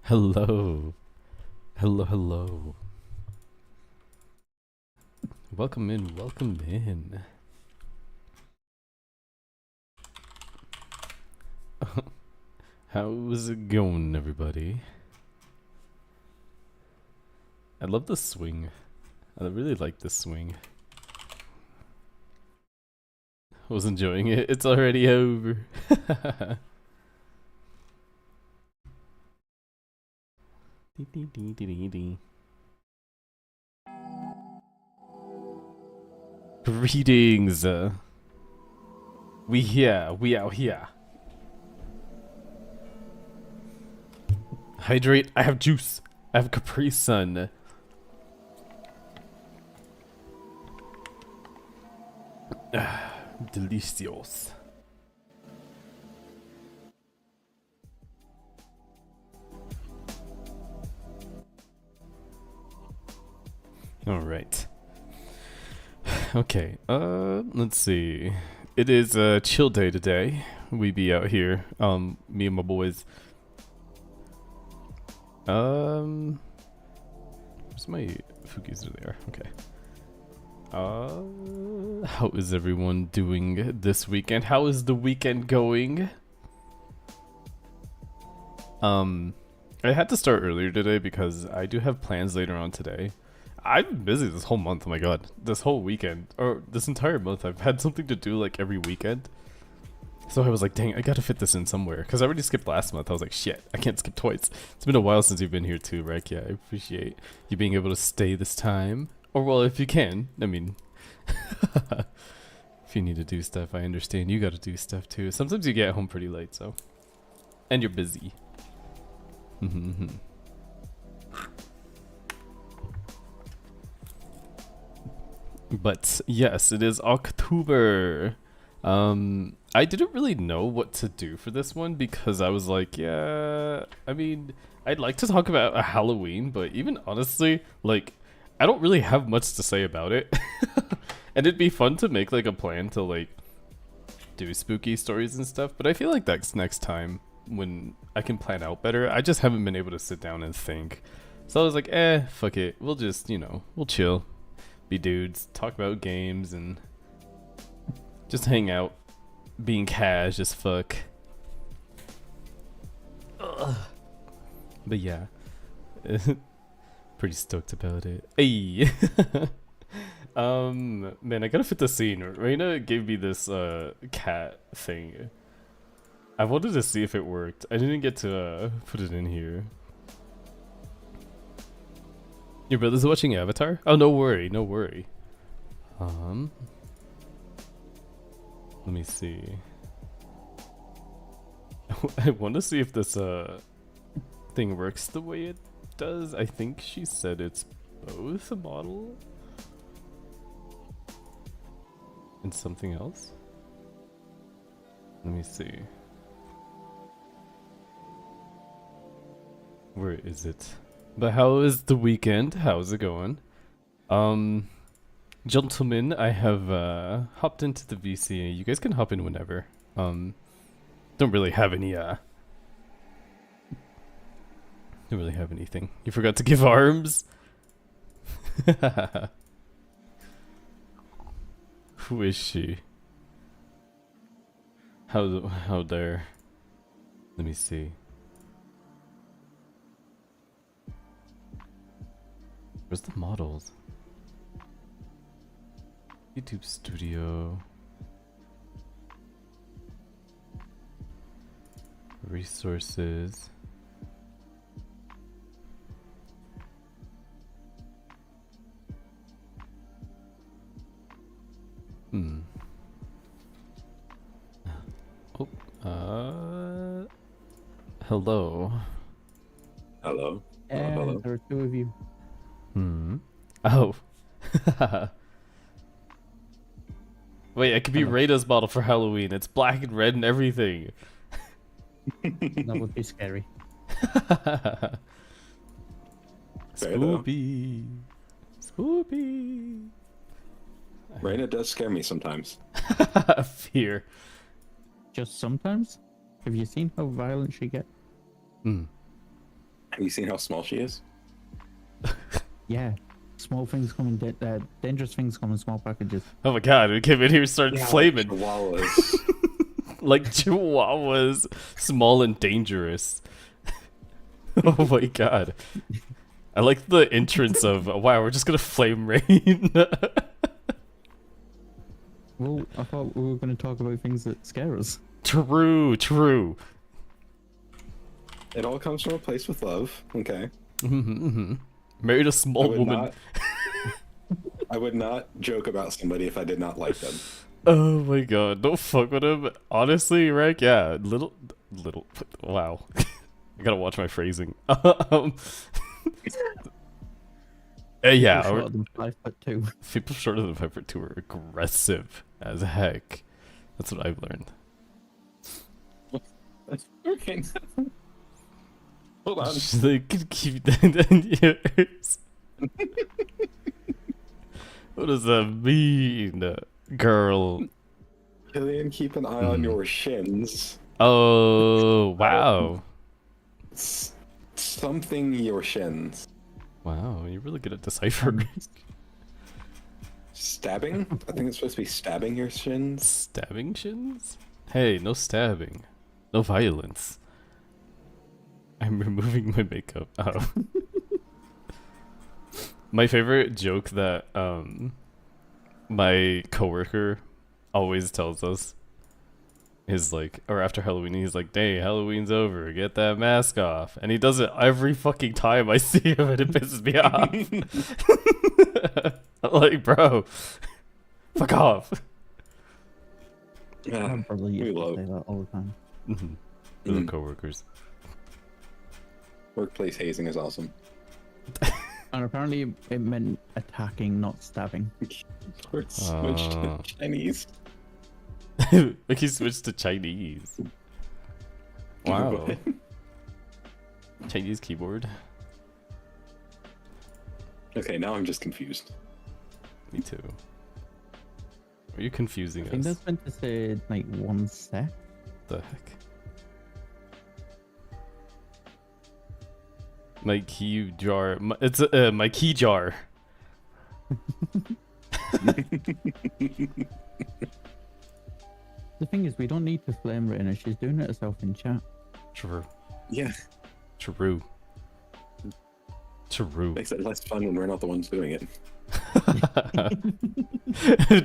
Hello. Hello, hello. Welcome in, welcome in. How's it going, everybody? I love the swing. I really like this swing. I was enjoying it. It's already over. Greetings. We here. We out here. Hydrate. I have juice. I have Capri Sun. Delicious. All right. Okay. Let's see. It is a chill day today. We be out here. Me and my boys. Where's my Fugis? There. Okay. How is everyone doing this weekend? How is the weekend going? I had to start earlier today because I do have plans later on today. I've been busy this whole month, oh my god. This whole weekend, or this entire month, I've had something to do like every weekend. So I was like, dang, I gotta fit this in somewhere. Because I already skipped last month. I was like, shit, I can't skip twice. It's been a while since you've been here too, right? Yeah, I appreciate you being able to stay this time. Or well, if you can, I mean, if you need to do stuff, I understand. You gotta do stuff too. Sometimes you get home pretty late, so. And you're busy. But yes, it is October. I didn't really know what to do for this one because I was like, yeah, I mean, I'd like to talk about a Halloween, but even honestly, like, I don't really have much to say about it. And it'd be fun to make like a plan to like do spooky stories and stuff, but I feel like that's next time when I can plan out better. I just haven't been able to sit down and think. So I was like, fuck it. We'll just, you know, we'll chill. Be dudes, talk about games, and just hang out, being cash as fuck. Ugh. But yeah, pretty stoked about it. Hey, man, I gotta fit the scene. Reina gave me this cat thing. I wanted to see if it worked. I didn't get to put it in here. Your brother's watching Avatar? Oh, no worry, no worry. Let me see. I want to see if this thing works the way it does. I think she said it's both a model and something else. Let me see. Where is it? But how is the weekend? How's it going? Gentlemen, I have hopped into the VC. You guys can hop in whenever. Don't really have any don't really have anything. You forgot to give arms? Who is she? How dare? Let me see. Where's the models? YouTube Studio. Resources. Oh, hello. Hello. And hello. there are two of you. Oh. Wait, it could be Rada's model for Halloween. It's black and red and everything. That would be scary. Spoopy. Spoopy. Raina does scare me sometimes. Fear. Just sometimes? Have you seen how violent she gets? Mm. Have you seen how small she is? Yeah. Small things come in dangerous things come in small packages. Oh my god, we came in here and started flaming. Chihuahuas. Like chihuahuas. Small and dangerous. Oh my god. I like the entrance of, wow, we're just gonna flame rain. Well, I thought we were going to talk about things that scare us. True, true. It all comes from a place with love. Okay. Married a I small would woman. not. I would not joke about somebody if I did not like them. Oh my god, don't fuck with him. Honestly, right? Yeah, little, wow. I gotta watch my phrasing. Yeah, Shorter than 5'2". people shorter than 5'2" are aggressive as heck. That's what I've learned. Okay. Hold on. They could keep that in yours. What does that mean, girl? Killian, keep an eye on your shins. Oh, wow. Something your shins. Wow, you're really good at deciphering. Stabbing? I think it's supposed to be stabbing your shins. Stabbing shins? Hey, no stabbing. No violence. I'm removing my makeup. Oh. My favorite joke that my coworker always tells us is like, or after Halloween, he's like, "Dang, Halloween's over. Get that mask off." And he does it every fucking time I see him, and it pisses me off. I'm like, bro, fuck off. Yeah, My brother we used to love say that all the time. Little coworkers. workplace hazing is awesome. And apparently it meant attacking, not stabbing. Or it's switched to Chinese. Like he switched to Chinese. Wow. Chinese keyboard. Okay, now I'm just confused. Me too. Are you confusing I think us? that's meant to say like 1 sec. The heck? My key jar. It's my key jar. The thing is, we don't need to flame Raina. She's doing it herself in chat. True. Yeah, True. True. makes it less fun when we're not the ones doing it.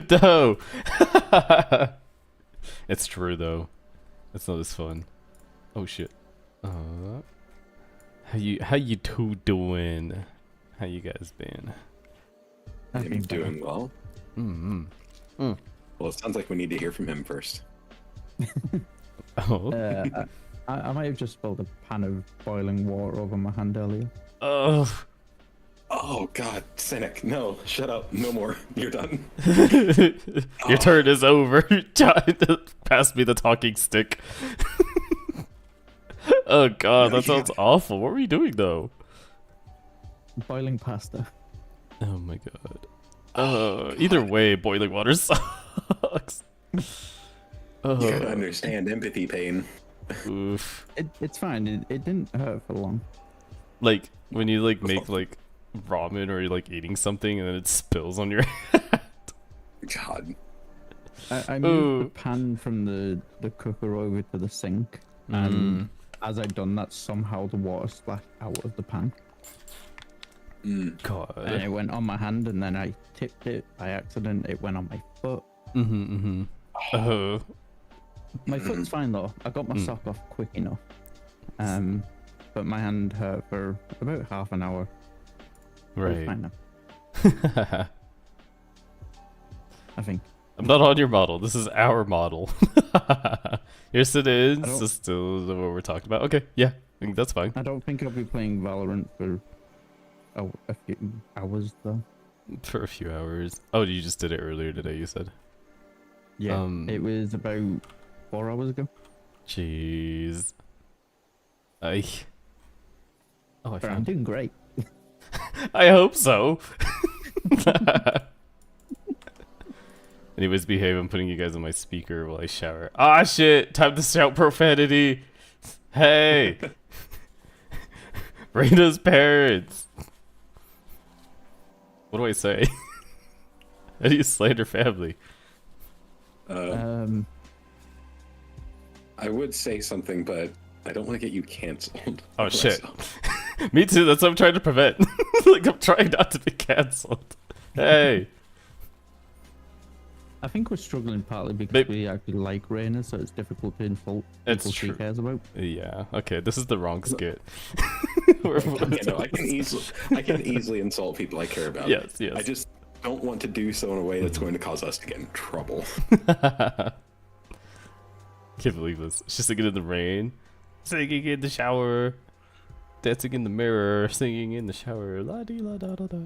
No. It's true though. It's not as fun. Oh shit. How you two doing? How you guys been? I've I'm been doing well. Well, it sounds like we need to hear from him first. Oh. I might have just spilled a pan of boiling water over my hand earlier. Oh. Oh God, cynic! No, shut up. No more. You're done. Your turn is over. Pass me the talking stick. Oh god, that sounds awful. What were you doing though? Boiling pasta. Oh my god. Either way, boiling water sucks. You gotta understand empathy pain. Oof. It's fine. It didn't hurt for long. Like when you like make like ramen or you're like eating something and then it spills on your head. God. I moved the pan from the cooker over to the sink, and as I'd done that, somehow the water splashed out of the pan. God. And it went on my hand, and then I tipped it by accident. It went on my foot. Oh. My foot's fine though. I got my sock off quick enough. But my hand hurt for about half an hour. It's fine now, I think. I'm not on your model. This is our model. Yes, it is. This is still what we're talking about. Okay, yeah, I think that's fine. I don't think I'll be playing Valorant for a few hours though. For a few hours. Oh, you just did it earlier today, you said? Yeah, it was about 4 hours ago. Jeez. Oh, I But I'm found. doing great. I hope so. Anyways, behave. I'm putting you guys on my speaker while I shower. Ah, shit! Time to shout profanity. Hey. Raina's parents. What do I say? How do you slander family? I would say something, but I don't want to get you canceled. Oh shit. Me too, that's what I'm trying to prevent. Like, I'm trying not to be canceled. Hey. I think we're struggling partly because we actually like Raina, so it's difficult to insult people she cares about. Yeah, okay, this is the wrong skit. I can easily insult people I care about. Yes, yes. I just don't want to do so in a way that's going to cause us to get in trouble. Can't believe this. She's singing in the rain, singing in the shower, dancing in the mirror, singing in the shower. La dee la da da da.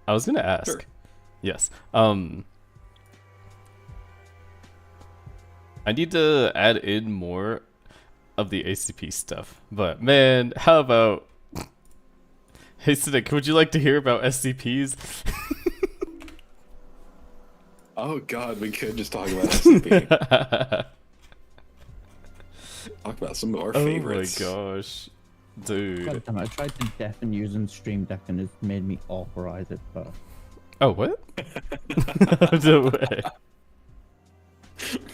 I was gonna ask. Sure. Yes. I need to add in more of the ACP stuff, but man, how about? Hey Cynic, would you like to hear about SCPs? Oh god, we could just talk about SCP. Talk about some of our favorites. Oh my gosh, dude. I tried to deafen using Stream Deck and it's made me authorize it, but... Oh, what? No way.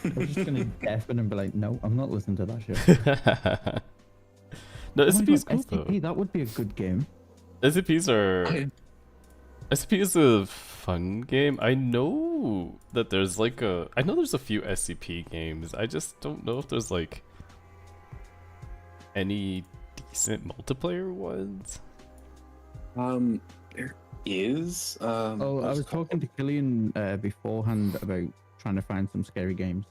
I was just gonna deafen and be like, no, I'm not listening to that shit. No, SCP's cool SCP, though. that would be a good game. SCP is a fun game. I know that there's like I know there's a few SCP games. I just don't know if there's like any decent multiplayer ones. There is. I was talking to Killian beforehand about trying to find some scary games.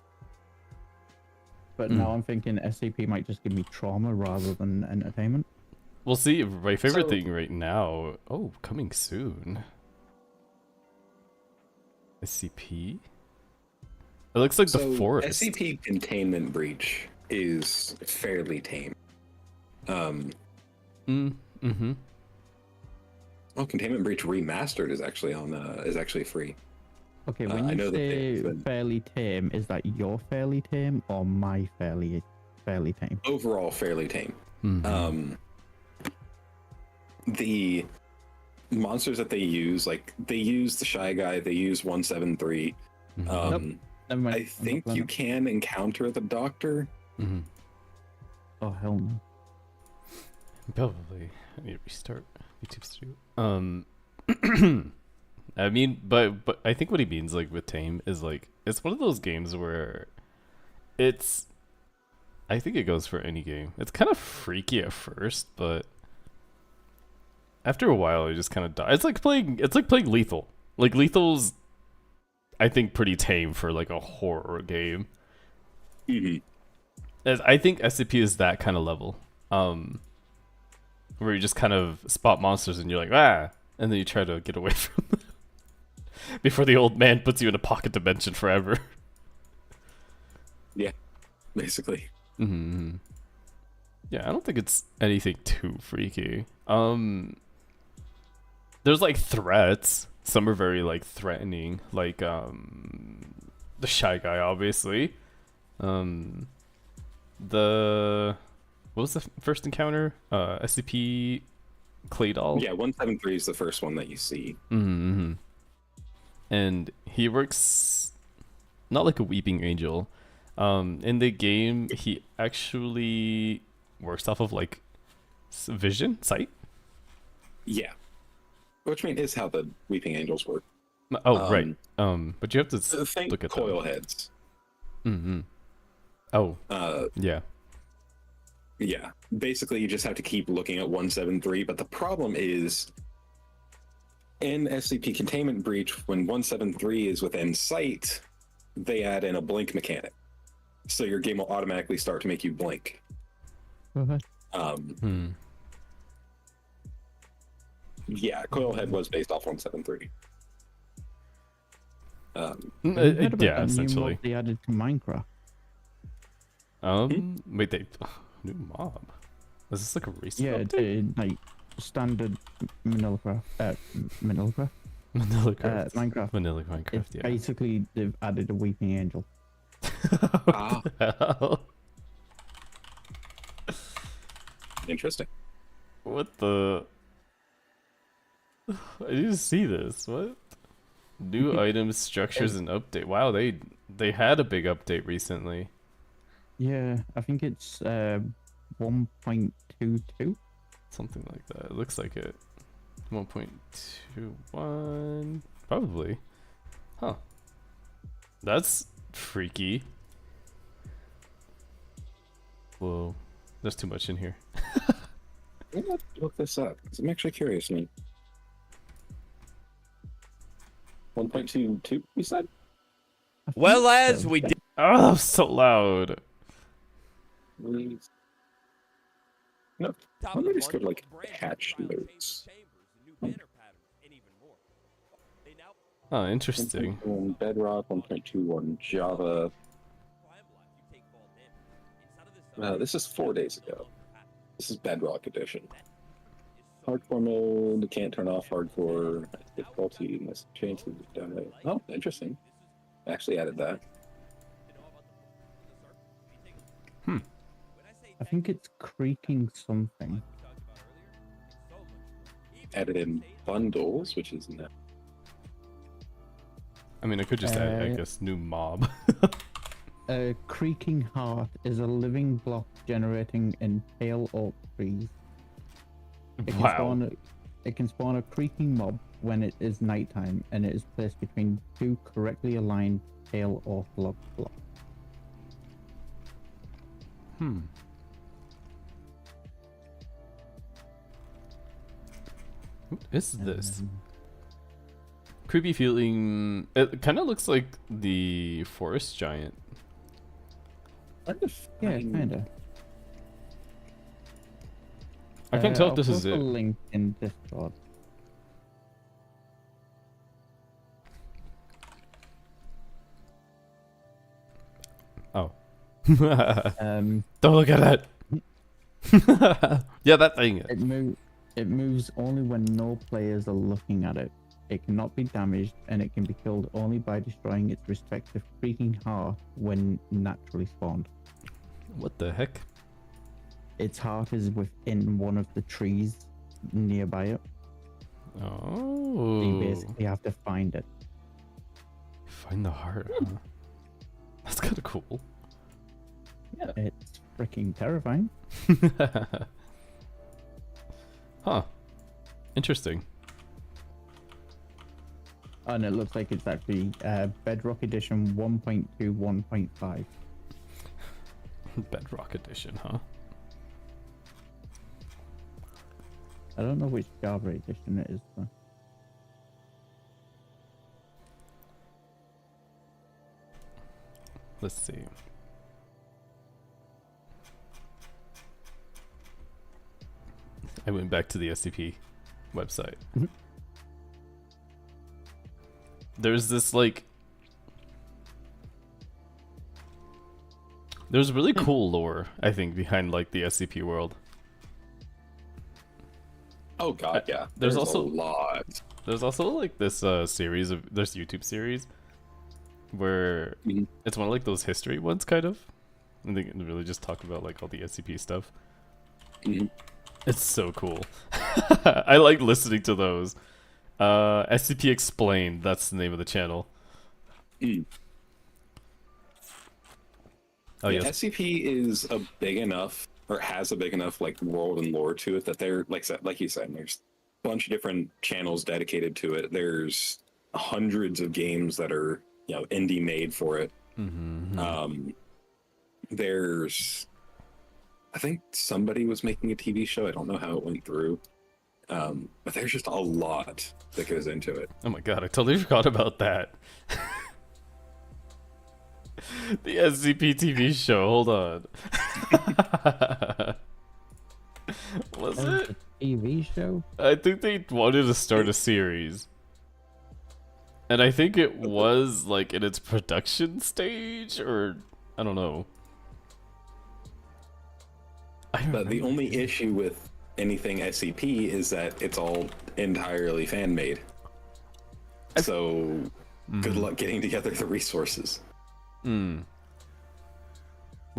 But now I'm thinking SCP might just give me trauma rather than entertainment. We'll see. My favorite thing right now. Oh, coming soon. SCP? It looks like the forest. SCP Containment Breach is fairly tame. Well, Containment Breach Remastered is actually free. Okay, when you say fairly tame, is that your fairly tame or my fairly tame? Overall, fairly tame. The monsters that they use, like they use the Shy Guy, they use 173. Nope. Never mind. I think you can encounter the Doctor. Oh hell no. Probably. I need to restart YouTube Studio. I mean, but I think what he means like with tame is like it's one of those games where I think it goes for any game. It's kind of freaky at first, but after a while it just kind of dies. It's like playing Lethal. Like Lethal's I think pretty tame for like a horror game. As I think SCP is that kind of level. Where you just kind of spot monsters and you're like, ah, and then you try to get away from them before the old man puts you in a pocket dimension forever. Yeah, basically. Yeah, I don't think it's anything too freaky. There's like threats. Some are very like threatening, like the Shy Guy, obviously. What was the first encounter? SCP Clay Doll? Yeah, 173 is the first one that you see. And he works not like a weeping angel. In the game, he actually works off of like sight? Yeah. Which is how the weeping angels work. Oh, right. But you have to look at coil heads. Oh. Yeah. Yeah, basically you just have to keep looking at 173, but the problem is in SCP Containment Breach, when 173 is within sight, they add in a blink mechanic. So your game will automatically start to make you blink. Yeah, Coilhead was based off 173. Yeah, essentially. They added to Minecraft. Wait, new mob. Is this like a recent update? Like standard Minecraft. Minecraft. Yeah. Basically, they've added a weeping angel. Interesting. What the? I need to see this. What? New items, structures, and update. Wow, they had a big update recently. Yeah, I think it's 1.22. Something like that. It looks like it. 1.21. Probably. Huh. That's freaky. Whoa. There's too much in here. I'm gonna look this up because I'm actually curious. I mean, 1.22, you said? Well, as we did. Oh, so loud. Please. No, I'm gonna just go to like patch notes. Oh, interesting. 1.21 Bedrock, 1.21 Java. This is 4 days ago. This is Bedrock edition. Hardcore mode, can't turn off hardcore. Difficulty, must change the demo. Oh, interesting. I actually added that. I think it's creaking something. Added in bundles, which is now. I mean, I could just add, I guess, new mob. A creaking heart is a living block generating in pale oak trees. Wow. It can spawn a creaking mob when it is nighttime, and it is placed between two correctly aligned pale oak log blocks. What is this? Creepy feeling. It kind of looks like the forest giant. Yeah, kinda. I can't tell if this I'll is post a it. link in Discord. Oh. Um, Don't look at that. Yeah, that thing. It moves only when no players are looking at it. It cannot be damaged, and it can be killed only by destroying its respective creaking heart when naturally spawned. What the heck? Its heart is within one of the trees nearby it. Oh. So you basically have to find it. Find the heart, huh? That's kind of cool. Yeah, it's freaking terrifying. Huh. Interesting. And it looks like it's actually Bedrock Edition 1.2.1.5. Bedrock edition, huh? I don't know which Java edition it is, though. Let's see. I went back to the SCP website. There's this like there's really cool lore, I think, behind like the SCP world. Oh god, yeah. There's a also lot. There's also like this series of this YouTube series where it's one of like those history ones, kind of. And they really just talk about like all the SCP stuff. It's so cool. I like listening to those. SCP Explained, that's the name of the channel. Oh yeah, yes. SCP is a big enough, or has a big enough like world and lore to it that they're like you said, there's a bunch of different channels dedicated to it. There's hundreds of games that are, you know, indie made for it. There's, I think somebody was making a TV show. I don't know how it went through. But there's just a lot that goes into it. Oh my god, I totally forgot about that. The SCP TV show, hold on. Was it? A TV show? I think they wanted to start a series. And I think it was like in its production stage, or I don't know. But the only issue with anything SCP is that it's all entirely fan made. So good luck getting together the resources. What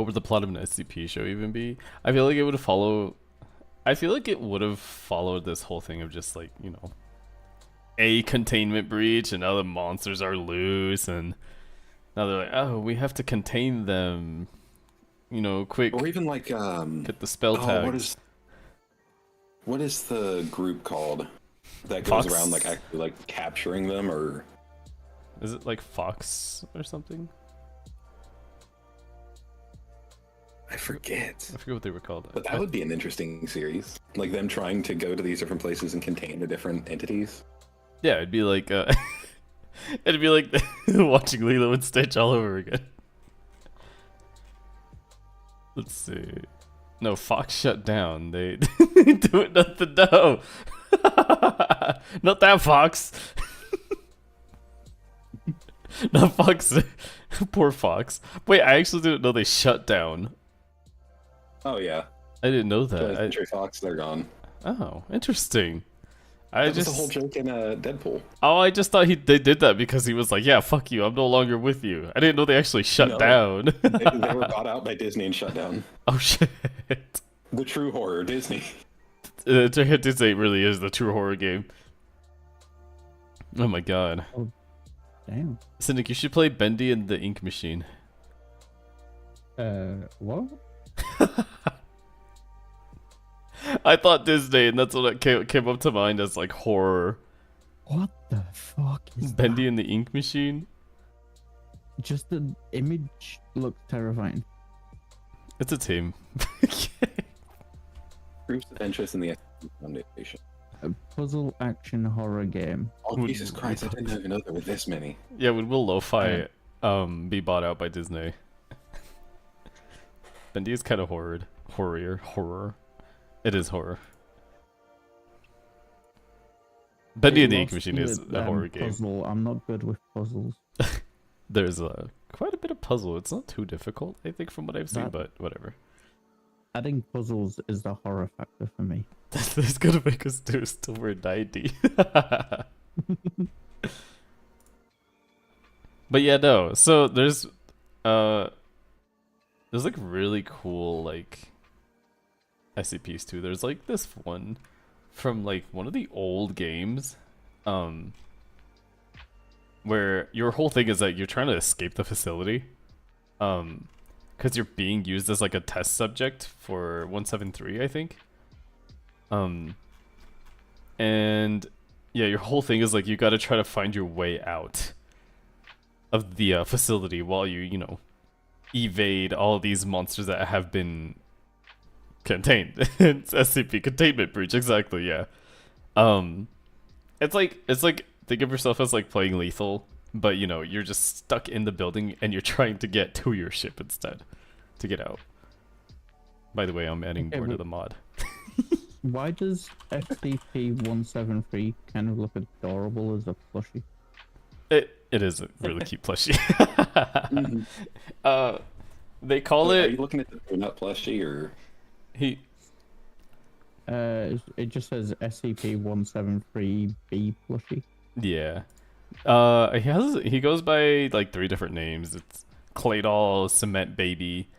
would the plot of an SCP show even be? I feel like it would follow. I feel like it would have followed this whole thing of just like, you know, a containment breach and now the monsters are loose and now they're like, oh, we have to contain them. You know, quick. Or even like get the spell tags. What is the group called that goes Fox? around like actually like capturing them, or is it like Fox or something? I forget. I forget what they were called. But that would be an interesting series, like them trying to go to these different places and contain the different entities. Yeah, it'd be like it'd be like watching Lilo and Stitch all over again. Let's see. No, Fox shut down. They doing nothing. No, not that Fox. Not Fox. Poor Fox. Wait, I actually didn't know they shut down. Oh yeah, I didn't know that. Century Fox, they're gone. Oh, interesting. That was the whole joke in Deadpool. Oh, I just thought they did that because he was like, yeah, fuck you, I'm no longer with you. I didn't know they actually shut down. They were bought out by Disney and shut down. Oh, shit. The true horror, Disney. Disney really is the true horror game. Oh my god. Oh, damn. Cynic, you should play Bendy and the Ink Machine. What? I thought Disney, and that's what came up to mind as like horror. What the fuck is Bendy that? and the Ink Machine? Just the image looks terrifying. It's a team. Proves of interest in the SCP Foundation. A puzzle action horror game. Oh, Jesus Christ, I didn't even know there were this many. Yeah, when will Lo-Fi be bought out by Disney? Bendy is kind of horror. It is horror. Bendy and the Ink Machine is a horror game. Puzzle. I'm not good with puzzles. There's quite a bit of puzzle. It's not too difficult, I think, from what I've seen, but whatever. Adding puzzles is the horror factor for me. That's gonna make us do still we're 90. But yeah, no. So there's like really cool like SCPs too. There's like this one from like one of the old games, where your whole thing is that you're trying to escape the facility, because you're being used as like a test subject for 173, I think. And yeah, your whole thing is like you got to try to find your way out of the facility while you know, evade all these monsters that have been contained. It's SCP containment breach, exactly. Yeah. It's like think of yourself as like playing Lethal, but you know you're just stuck in the building and you're trying to get to your ship instead to get out. By the way, I'm adding more to the mod. Why does SCP-173 kind of look adorable as a plushie? It is a really cute plushie. They call it. Are you looking at the peanut plushie or? It just says SCP-173B plushie. Yeah. He goes by like 3 different names. It's Claydol, Cement Baby.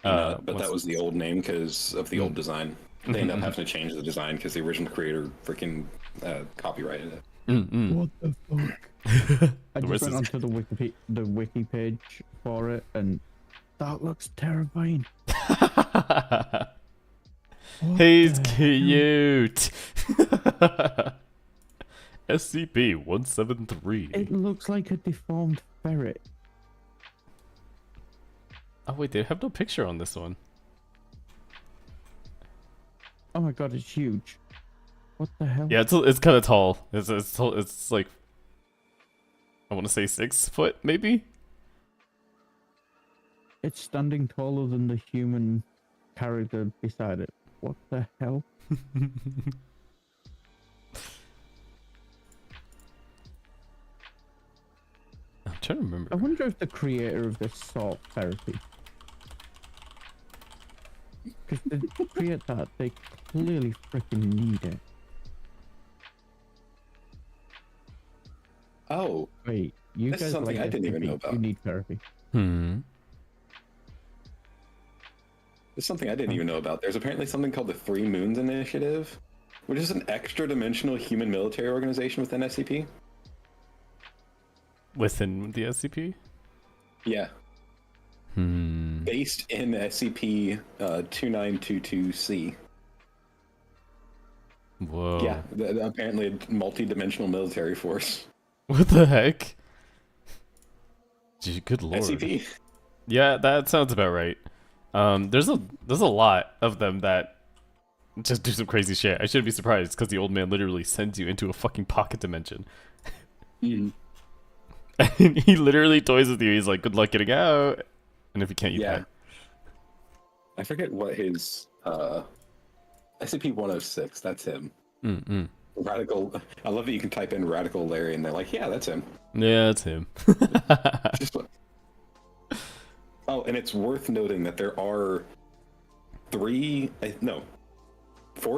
But that was the old name because of the old design. They end up having to change the design because the original creator freaking copyrighted it. What the fuck? I just went onto the wiki page for it, and that looks terrifying. He's cute. SCP-173. It looks like a deformed ferret. Oh wait, they have no picture on this one. Oh my god, it's huge. What the hell? Yeah, it's kind of tall. It's like, I want to say 6 foot, maybe. It's standing taller than the human character beside it. What the hell? I'm trying to remember. I wonder if the creator of this sought therapy. Because to create that, they clearly freaking need it. Oh, wait, you this guys is something like I didn't even SCP, know about. You need therapy. There's something I didn't even know about. There's apparently something called the Three Moons Initiative, which is an extra-dimensional human military organization within SCP. Within the SCP? Yeah. Based in SCP 2922C. Whoa. Yeah, apparently a multi-dimensional military force. What the heck? Gee, good lord. SCP. Yeah, that sounds about right. There's a lot of them that just do some crazy shit. I shouldn't be surprised because the old man literally sends you into a fucking pocket dimension. Mm. And he literally toys with you. He's like, "Good luck getting out." And if you can't, you die. I forget what his SCP-106. That's him. Radical. I love that you can type in Radical Larry, and they're like, "Yeah, that's him." Yeah, that's him. Just what... Oh, and it's worth noting that there are 4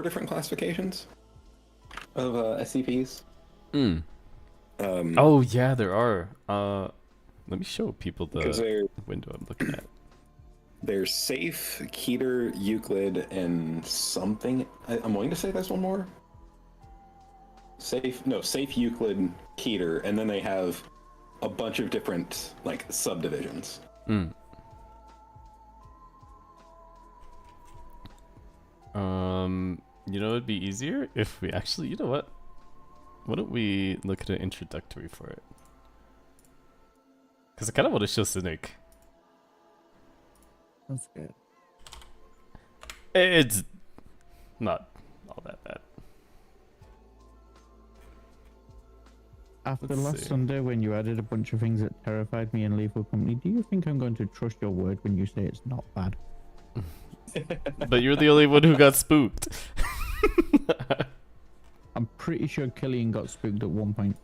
different classifications of SCPs. Oh yeah, there are. Let me show people the window I'm looking at. There's Safe, Keter, Euclid, and something. I'm willing to say there's one more. Safe, Euclid, Keter, and then they have a bunch of different like subdivisions. You know, it'd be easier if we actually, you know what? Why don't we look at an introductory for it? Because I kind of want to show Cynic. That's good. It's not all that bad. After Let's last see. Sunday, when you added a bunch of things that terrified me in Lethal Company, do you think I'm going to trust your word when you say it's not bad? But you're the only one who got spooked. I'm pretty sure Killian got spooked at one point.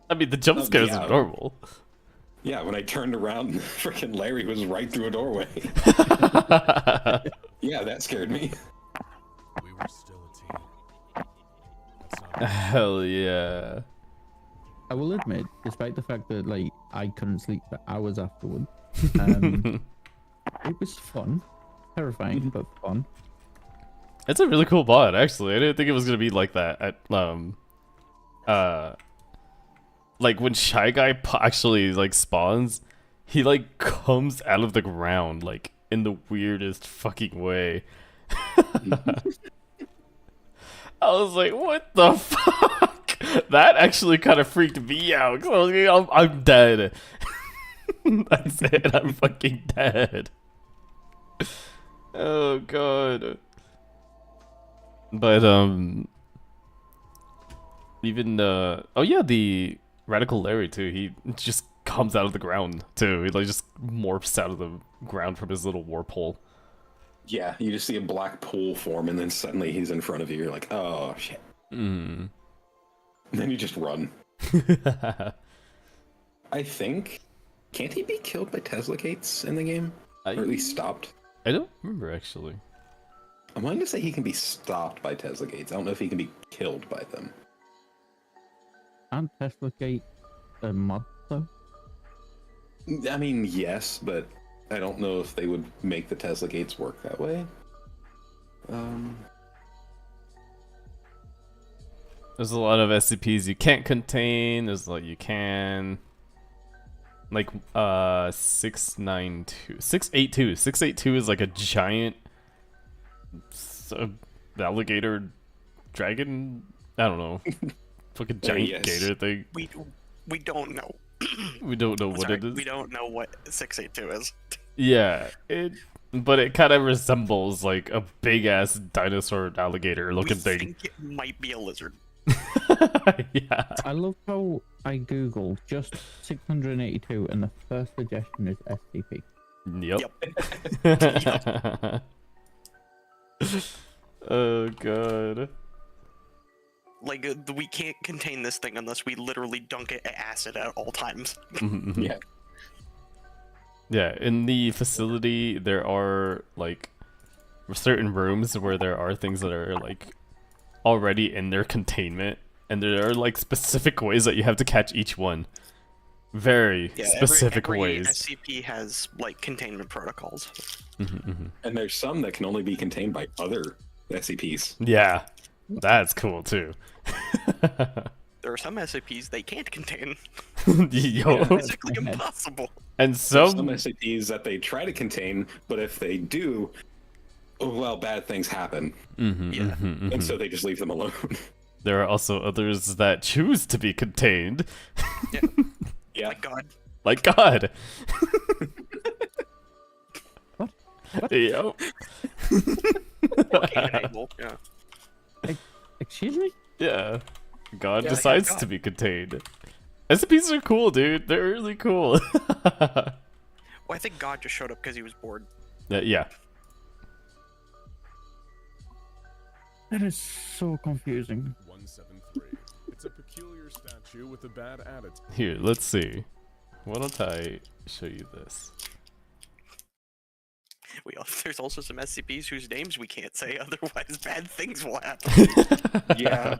I mean, the jump scares yeah. are normal. Yeah, when I turned around, freaking Larry was right through a doorway. Yeah, that scared me. We were still a team. That's not Hell yeah. I will admit, despite the fact that like I couldn't sleep for hours afterward, it was fun, terrifying but fun. It's a really cool mod, actually. I didn't think it was gonna be like that at like when Shy Guy actually like spawns, he like comes out of the ground like in the weirdest fucking way. I was like, what the fuck? That actually kind of freaked me out. 'Cause I was like, I'm dead. That's it. I'm fucking dead. Oh god. But even oh yeah, the Radical Larry too. He just comes out of the ground too. He like just morphs out of the ground from his little warp hole. Yeah, you just see a black pool form, and then suddenly he's in front of you. You're like, oh shit. And then you just run. I think, can't he be killed by Tesla gates in the game, or at least stopped? I don't remember actually. I'm willing to say he can be stopped by Tesla gates. I don't know if he can be killed by them. And Tesla Gate a mod though? I mean, yes, but I don't know if they would make the Tesla gates work that way. There's a lot of SCPs you can't contain. There's like you can. Like 692, 682. 682 is like a giant alligator dragon. I don't know. Fucking giant yes. gator thing. We don't know. We don't know what Sorry, it is. we don't know what 682 is. Yeah, but it kind of resembles like a big ass dinosaur alligator looking we thing. think it might be a lizard. Yeah. I love how I googled just 682 and the first suggestion is SCP. Yep. Oh god. Like, we can't contain this thing unless we literally dunk it at acid at all times. Yeah. Yeah, in the facility there are like certain rooms where there are things that are like already in their containment, and there are like specific ways that you have to catch each one. very Yeah, specific every ways. SCP has like containment protocols. And there's some that can only be contained by other SCPs. Yeah, that's cool too. There are some SCPs they can't contain. Yo. Physically impossible. And There's some some SCPs that they try to contain, but if they do, well, bad things happen. Yeah. And so they just leave them alone. there are also others that choose to be contained. Yeah. Yeah. Like God. Like God. What? Yo. Cain and Abel, yeah. Excuse me? Yeah. God Yeah, decides God. to be contained. SCPs are cool, dude. They're really cool. Well, I think God just showed up because he was bored. Yeah. That is so confusing. 173. It's a peculiar statue with a bad attitude. Here, let's see. Why don't I show you this? There's also some SCPs whose names we can't say, otherwise bad things will happen. Yeah.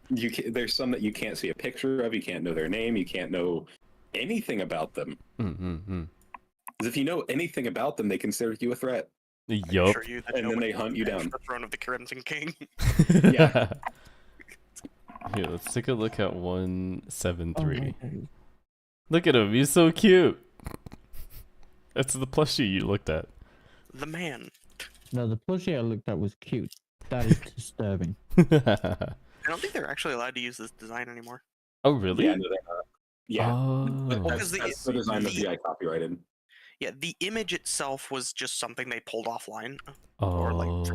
There's some that you can't see a picture of, you can't know their name, you can't know anything about them. Because if you know anything about them, they consider you a threat. Yup. Assure you that And then nobody they hunt you can down. The throne of the Crimson King. Yeah. Here, let's take a look at Oh 173. my days. Look at him, he's so cute. That's the plushie you looked at. The man. No, the plushie I looked at was cute. That is disturbing. I don't think they're actually allowed to use this design anymore. Oh, really? Yeah, no, they're not. Yeah. Oh. That's, that's the design that the copyrighted. Yeah, the image itself was just something they pulled offline, or like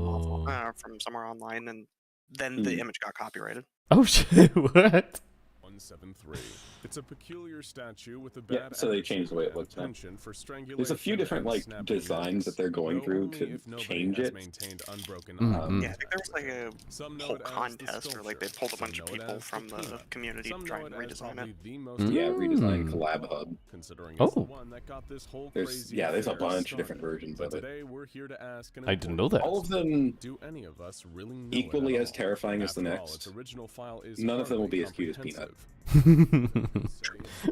from somewhere online, and then the image got copyrighted. Oh shit, what? 173. It's a peculiar statue with a Yeah, bad so they changed the way it attitude looks now. and penchant for There's a few strangulation different and like snapping designs that they're going necks, through though to only if nobody change has it. maintained unbroken Mhm. eye Mm. Yeah, I think there was like a Some know whole it as the contest where like they sculpture, pulled a bunch some of know it people as from the patina, community some to try know and it as redesign it. probably the most Yeah, redesign Mm. collab hub. considering it's the Oh. one that got this whole There's crazy there's a affair bunch of started. different versions But of it. today we're here to ask an I didn't know that. All of them do any of us really know equally it at as all? terrifying as the After all, next. its original file is None of them will hardly be as cute as Peanut. comprehensive.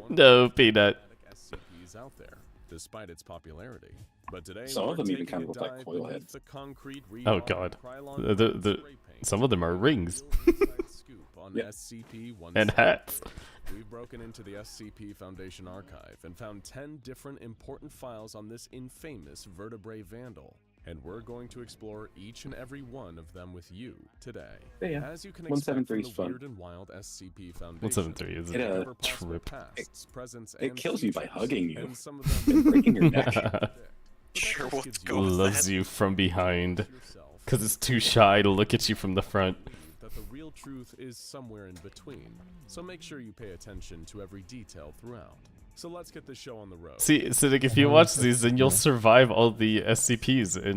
No, Peanut. SCPs out there, despite its popularity. But today Some of we're them even taking kind a of look like dive coil beneath heads. the concrete Oh rebar god. Krylon The spray paint. some of them are rings Real inside scoop on Yep. SCP-173. and hats. We've broken into the SCP Foundation archive and found 10 different important files on this infamous vertebrate vandal. And we're going to explore each and every one of them with you today. Yeah. As you can expect from 173 is the fun. weird and wild SCP Foundation, 173 is It, a ever possible trip. pasts, presents, It and kills you by futures, hugging you and some of and them breaking your neck. Sure, But that let's gives go you with Loves that. you from behind. yourself Because it's too shy to look at you from the front. that the real truth is somewhere in between. So make sure you pay attention to every detail throughout. So let's get the show on the road. See, Siddiq, if you watch these, then you'll survive all the SCPs in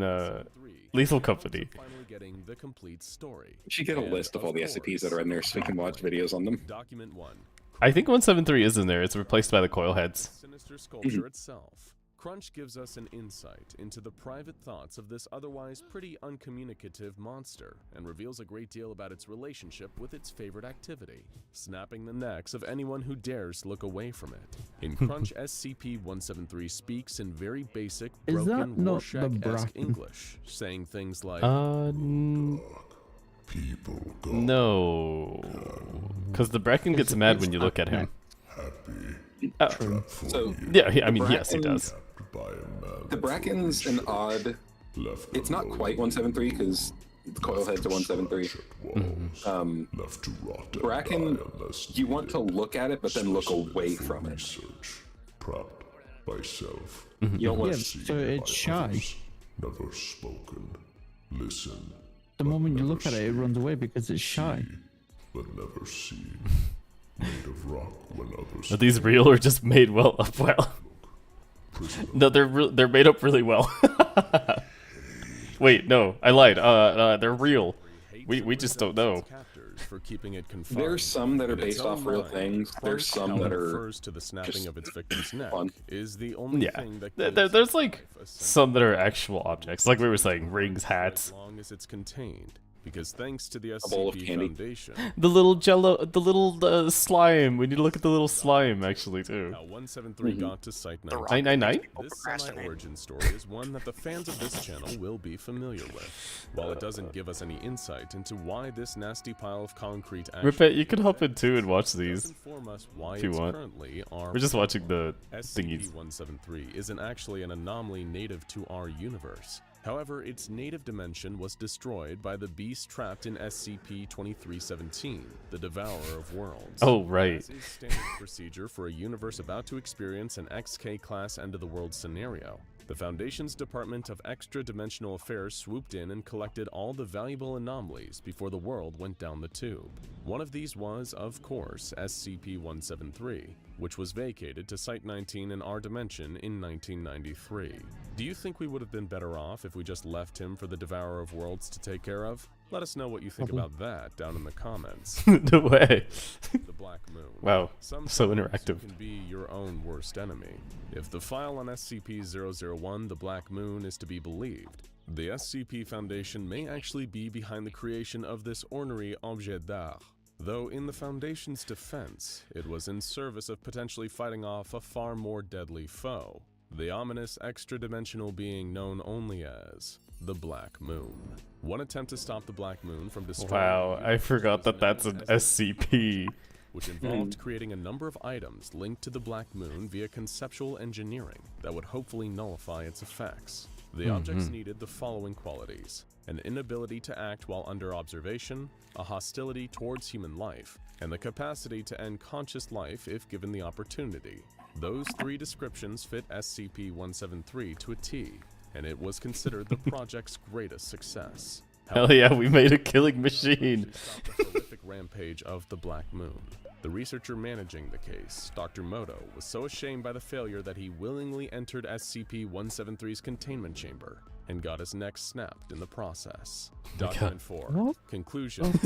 Lethal Company. Finally getting the complete story. We should get a And, list of all the course, SCPs that are in there so we can watch videos on them. Document 1. I think 173 is in there. It's replaced by the coil heads. The sinister sculpture itself. Crunch gives us an insight into the private thoughts of this otherwise pretty uncommunicative monster and reveals a great deal about its relationship with its favorite activity, snapping the necks of anyone who dares look away from it. In Crunch, SCP-173 speaks in very basic, Is that broken not the Rorschach-esque Bracken? English, saying things like, No. Because the Bracken gets mad when you look at him. True. So Yeah, I mean, yes, he does. the Bracken's an odd. It's not quite 173 because the coil heads are 173. Bracken, you want to look at it, but then look away from it. You don't want Yeah, to. so it's shy. Never spoken. Listen, The moment you look at it, it runs away because it's shy. but never seen. Made of rock when others Are these real or just made well up well? No, they're made up really well. Wait, no, I lied. They're real. We just don't know. captors for keeping it confined. There's some that are In its based off own real mind, things. There's Crunch, some how that it are refers to the snapping just of its victim's neck fun. is the only Yeah, thing that there's like some that are actual objects, like we were saying, rings, hats. As long as it's contained. because thanks to the bowl of SCP candy. Foundation, The little jello, the little slime. We need to look at the little slime actually too. how 173 got to Site The 19. rocket 999? makes people This procrastinate. semi-origin story is one that the fans of this channel will be familiar with. While it doesn't give us any insight into why this nasty pile of concrete Ripet, you can hop in too and watch these inform us why if you it's want. currently our We're just watching the thingies. SCP-173 isn't actually an anomaly native to our universe. However, its native dimension was destroyed by the beast trapped in SCP-2317, the Devourer of Worlds. Oh, right. As is standard procedure for a universe about to experience an XK-class end-of-the-world scenario, the Foundation's Department of Extra-Dimensional Affairs swooped in and collected all the valuable anomalies before the world went down the tube. One of these was, of course, SCP-173, which was vacated to Site-19 in our dimension in 1993. Do you think we would have been better off if we just left him for the Devourer of Worlds to take care of? Let us know what you think about that down in the comments. No way. The Black Moon. Wow, Sometimes so interactive. you can be your own worst enemy. If the file on SCP-001, the Black Moon, is to be believed, the SCP Foundation may actually be behind the creation of this ornery objet d'art. Though in the Foundation's defense, it was in service of potentially fighting off a far more deadly foe, the ominous extra-dimensional being known only as the Black Moon. One attempt to stop the Black Moon from destroying... Wow, I forgot that that's an SCP. Which involved creating a number of items linked to the Black Moon via conceptual engineering that would hopefully nullify its effects. The objects needed the following qualities: an inability to act while under observation, a hostility towards human life, and the capacity to end conscious life if given the opportunity. Those three descriptions fit SCP-173 to a T, and it was considered the project's greatest success. Hell yeah, we made a killing machine. To stop the prolific rampage of the Black Moon. The researcher managing the case, Dr. Moto, was so ashamed by the failure that he willingly entered SCP-173's containment chamber and got his neck snapped in the process. Document 4. What? Conclusion.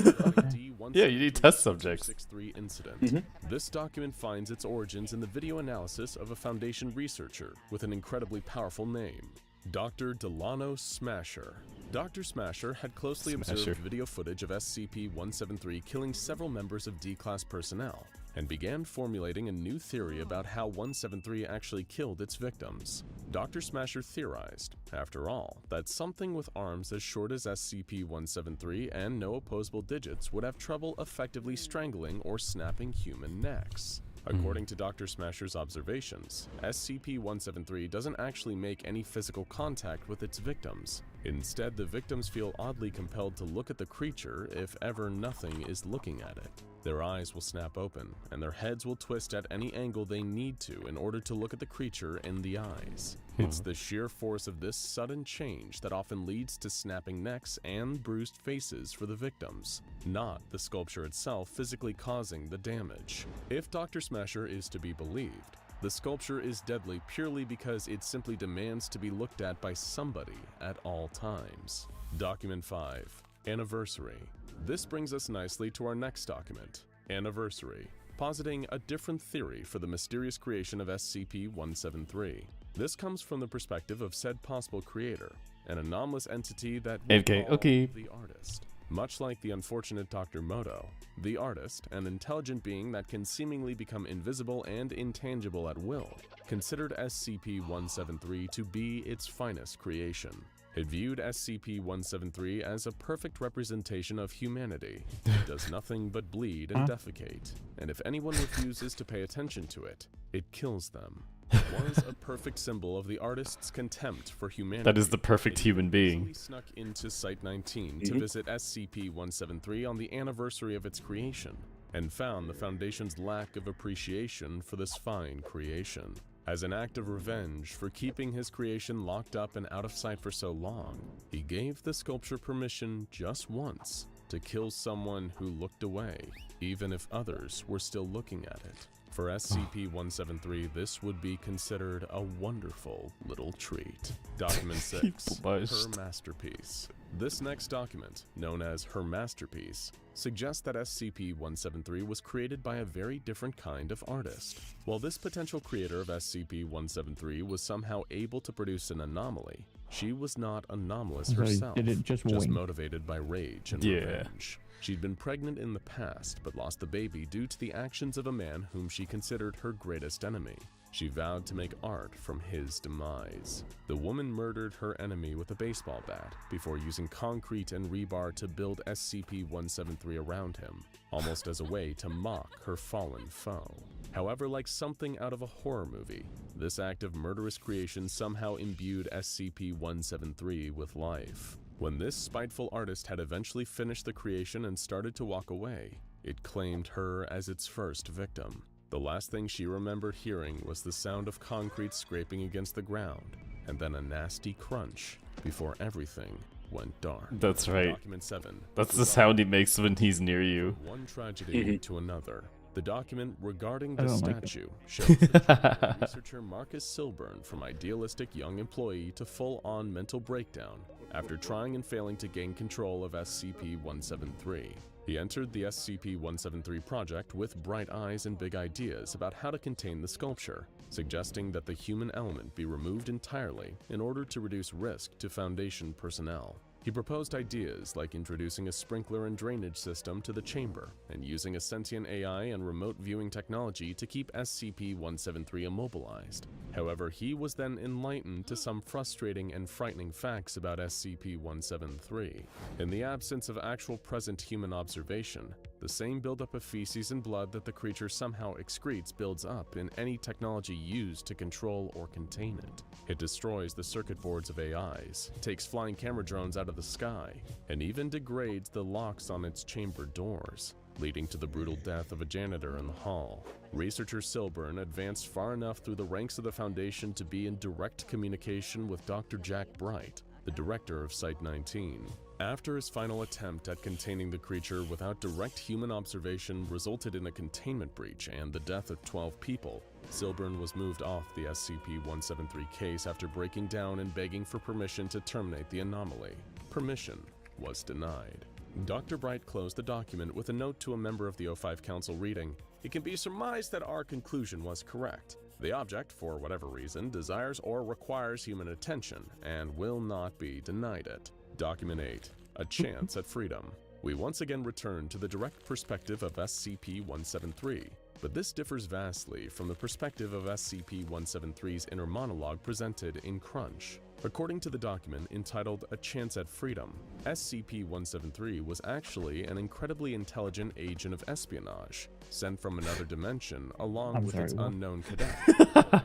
Yeah, you need test subjects. 63 incident. This document finds its origins in the video analysis of a Foundation researcher with an incredibly powerful name, Dr. Delano Smasher. Dr. Smasher had closely observed video footage of SCP-173 killing several members of D-Class personnel, and began formulating a new theory about how 173 actually killed its victims. Dr. Smasher theorized, after all, that something with arms as short as SCP-173 and no opposable digits would have trouble effectively strangling or snapping human necks. According to Dr. Smasher's observations, SCP-173 doesn't actually make any physical contact with its victims. Instead, the victims feel oddly compelled to look at the creature if ever nothing is looking at it. Their eyes will snap open, and their heads will twist at any angle they need to in order to look at the creature in the eyes. It's the sheer force of this sudden change that often leads to snapping necks and bruised faces for the victims, not the sculpture itself physically causing the damage. If Dr. Smasher is to be believed, the sculpture is deadly purely because it simply demands to be looked at by somebody at all times. Document 5. Anniversary. This brings us nicely to our next document, Anniversary, positing a different theory for the mysterious creation of SCP-173. This comes from the perspective of said possible creator, an anomalous entity that we call the Artist. Much like the unfortunate Dr. Moto, the Artist, an intelligent being that can seemingly become invisible and intangible at will, considered SCP-173 to be its finest creation. It viewed SCP-173 as a perfect representation of humanity. It does nothing but bleed and defecate, and if anyone refuses to pay attention to it, it kills them. It was a perfect symbol of the Artist's contempt for humanity. That is the perfect human being. He snuck into Site-19 to visit SCP-173 on the anniversary of its creation, and found the Foundation's lack of appreciation for this fine creation. As an act of revenge for keeping his creation locked up and out of sight for so long, he gave the sculpture permission just once to kill someone who looked away, even if others were still looking at it. For SCP-173, this would be considered a wonderful little treat. Document 6. Her Masterpiece. This next document, known as Her Masterpiece, suggests that SCP-173 was created by a very different kind of artist. While this potential creator of SCP-173 was somehow able to produce an anomaly, She was not anomalous So herself, did it just wink? motivated by rage and revenge. She'd been pregnant in the past, but lost the baby due to the actions of a man whom she considered her greatest enemy. She vowed to make art from his demise. The woman murdered her enemy with a baseball bat before using concrete and rebar to build SCP-173 around him, almost as a way to mock her fallen foe. However, like something out of a horror movie, this act of murderous creation somehow imbued SCP-173 with life. When this spiteful artist had eventually finished the creation and started to walk away, it claimed her as its first victim. The last thing she remembered hearing was the sound of concrete scraping against the ground, and then a nasty crunch before everything went dark. That's right. Document 7. That's the sound he makes when he's near you. One tragedy to another. The document regarding the statue shows the researcher Marcus Silburn from idealistic young employee to full-on mental breakdown after trying and failing to gain control of SCP-173. He entered the SCP-173 project with bright eyes and big ideas about how to contain the sculpture, suggesting that the human element be removed entirely in order to reduce risk to Foundation personnel. He proposed ideas like introducing a sprinkler and drainage system to the chamber and using a sentient AI and remote viewing technology to keep SCP-173 immobilized. However, he was then enlightened to some frustrating and frightening facts about SCP-173. In the absence of actual present human observation, the same buildup of feces and blood that the creature somehow excretes builds up in any technology used to control or contain it. It destroys the circuit boards of AIs, takes flying camera drones out of the sky, and even degrades the locks on its chamber doors, leading to the brutal death of a janitor in the hall. Researcher Silburn advanced far enough through the ranks of the Foundation to be in direct communication with Dr. Jack Bright, the director of Site-19. After his final attempt at containing the creature without direct human observation resulted in a containment breach and the death of 12 people, Silburn was moved off the SCP-173 case after breaking down and begging for permission to terminate the anomaly. Permission was denied. Dr. Bright closed the document with a note to a member of the O5 Council reading, "It can be surmised that our conclusion was correct. The object, for whatever reason, desires or requires human attention and will not be denied it." Document 8. A Chance at Freedom. We once again return to the direct perspective of SCP-173, but this differs vastly from the perspective of SCP-173's inner monologue presented in Crunch. According to the document entitled A Chance at Freedom, SCP-173 was actually an incredibly intelligent agent of espionage, sent from another dimension along with its unknown cadet.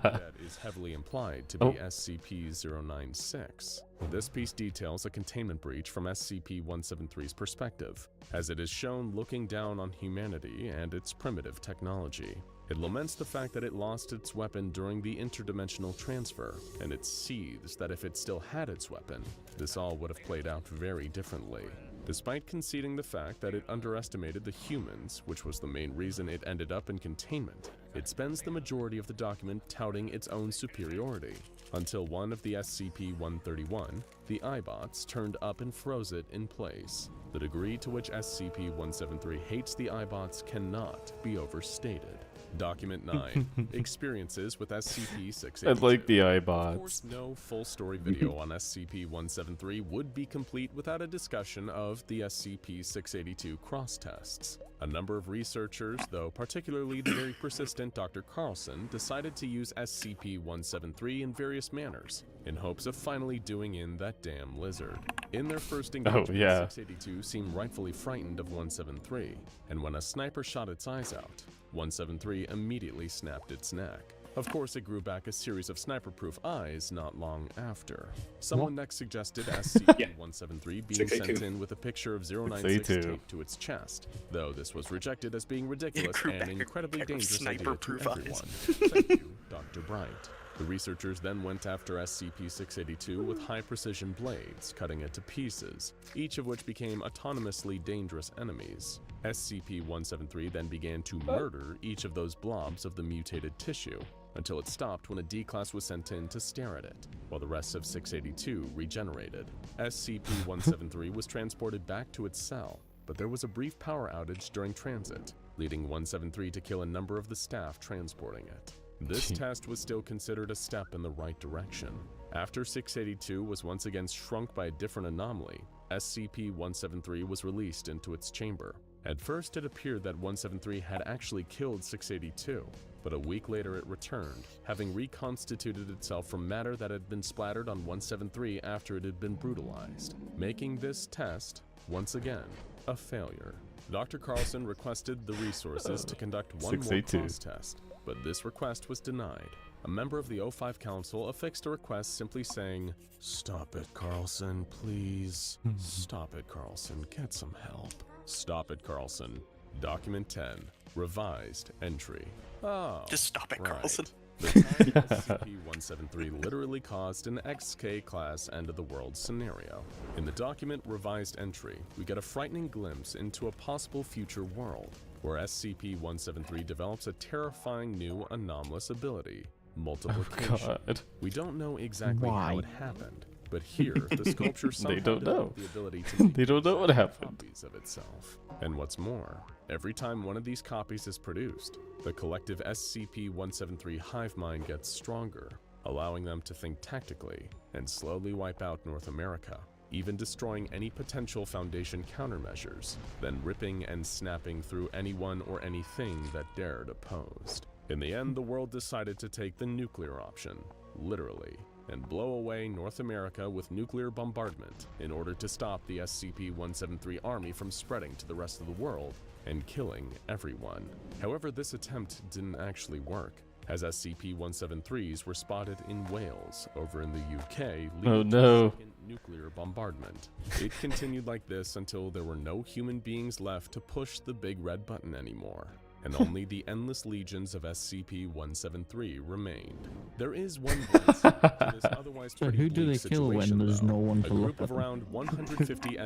That is heavily implied to be SCP-096. This piece details a containment breach from SCP-173's perspective, as it is shown looking down on humanity and its primitive technology. It laments the fact that it lost its weapon during the interdimensional transfer, and it seethes that if it still had its weapon, this all would have played out very differently. Despite conceding the fact that it underestimated the humans, which was the main reason it ended up in containment, it spends the majority of the document touting its own superiority, until one of the SCP-131, the iBots, turned up and froze it in place. The degree to which SCP-173 hates the iBots cannot be overstated. Document 9. Experiences with SCP-682. I like the Of iBots. course, no full story video on SCP-173 would be complete without a discussion of the SCP-682 cross-tests. A number of researchers, though particularly the very persistent Dr. Carlson, decided to use SCP-173 in various manners, in hopes of finally doing in that damn lizard. In their first engagement, 682 seemed rightfully frightened of 173, and when a sniper shot its eyes out, 173 immediately snapped its neck. Of course, it grew back a series of sniper-proof eyes not long after. Someone next suggested SCP-173 being sent in with a picture of 096 taped to its chest, though this was rejected as being ridiculous and incredibly dangerous idea to everyone. Thank you, Dr. Bright. The researchers then went after SCP-682 with high-precision blades, cutting it to pieces, each of which became autonomously dangerous enemies. SCP-173 then began to murder each of those blobs of the mutated tissue, until it stopped when a D-Class was sent in to stare at it, while the rest of 682 regenerated. SCP-173 was transported back to its cell, but there was a brief power outage during transit, leading 173 to kill a number of the staff transporting it. This test was still considered a step in the right direction. After 682 was once again shrunk by a different anomaly, SCP-173 was released into its chamber. At first, it appeared that 173 had actually killed 682, but a week later it returned, having reconstituted itself from matter that had been splattered on 173 after it had been brutalized, making this test, once again, a failure. Dr. Carlson requested the resources to conduct one more cross-test, but this request was denied. A member of the O5 Council affixed a request simply saying, "Stop it, Carlson, please. Stop it, Carlson. Get some help. Stop it, Carlson." Document 10. Revised entry. Oh, Just stop it, right. Carlson. The time SCP-173 literally caused an XK-class end-of-the-world scenario. In the document Revised Entry, we get a frightening glimpse into a possible future world, where SCP-173 develops a terrifying new anomalous ability, multiplication. We don't know exactly how it happened, but here, the sculpture somehow developed the ability to make They don't know what happened. copies of itself. And what's more, every time one of these copies is produced, the collective SCP-173 hive mind gets stronger, allowing them to think tactically and slowly wipe out North America, even destroying any potential Foundation countermeasures, then ripping and snapping through anyone or anything that dared oppose. In the end, the world decided to take the nuclear option, literally, and blow away North America with nuclear bombardment in order to stop the SCP-173 army from spreading to the rest of the world and killing everyone. However, this attempt didn't actually work, as SCP-173s were spotted in Wales over in the UK, leading to a second nuclear bombardment. It continued like this until there were no human beings left to push the big red button anymore, and only the endless legions of SCP-173 remained. There is one glimpse to this otherwise So pretty who do bleak they kill when situation, there's though. no one A to look group at of them? around 150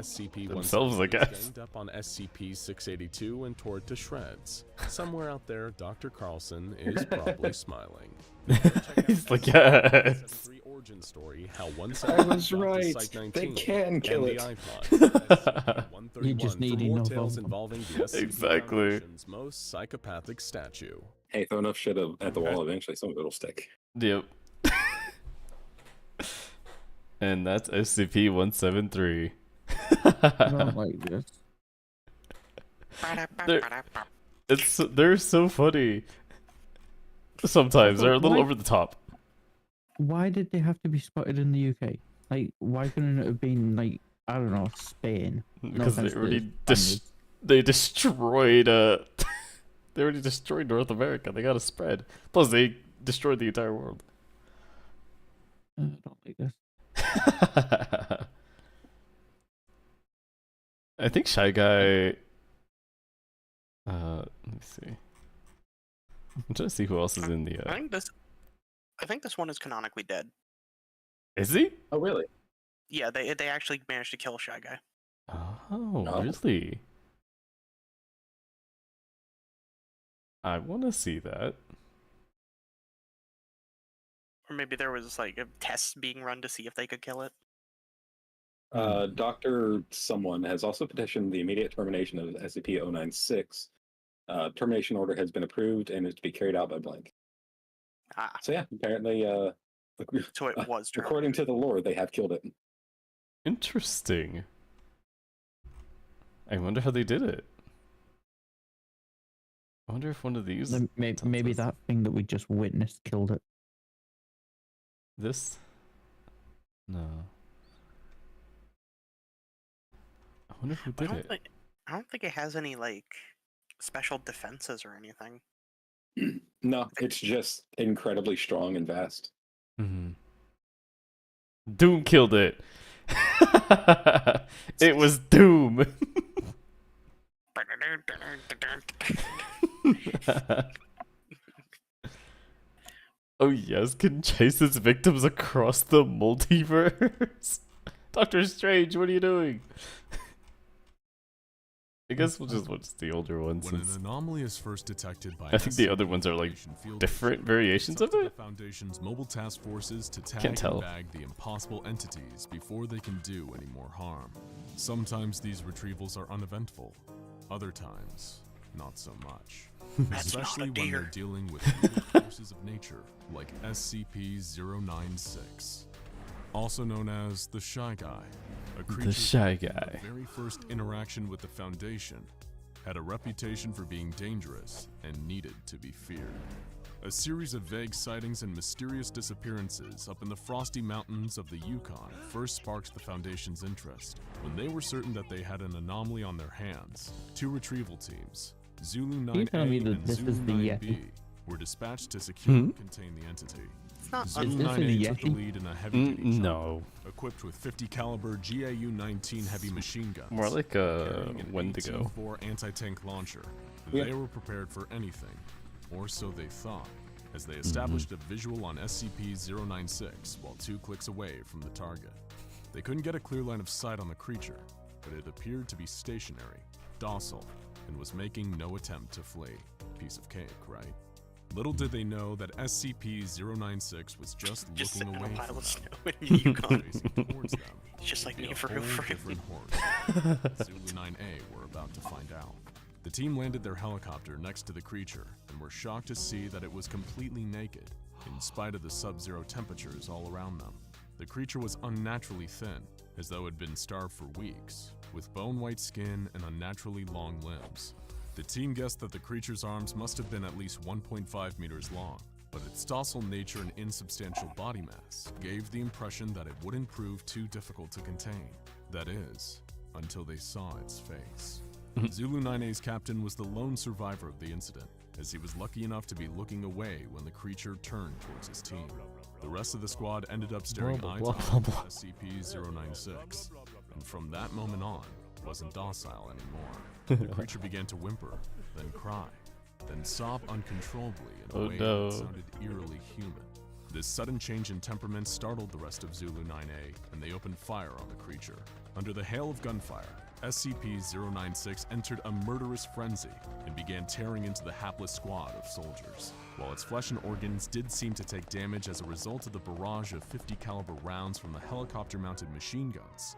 Themselves, I SCP-173s guess. ganged up on SCP-682 and tore it to shreds. Somewhere out there, Dr. Carlson is probably smiling. He's like, yes. Origin story, how I was right. They can kill it. You just need for more enough tales of them. involving the SCP Exactly. Foundation's most psychopathic statue. Hey, throw enough shit at the wall, eventually some of it'll stick. Yep. And that's SCP-173. I don't like this. They're so funny. Sometimes they're a little over the top. Why did they have to be spotted in the UK? Like, why couldn't it have been, like, I don't know, Spain? Because they offense to already Spaniards. they destroyed they already destroyed North America. They got a spread. Plus they destroyed the entire world. I don't like this. I think Shy Guy. Let me see. I'm trying to see who else is in the. I think this one is canonically dead. Is he? Oh, really? Yeah, they actually managed to kill Shy Guy. Oh, really? I want to see that. Or maybe there was like a test being run to see if they could kill it. Dr. Someone has also petitioned the immediate termination of SCP-096. Termination order has been approved and is to be carried out by blank. Ah, So yeah, apparently, so it was true. according to the lore, they have killed it. Interesting. I wonder how they did it. I wonder if one of these. Then maybe that thing that we just witnessed killed it. This? No. I wonder who did it. I don't think it has any like special defenses or anything. No, it's just incredibly strong and vast. Mm-hmm. Doom killed it. It was Doom. Oh yes, can chase its victims across the multiverse. Doctor Strange, what are you doing? I guess we'll just watch the older ones. When an anomaly is first detected by I think the other ones are like different variations of the it. Foundation's mobile task forces to tag Can't tell. and bag the impossible entities before they can do any more harm. Sometimes these retrievals are uneventful, other times not so much. That's Especially not a when they're deer. dealing with evil forces of nature, like SCP-096. Also known as the Shy Guy, a creature The Shy that, Guy. from the very first interaction with the Foundation, had a reputation for being dangerous and needed to be feared. A series of vague sightings and mysterious disappearances up in the frosty mountains of the Yukon first sparked the Foundation's interest. When they were certain that they had an anomaly on their hands, 2 retrieval teams, Zulu you telling me 9A that and this Zulu is the 9B, Yeti? were dispatched to secure and contain the entity. It's not Zulu Is this the 9A took the Yeti? lead in a heavy-duty chopper, No. equipped with 50 caliber GAU-19 heavy machine guns. More like a carrying an Wendigo. 18-4 anti-tank launcher. Yeah. They were prepared for anything, or so they thought, as they established a visual on SCP-096 while 2 clicks away from the target. They couldn't get a clear line of sight on the creature, but it appeared to be stationary, docile, and was making no attempt to flee. Piece of cake, right? Little did they know that SCP-096 was just Just looking sitting on away a pile from of them, snow in the Yukon. racing towards them. It's just like Be me a for real, whole for real. different horror. Zulu 9A were about to find out. The team landed their helicopter next to the creature and were shocked to see that it was completely naked, in spite of the sub-zero temperatures all around them. The creature was unnaturally thin, as though it had been starved for weeks, with bone-white skin and unnaturally long limbs. The team guessed that the creature's arms must have been at least 1.5 meters long, but its docile nature and insubstantial body mass gave the impression that it wouldn't prove too difficult to contain. That is, until they saw its face. Zulu 9A's captain was the lone survivor of the incident, as he was lucky enough to be looking away when the creature turned towards his team. The rest of the squad ended up staring Blah, eye blah, to blah, eye blah. with SCP-096, and from that moment on, wasn't docile anymore. The creature began to whimper, then cry, then sob uncontrollably in a Oh, way no. that sounded eerily human. This sudden change in temperament startled the rest of Zulu 9A, and they opened fire on the creature. Under the hail of gunfire, SCP-096 entered a murderous frenzy and began tearing into the hapless squad of soldiers. While its flesh and organs did seem to take damage as a result of the barrage of 50 caliber rounds from the helicopter-mounted machine guns,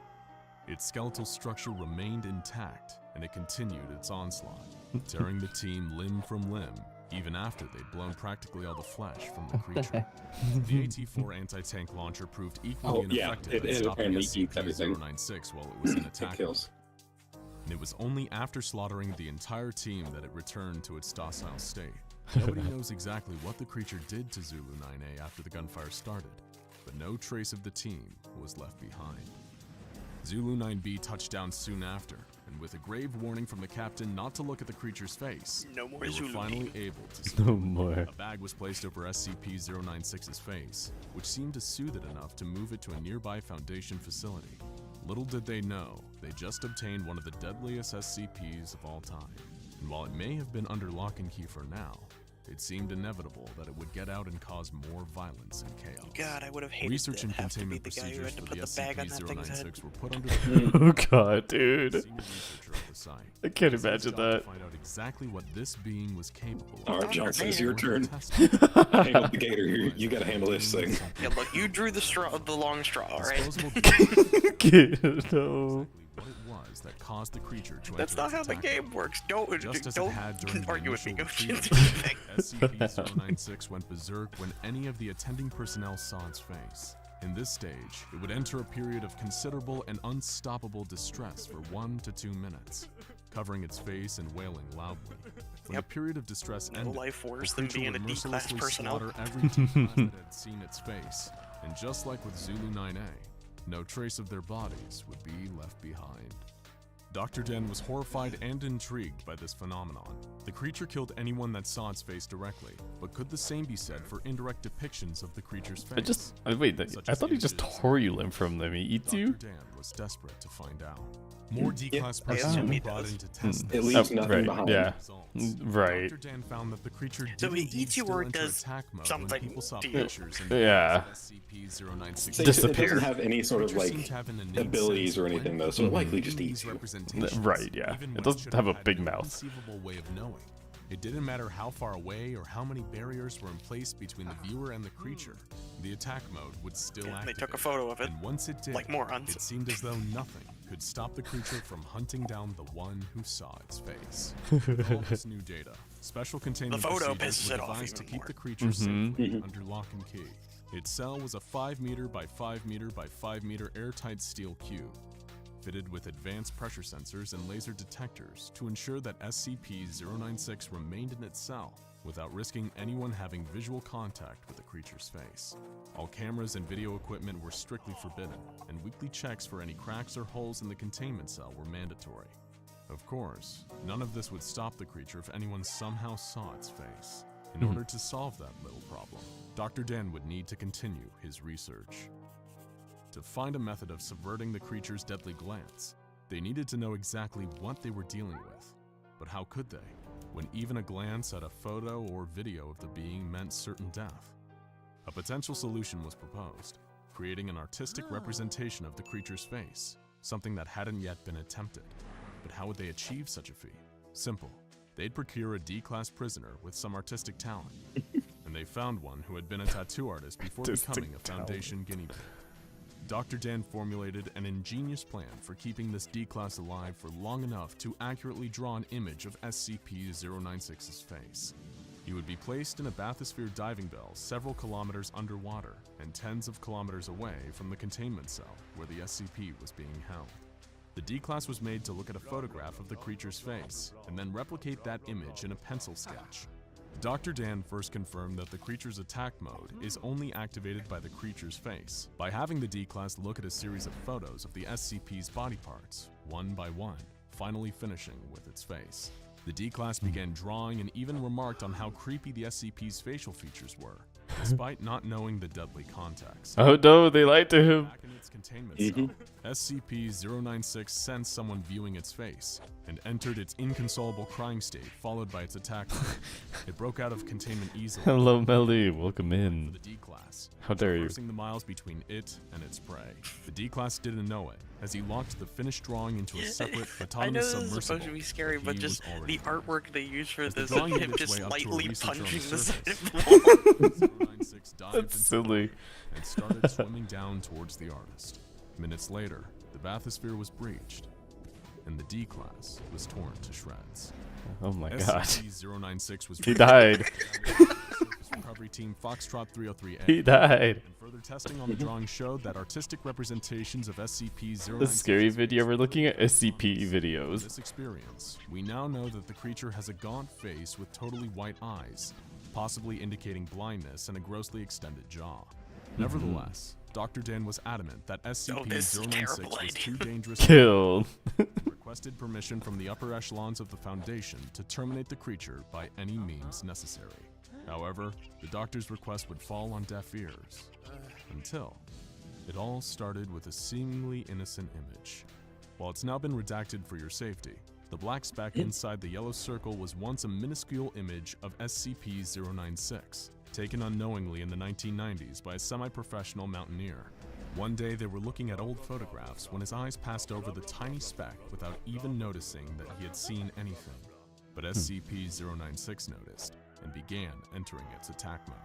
its skeletal structure remained intact, and it continued its onslaught, tearing the team limb from limb, even after they'd blown practically all the flesh from the creature. The AT-4 anti-tank launcher proved equally ineffective at it stopping apparently eats everything. SCP-096 while it was in attack. It kills. And it was only after slaughtering the entire team that it returned to its docile state. Nobody knows exactly what the creature did to Zulu 9A after the gunfire started, but no trace of the team was left behind. Zulu 9B touched down soon after, and with a grave warning from the captain not to look at the creature's face, No more they were Zulu. finally able to see. No more. A bag was placed over SCP-096's face, which seemed to soothe it enough to move it to a nearby Foundation facility. Little did they know, they just obtained one of the deadliest SCPs of all time. And while it may have been under lock and key for now, it seemed inevitable that it would get out and cause more violence and chaos. God, I would have hated Research to and have to be containment the guy who procedures had to for put the the bag on that thing's head. SCP-096 were put under the Oh god, dude. senior researcher at the site. I can't It's his imagine job to that. find out exactly what this being was capable of. Alright, Johnson, it's your turn. Test Hang up the gator. You gotta handle this thing. Yeah, look, you drew the straw, the long straw, all right? Disposable Kid, no. exactly what it was that caused the creature to That's enter not its how the attack game mode. works. Don't Just as it don't had during the argue with me. initial Go retrieval, change the thing. SCP-096 went berserk when any of the attending personnel saw its face. In this stage, it would enter a period of considerable and unstoppable distress for 1 to 2 minutes, covering its face and wailing loudly. When the period of distress No ended, life the worse than creature being would a D-class mercilessly personnel. slaughter every D-class that had seen its face, and just like with Zulu 9A, no trace of their bodies would be left behind. Dr. Den was horrified and intrigued by this phenomenon. The creature killed anyone that saw its face directly, but could the same be said for indirect depictions of the creature's face? Wait, Such I as thought he just images tore you limb from them. He eats Dr. you? Dan was desperate to find out. More D-class I personnel assume he were brought does. in to test It this. leaves Oh, nothing right, behind. yeah. Results. Right. Dr. Dan found that the creature did So he indeed eats you still or it enter does attack mode something when people saw to you. pictures and Yeah. SCP-096. So it Disappear. doesn't have any sort of Creature seemed like to have an innate abilities sense or of anything when though, so it and likely who just these eats you. representations, Right, yeah. even It when doesn't should have a had big no mouth. conceivable way of knowing. It didn't matter how far away or how many barriers were in place between the viewer and the creature. The attack mode would still Yeah, they activate. took a photo of it, And once it did, like morons. it seemed as though nothing could stop the creature from hunting down the one who saw its face. With all this new data, special containment photo procedures pisses were it off devised to even keep more. the creature safely under lock and key. Its cell was a 5 meter by 5 meter by 5 meter airtight steel cube, fitted with advanced pressure sensors and laser detectors to ensure that SCP-096 remained in its cell without risking anyone having visual contact with the creature's face. All cameras and video equipment were strictly forbidden, and weekly checks for any cracks or holes in the containment cell were mandatory. Of course, none of this would stop the creature if anyone somehow saw its face. In order to solve that little problem, Dr. Dan would need to continue his research. To find a method of subverting the creature's deadly glance, they needed to know exactly what they were dealing with. But how could they, when even a glance at a photo or video of the being meant certain death? A potential solution was proposed, creating an artistic representation of the creature's face, something that hadn't yet been attempted. But how would they achieve such a feat? Simple. They'd procure a D-class prisoner with some artistic talent, and they found one who had been a tattoo artist before becoming a Foundation guinea pig. Dr. Dan formulated an ingenious plan for keeping this D-class alive for long enough to accurately draw an image of SCP-096's face. He would be placed in a bathysphere diving bell several kilometers underwater and tens of kilometers away from the containment cell where the SCP was being held. The D-class was made to look at a photograph of the creature's face and then replicate that image in a pencil sketch. Dr. Dan first confirmed that the creature's attack mode is only activated by the creature's face, by having the D-class look at a series of photos of the SCP's body parts, one by one, finally finishing with its face. The D-class began drawing and even remarked on how creepy the SCP's facial features were, despite not knowing the deadly context. Oh no, they lied to him. Back in its containment cell, SCP-096 sensed someone viewing its face and entered its inconsolable crying state, followed by its attack mode. It broke out of containment easily. Hello, Melly. Welcome For in. the D-class, How dare you? traversing the miles between it and its prey. The D-class didn't know it, as he locked the finished drawing into a separate I know autonomous this is submersible. supposed to be scary, but he just was already the artwork they use for As the this drawing of made him its just way up to a lightly researcher on the punching the side surface. of the wall. 096 dived That's into silly. the water and started swimming down towards the artist. Minutes later, the bathysphere was breached, and the D-class was torn to shreds. Oh my god. SCP-096 was He died. Surface Recovery Team Foxtrot 303A. He died. And further testing on the drawing showed that artistic representations of SCP-096 The scary video. We're looking at SCP In videos. this experience, we now know that the creature has a gaunt face with totally white eyes, possibly indicating blindness and a grossly extended jaw. Nevertheless, Dr. Dan was adamant that this is a SCP-096 terrible was idea. too dangerous Killed. requested permission from the upper echelons of the Foundation to terminate the creature by any means necessary. However, the doctor's request would fall on deaf ears. Until it all started with a seemingly innocent image. While it's now been redacted for your safety, the black speck inside the yellow circle was once a minuscule image of SCP-096, taken unknowingly in the 1990s by a semi-professional mountaineer. One day they were looking at old photographs when his eyes passed over the tiny speck without even noticing that he had seen anything. But SCP-096 noticed and began entering its attack mode.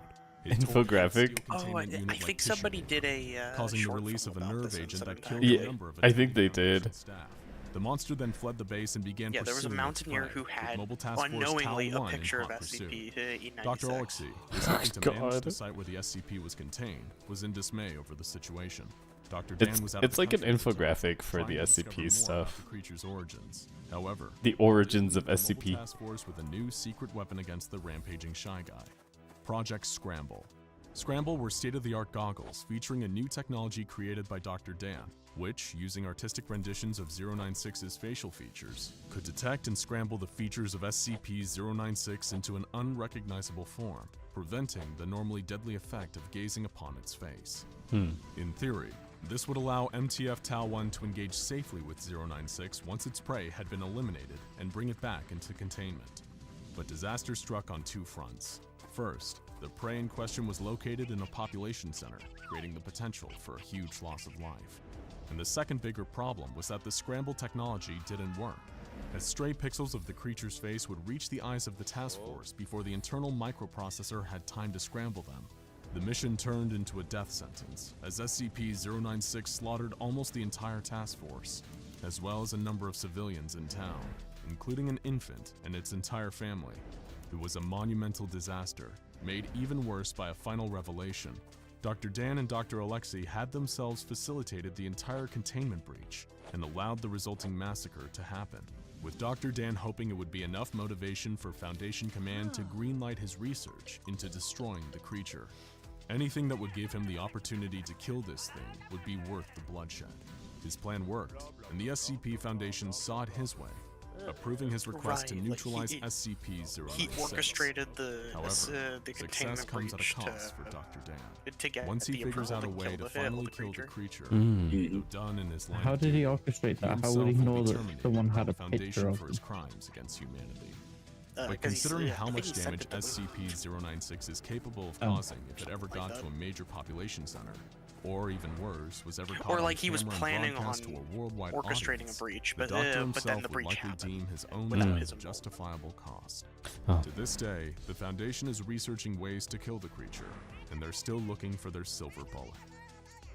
It tore Infographic. its steel Oh, containment I unit like think tissue somebody paper, did a causing the short release of film a about nerve this agent that sometime. killed Yeah, a number of I think attending they Foundation did. staff. The monster then fled the base and began Yeah, there was a pursuing its mountaineer prey, who with had Mobile Task Force unknowingly Tau a 1 in picture of hot pursuit. SCP-E96. Dr. Oleksy, who's helping to manage God. the site where the SCP was contained, was in dismay over the situation. Dr. It's- Dan was out it's of the like an country at the time, infographic for trying the to discover SCP more about stuff. The creature's origins. However, The origins of the Mobile SCP. Task Force with a new secret weapon against the rampaging Shy Guy. Project Scramble. Scramble were state-of-the-art goggles featuring a new technology created by Dr. Dan, which, using artistic renditions of 096's facial features, could detect and scramble the features of SCP-096 into an unrecognizable form, preventing the normally deadly effect of gazing upon its face. In theory, this would allow MTF Tau 1 to engage safely with 096 once its prey had been eliminated and bring it back into containment. But disaster struck on two fronts. First, the prey in question was located in a population center, creating the potential for a huge loss of life. And the second bigger problem was that the scramble technology didn't work, as stray pixels of the creature's face would reach the eyes of the task force before the internal microprocessor had time to scramble them. The mission turned into a death sentence, as SCP-096 slaughtered almost the entire task force. as well as a number of civilians in town, including an infant and its entire family. It was a monumental disaster, made even worse by a final revelation. Dr. Dan and Dr. Alexei had themselves facilitated the entire containment breach and allowed the resulting massacre to happen, with Dr. Dan hoping it would be enough motivation for Foundation Command to greenlight his research into destroying the creature. Anything that would give him the opportunity to kill this thing would be worth the bloodshed. His plan worked, and the SCP Foundation saw it his way, approving his request to neutralize SCP-096. He orchestrated the However, the success containment comes at a breach cost for Dr. Dan. to get Once he the figures out a approval way to the finally kill the creature. creature, done in his line How of did he duty, orchestrate that? How himself would he will know be that terminated someone by had the a picture Foundation of for him? his crimes against humanity. But 'cause considering he's- how I think much he sent damage it to them. SCP-096 is capable of Oh. causing if it ever got to a major population center, or even worse, was ever caught Or on like he was camera and planning broadcast on to a worldwide orchestrating audience, a breach, the but doctor then himself the would breach likely happened deem his own without death his a involvement. justifiable cost. Oh. To this day, the Foundation is researching ways to kill the creature, and they're still looking for their silver bullet.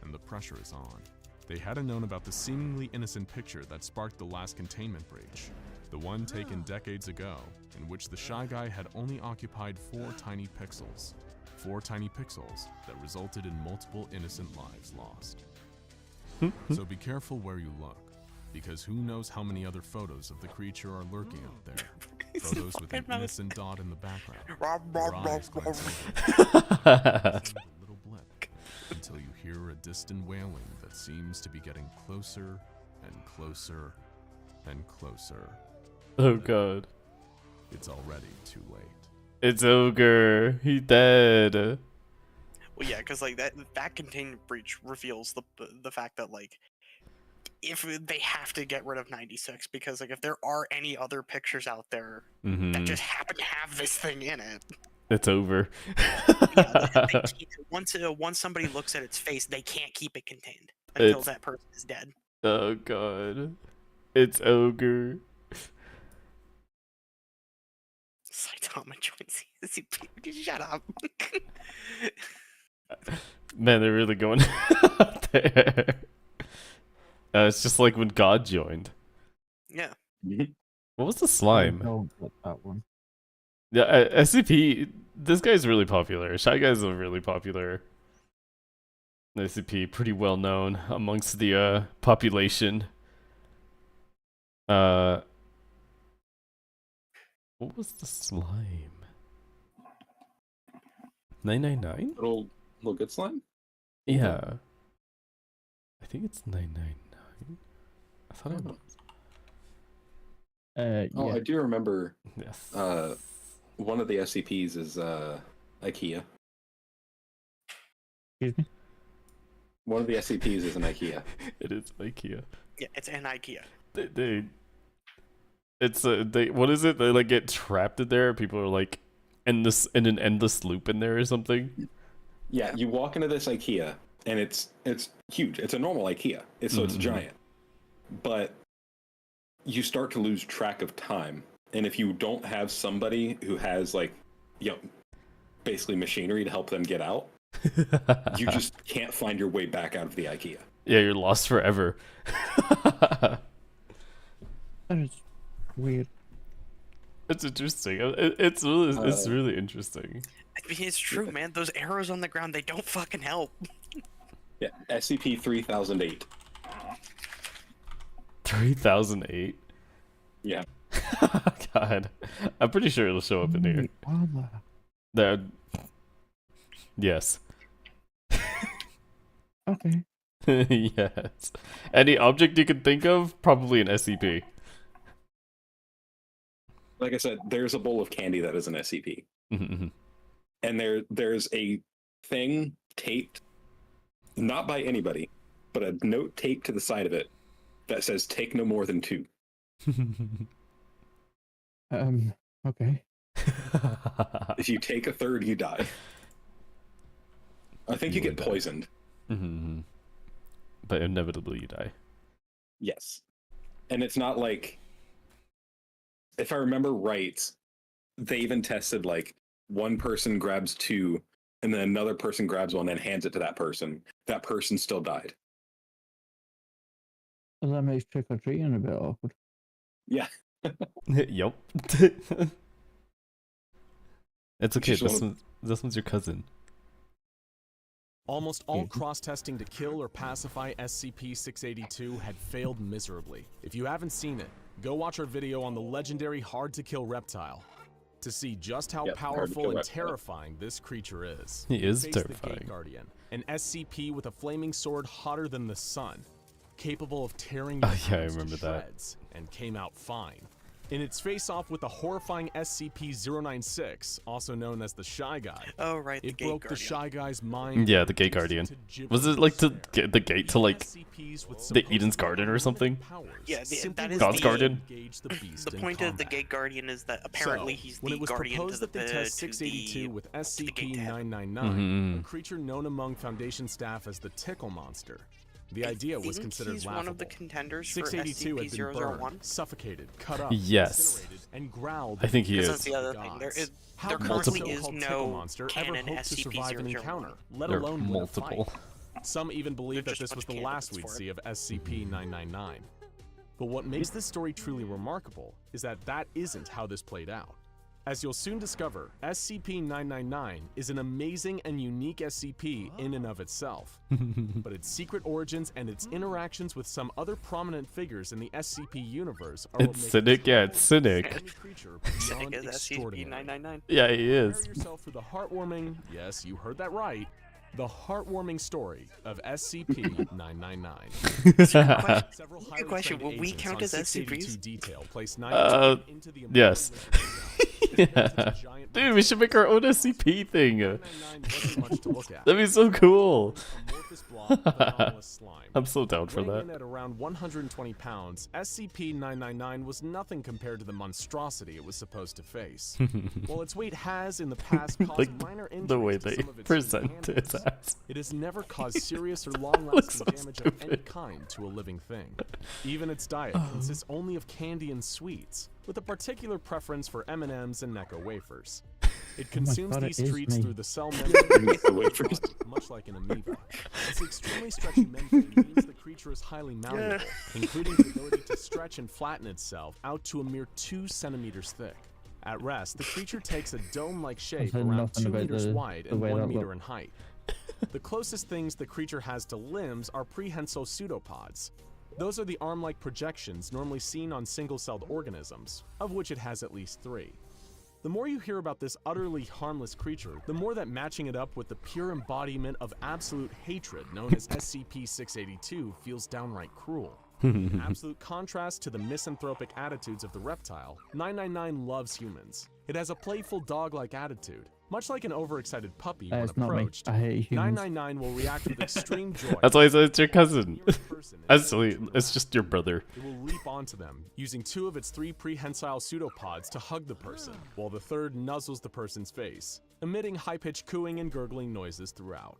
And the pressure is on. They hadn't known about the seemingly innocent picture that sparked the last containment breach, the one taken decades ago, in which the Shy Guy had only occupied 4 tiny pixels. 4 tiny pixels that resulted in multiple innocent lives lost. So be careful where you look, because who knows how many other photos of the creature are lurking out there. Photos with an innocent dot in the background. Your eyes going a little blip, until you hear a distant wailing that seems to be getting closer and closer and closer. Oh god. It's already too late. It's Ogre. He dead. Well, yeah, because like that containment breach reveals the fact that like if they have to get rid of 96 because like if there are any other pictures out there that just happen to have this thing in it, It's over. they once somebody looks at its face, they can't keep it contained until that person is dead. Oh god. It's Ogre. Saitama joins the SCP. Shut up. Man, they're really going out there. It's just like when God joined. Yeah. What was the slime? Don't get that one. Yeah, SCP. This guy's really popular. Shy Guy's a really popular SCP, pretty well known amongst the population. What was the slime? 999? Little good slime? Yeah. I think it's 999. I thought it was. Oh, Yeah. I do remember Yes. one of the SCPs is IKEA. Excuse me? One of the SCPs is an IKEA. It is IKEA. Yeah, it's an IKEA. What is it? They like get trapped in there. People are like in an endless loop in there or something. Yeah, you walk into this IKEA and it's huge. It's a normal IKEA. So it's giant. But you start to lose track of time. And if you don't have somebody who has like, basically machinery to help them get out, you just can't find your way back out of the IKEA. Yeah, you're lost forever. That is weird. It's interesting. It's really interesting. I mean, it's true, man. Those arrows on the ground, they don't fucking help. Yeah, SCP-3008. 3008. Yeah. God, I'm pretty sure it'll show up in here. Armor. There. Yes. Okay. Yes. Any object you can think of, probably an SCP. Like I said, there's a bowl of candy that is an SCP. Mhm. And there's a thing taped, not by anybody, but a note taped to the side of it that says take no more than 2. Okay. If you take a third, you die. I think you get poisoned. Mhm. But inevitably you die. Yes. And it's not like, if I remember right, they even tested like one person grabs 2 and then another person grabs one and hands it to that person. That person still died. Well, that makes trick or treating a bit awkward. Yeah. Yep. It's okay. Just This one's your cousin. Almost all cross-testing to kill or pacify SCP-682 had failed miserably. If you haven't seen it, go watch our video on the legendary hard-to-kill reptile to see just how powerful and terrifying this creature is. He is Face terrifying. The Gate Guardian, an SCP with a flaming sword hotter than the sun, capable of tearing Oh, yeah, I rounds to remember that. shreds, and came out fine. In its face-off with the horrifying SCP-096, also known as the Shy Guy, Oh, right, the it Gate broke the Guardian. Shy Guy's mind. Yeah, the Gate Guardian. Was it like the gate to like the Eden's Garden or something? Yeah, that is God's Garden? The point of the Gate Guardian is that apparently he's when the it was guardian proposed to that they the test 682 with SCP-999, Mhm. a creature known among Foundation staff as the Tickle Monster, the idea was considered he's laughable. one of the contenders for 682 had been SCP-001. burned, suffocated, cut up, Yes. incinerated, and growled. I think he Because is. that's the other thing. How There could currently the is so-called Tickle no monster ever canon hope to survive an SCP-001. encounter, let There are alone win a fight? multiple. Some even believe They're that just this was much the last candidates we'd for see of SCP-999. But what makes this story truly remarkable is that that isn't how this played out. As you'll soon discover, SCP-999 is an amazing and unique SCP in and of itself. But its secret origins and its interactions with some other prominent figures in the SCP universe are what It's make Cynic, this yeah, it's Cynic. any creature Cynic beyond is extraordinary. SCP-999. Yeah, he Prepare is. yourself for the heartwarming, yes, you heard that right, the heartwarming story of SCP-999. Several highly question, trained will we agents count on as 682 SCPs? detail placed 999 into the yes. yeah. Dude, we should make our own SCP thing. 999 wasn't much to look at. That'd be so cool. Amorphous blob of anomalous slime. I'm so down for Weighing in that. at around 120 pounds, SCP-999 was nothing compared to the monstrosity it was supposed to face. While its weight has, in the past, caused Like minor injuries the way to they some of its present human its handlers, ass. it has never caused serious or Looks long-lasting so damage of any stupid. kind to a living thing. Even its diet consists only of candy and sweets, with a particular preference for M&Ms and Necco wafers. It consumes God, it these is treats me. through the cell membrane, Necco wafers. much like an amoeba. Its extremely stretchy membrane means the creature is highly malleable, including the ability to stretch and flatten itself out to a mere 2 centimeters thick. At rest, the creature takes a dome-like shape heard around nothing 2 about meters the wide and way 1 that meter looked. in height. The closest things the creature has to limbs are prehensile pseudopods. Those are the arm-like projections normally seen on single-celled organisms, of which it has at least 3. The more you hear about this utterly harmless creature, the more that matching it up with the pure embodiment of absolute hatred known as SCP-682 feels downright cruel. In absolute contrast to the misanthropic attitudes of the reptile, 999 loves humans. It has a playful dog-like attitude. Much like an overexcited puppy when It's not me. approached, I hate humans. 999 will react with extreme joy. That's why I said it's your cousin. Near a person and Actually, it's just your brother. it will leap onto them, using 2 of its 3 prehensile pseudopods to hug the person, while the third nuzzles the person's face, emitting high-pitched cooing and gurgling noises throughout.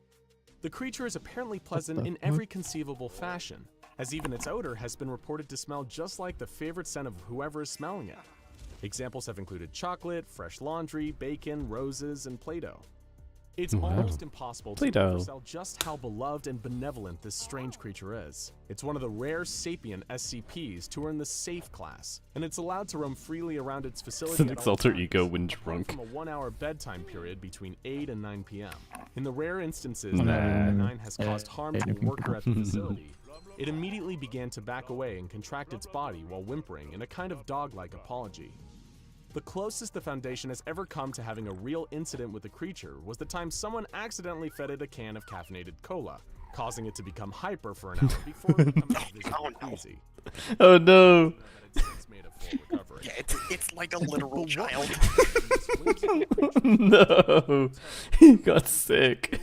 The creature is apparently pleasant in every conceivable fashion, as even its odor has been reported to smell just like the favorite scent of whoever is smelling it. Examples have included chocolate, fresh laundry, bacon, roses, and Play-Doh. It's almost impossible to Play-Doh. oversell just how beloved and benevolent this strange creature is. It's one of the rare sapient SCPs to earn the safe class, and it's allowed to roam freely around its facility Cynic's at all alter times, ego when apart drunk. from a 1-hour bedtime period between 8 and 9 p.m. In the rare instances Nah. that 999 has caused Yeah, harm to a 8 worker at the facility, it immediately began to back away and contract its body while whimpering in a kind of dog-like apology. The closest the Foundation has ever come to having a real incident with the creature was the time someone accidentally fed it a can of caffeinated cola, causing it to become hyper for an hour before becoming visibly queasy. Oh no! It's since made a full recovery. Yeah, it's like a literal child. No! He got sick.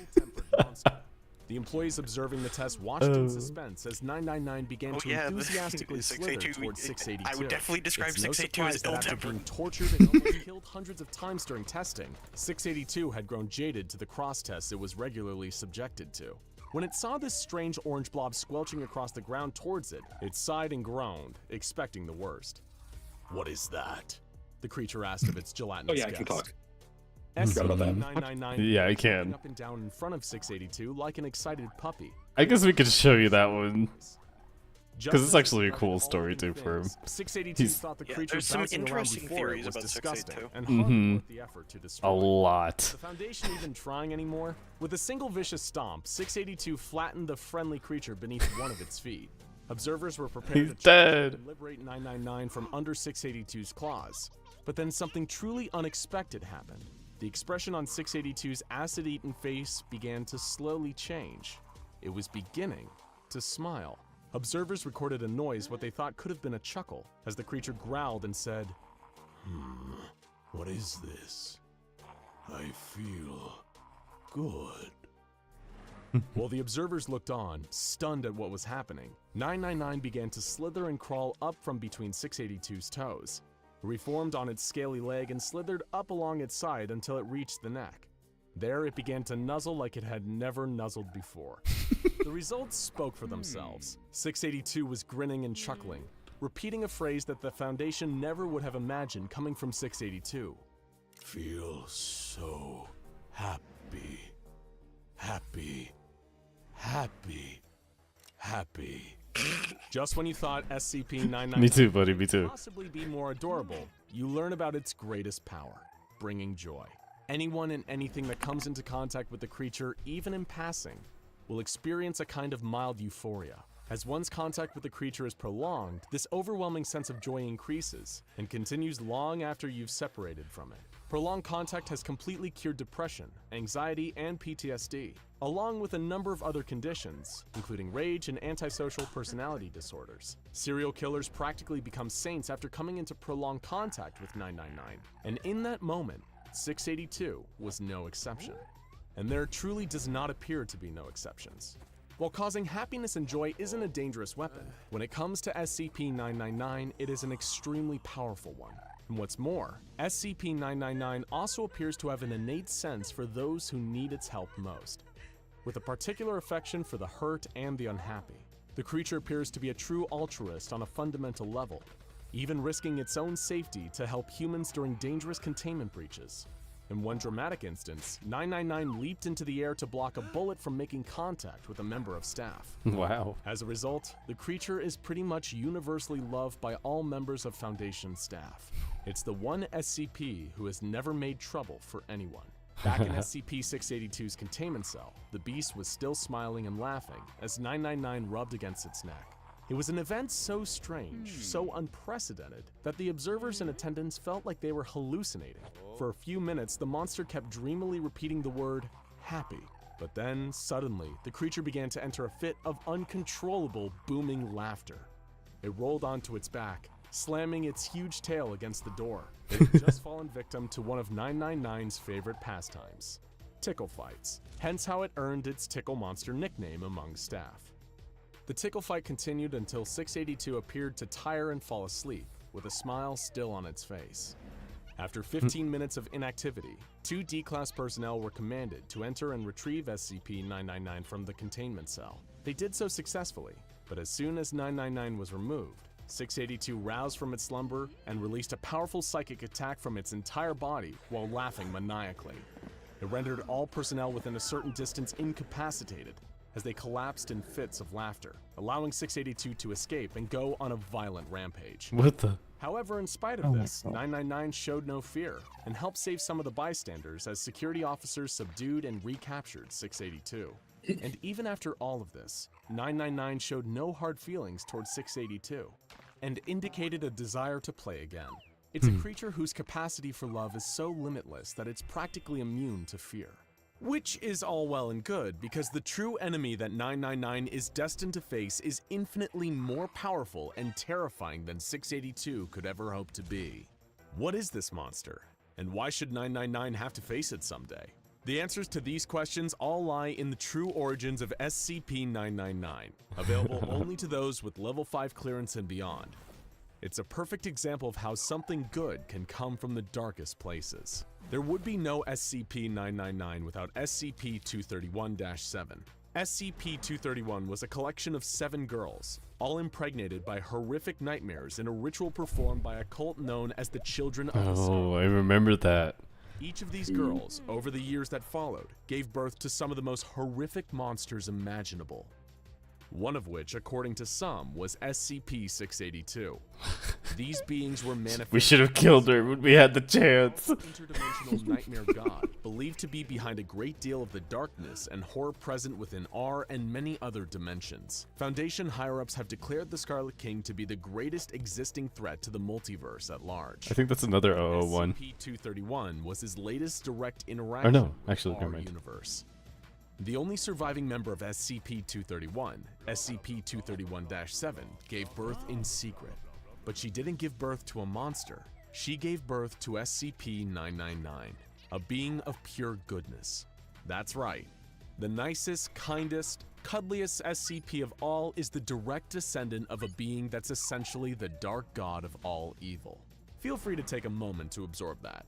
The employees observing the test watched in suspense as 999 began to yeah, the enthusiastically slither 682 towards 682. I would definitely describe It's no 682 as surprise that after ill-tempered. being tortured and almost killed hundreds of times during testing, 682 had grown jaded to the cross tests it was regularly subjected to. When it saw this strange orange blob squelching across the ground towards it, it sighed and groaned, expecting the worst. "What is that?" the creature asked of its gelatinous Oh yeah, I can guest. talk. Forgot about that. SCP-999 Yeah, I began can. jumping up and down in front of 682 like an excited puppy. I guess we could show you that one. Because it's actually a cool story too for him. 682 thought the creature there's some bouncing around interesting before it theories was about disgusting 682. and hardly worth the effort to destroy. A lot. The Foundation even trying anymore? With a single vicious stomp, 682 flattened the friendly creature beneath one of its feet. Observers were prepared He's to dead. and liberate 999 from under 682's claws. But then something truly unexpected happened. The expression on 682's acid-eaten face began to slowly change. It was beginning to smile. Observers recorded a noise what they thought could have been a chuckle as the creature growled and said, What is this? I feel good. While the observers looked on, stunned at what was happening, 999 began to slither and crawl up from between 682's toes. It reformed on its scaly leg and slithered up along its side until it reached the neck. There it began to nuzzle like it had never nuzzled before. The results spoke for themselves. 682 was grinning and chuckling, repeating a phrase that the Foundation never would have imagined coming from 682. Feel so happy. Happy. Happy. Happy. Just when you thought SCP-999 Me too, buddy, me too. could possibly be more adorable, you learn about its greatest power, bringing joy. Anyone and anything that comes into contact with the creature, even in passing, will experience a kind of mild euphoria. As one's contact with the creature is prolonged, this overwhelming sense of joy increases and continues long after you've separated from it. Prolonged contact has completely cured depression, anxiety, and PTSD, along with a number of other conditions, including rage and antisocial personality disorders. Serial killers practically become saints after coming into prolonged contact with 999, and in that moment, 682 was no exception. And there truly does not appear to be no exceptions. While causing happiness and joy isn't a dangerous weapon, when it comes to SCP-999, it is an extremely powerful one. And what's more, SCP-999 also appears to have an innate sense for those who need its help most, with a particular affection for the hurt and the unhappy. The creature appears to be a true altruist on a fundamental level, even risking its own safety to help humans during dangerous containment breaches. In one dramatic instance, 999 leaped into the air to block a bullet from making contact with a member of staff. Wow. As a result, the creature is pretty much universally loved by all members of Foundation staff. It's the one SCP who has never made trouble for anyone. Back in SCP-682's containment cell, the beast was still smiling and laughing as 999 rubbed against its neck. It was an event so strange, so unprecedented, that the observers in attendance felt like they were hallucinating. For a few minutes, the monster kept dreamily repeating the word, happy. But then, suddenly, the creature began to enter a fit of uncontrollable, booming laughter. It rolled onto its back, slamming its huge tail against the door. It had just fallen victim to one of 999's favorite pastimes, tickle fights, hence how it earned its Tickle Monster nickname among staff. The tickle fight continued until 682 appeared to tire and fall asleep, with a smile still on its face. After 15 minutes of inactivity, 2 D-Class personnel were commanded to enter and retrieve SCP-999 from the containment cell. They did so successfully, but as soon as 999 was removed, 682 roused from its slumber and released a powerful psychic attack from its entire body while laughing maniacally. It rendered all personnel within a certain distance incapacitated, as they collapsed in fits of laughter, allowing 682 to escape and go on a violent rampage. What the? However, in spite of this, 999 showed no fear and helped save some of the bystanders as security officers subdued and recaptured 682. And even after all of this, 999 showed no hard feelings towards 682 and indicated a desire to play again. It's a creature whose capacity for love is so limitless that it's practically immune to fear. Which is all well and good, because the true enemy that 999 is destined to face is infinitely more powerful and terrifying than 682 could ever hope to be. What is this monster? And why should 999 have to face it someday? The answers to these questions all lie in the true origins of SCP-999, available only to those with level 5 clearance and beyond. It's a perfect example of how something good can come from the darkest places. There would be no SCP-999 without SCP-231-7. SCP-231 was a collection of 7 girls, all impregnated by horrific nightmares in a ritual performed by a cult known as the Children of the Sun. Oh, I remember that. Each of these girls, over the years that followed, gave birth to some of the most horrific monsters imaginable. one of which, according to some, was SCP-682. These beings were manifest. We should have killed her when we had the chance. Interdimensional nightmare god, believed to be behind a great deal of the darkness and horror present within our and many other dimensions. Foundation higher-ups have declared the Scarlet King to be the greatest existing threat to the multiverse at large. I think that's another 001. SCP-231 was his latest direct interaction no, actually, with never our mind. universe. The only surviving member of SCP-231, SCP-231-7, gave birth in secret. But she didn't give birth to a monster. She gave birth to SCP-999, a being of pure goodness. That's right. The nicest, kindest, cuddliest SCP of all is the direct descendant of a being that's essentially the dark god of all evil. Feel free to take a moment to absorb that.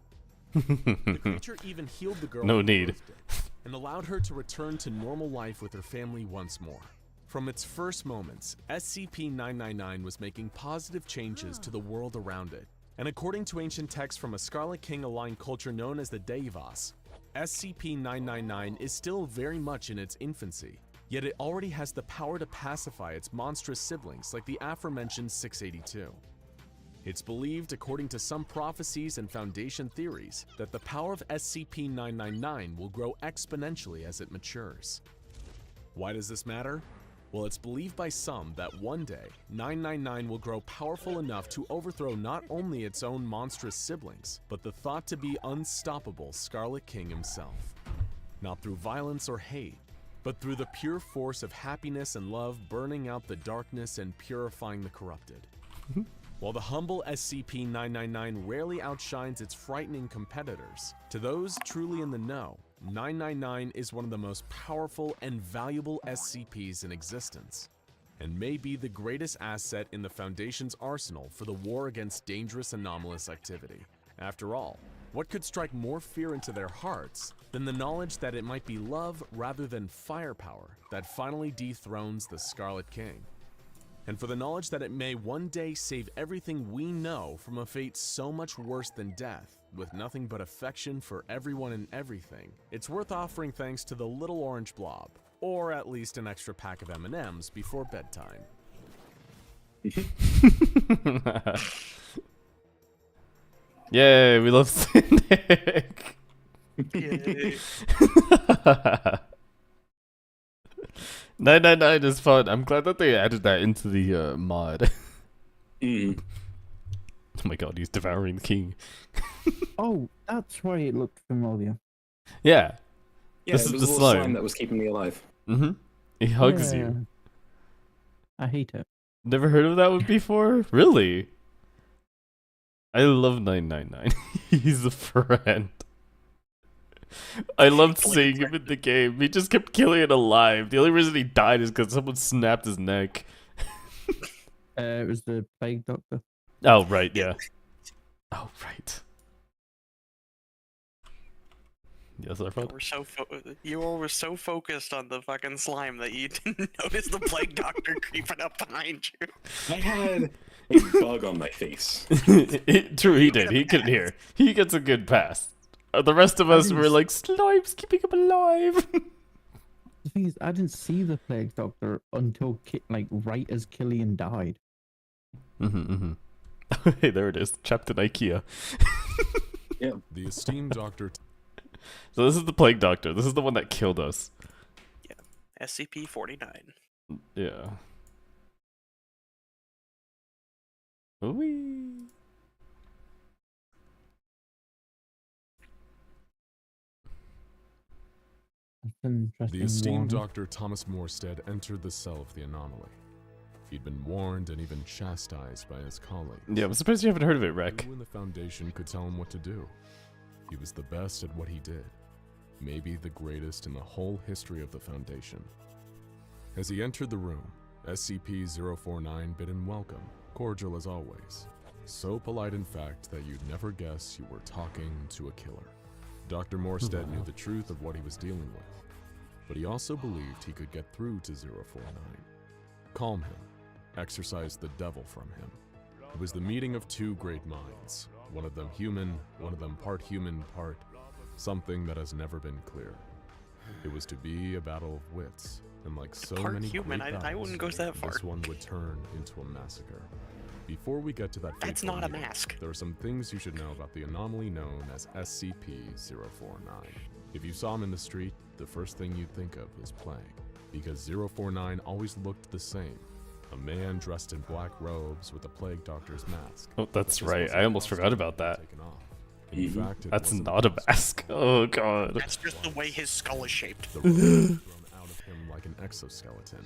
The creature even healed the girl No who need. birthed it, and allowed her to return to normal life with her family once more. From its first moments, SCP-999 was making positive changes to the world around it. And according to ancient texts from a Scarlet King-aligned culture known as the Deivas, SCP-999 is still very much in its infancy, yet it already has the power to pacify its monstrous siblings like the aforementioned 682. It's believed, according to some prophecies and Foundation theories, that the power of SCP-999 will grow exponentially as it matures. Why does this matter? Well, it's believed by some that one day, 999 will grow powerful enough to overthrow not only its own monstrous siblings, but the thought-to-be unstoppable Scarlet King himself. Not through violence or hate, but through the pure force of happiness and love burning out the darkness and purifying the corrupted. While the humble SCP-999 rarely outshines its frightening competitors, to those truly in the know, 999 is one of the most powerful and valuable SCPs in existence, and may be the greatest asset in the Foundation's arsenal for the war against dangerous anomalous activity. After all, what could strike more fear into their hearts than the knowledge that it might be love rather than firepower that finally dethrones the Scarlet King? And for the knowledge that it may one day save everything we know from a fate so much worse than death, with nothing but affection for everyone and everything, it's worth offering thanks to the little orange blob, or at least an extra pack of M&Ms before bedtime. Yay, we love Cynic. Yay. 999 is fun. I'm glad that they added that into the mod. Mm. Oh my god, he's devouring the king. Oh, that's why it looked familiar. Yeah. Yeah, This it is was the a little slime. that was keeping me alive. Mm-hmm. He hugs Yeah. you. I hate it. Never heard of that one before? Really? I love 999. He's a friend. I loved seeing him in the game. He just kept killing it alive. The only reason he died is because someone snapped his neck. It was the plague doctor. Oh, right, yeah. Oh, right. Yes, our fault. You were so focused on the fucking slime that you didn't notice the plague doctor creeping up behind you. I had a bug on my face. True, he did. He couldn't hear. He gets a good pass. The rest of us were like, Slime's keeping him alive. The thing is, I didn't see the plague doctor until right as Killian died. Hey, there it is. Trapped in IKEA. Yeah. The esteemed Dr. So this is the plague doctor. This is the one that killed us. SCP-49. Yeah. Wee. That's an interesting The esteemed warning. Dr. Thomas Morstead entered the cell of the anomaly. He'd been warned and even chastised by his colleagues. Yeah, I'm surprised you haven't heard of it, Rek. No one in the Foundation could tell him what to do. He was the best at what he did. Maybe the greatest in the whole history of the Foundation. As he entered the room, SCP-049 bid him welcome, cordial as always. So polite, in fact, that you'd never guess you were talking to a killer. Dr. Morstead knew the truth of what he was dealing with, but he also believed he could get through to 049. Calm him, exorcise the devil from him. It was the meeting of two great minds, one of them human, one of them part human, part something that has never been clear. It was to be a battle of wits, and like so Part many human, great I wouldn't go battles, that far. this one would turn into a massacre. Before we get to that That's fateful not a meeting, mask. there are some things you should know about the anomaly known as SCP-049. If you saw him in the street, the first thing you'd think of is plague, because 049 always looked the same. A man dressed in black robes with a plague doctor's mask. Oh, that's This right. wasn't I almost costume forgot about that. taken off. In fact, it That's wasn't not a costume. mask. Oh god. That's just the way his skull is shaped. The robe was thrown out of him like an exoskeleton.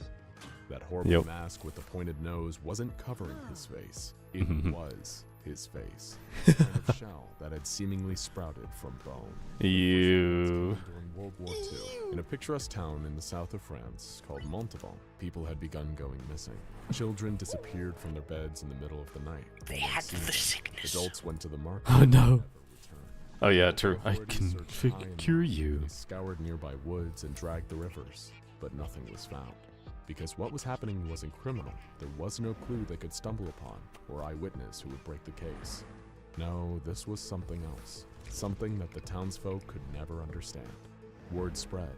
That horrible Yep. mask with the pointed nose wasn't covering his face. It was his face. A kind of shell that had seemingly sprouted from bone. You. During World War II, in a picturesque town in the south of France called Montauban, people had begun going missing. Children disappeared from their beds in the middle of the night. They had the sickness. Adults went to the market. Oh no. Never returned. Oh yeah, true. I Authorities can searched high and figure low. you. They scoured nearby woods and dragged the rivers, but nothing was found. Because what was happening wasn't criminal, there was no clue they could stumble upon, or eyewitness who would break the case. No, this was something else. Something that the townsfolk could never understand. Word spread,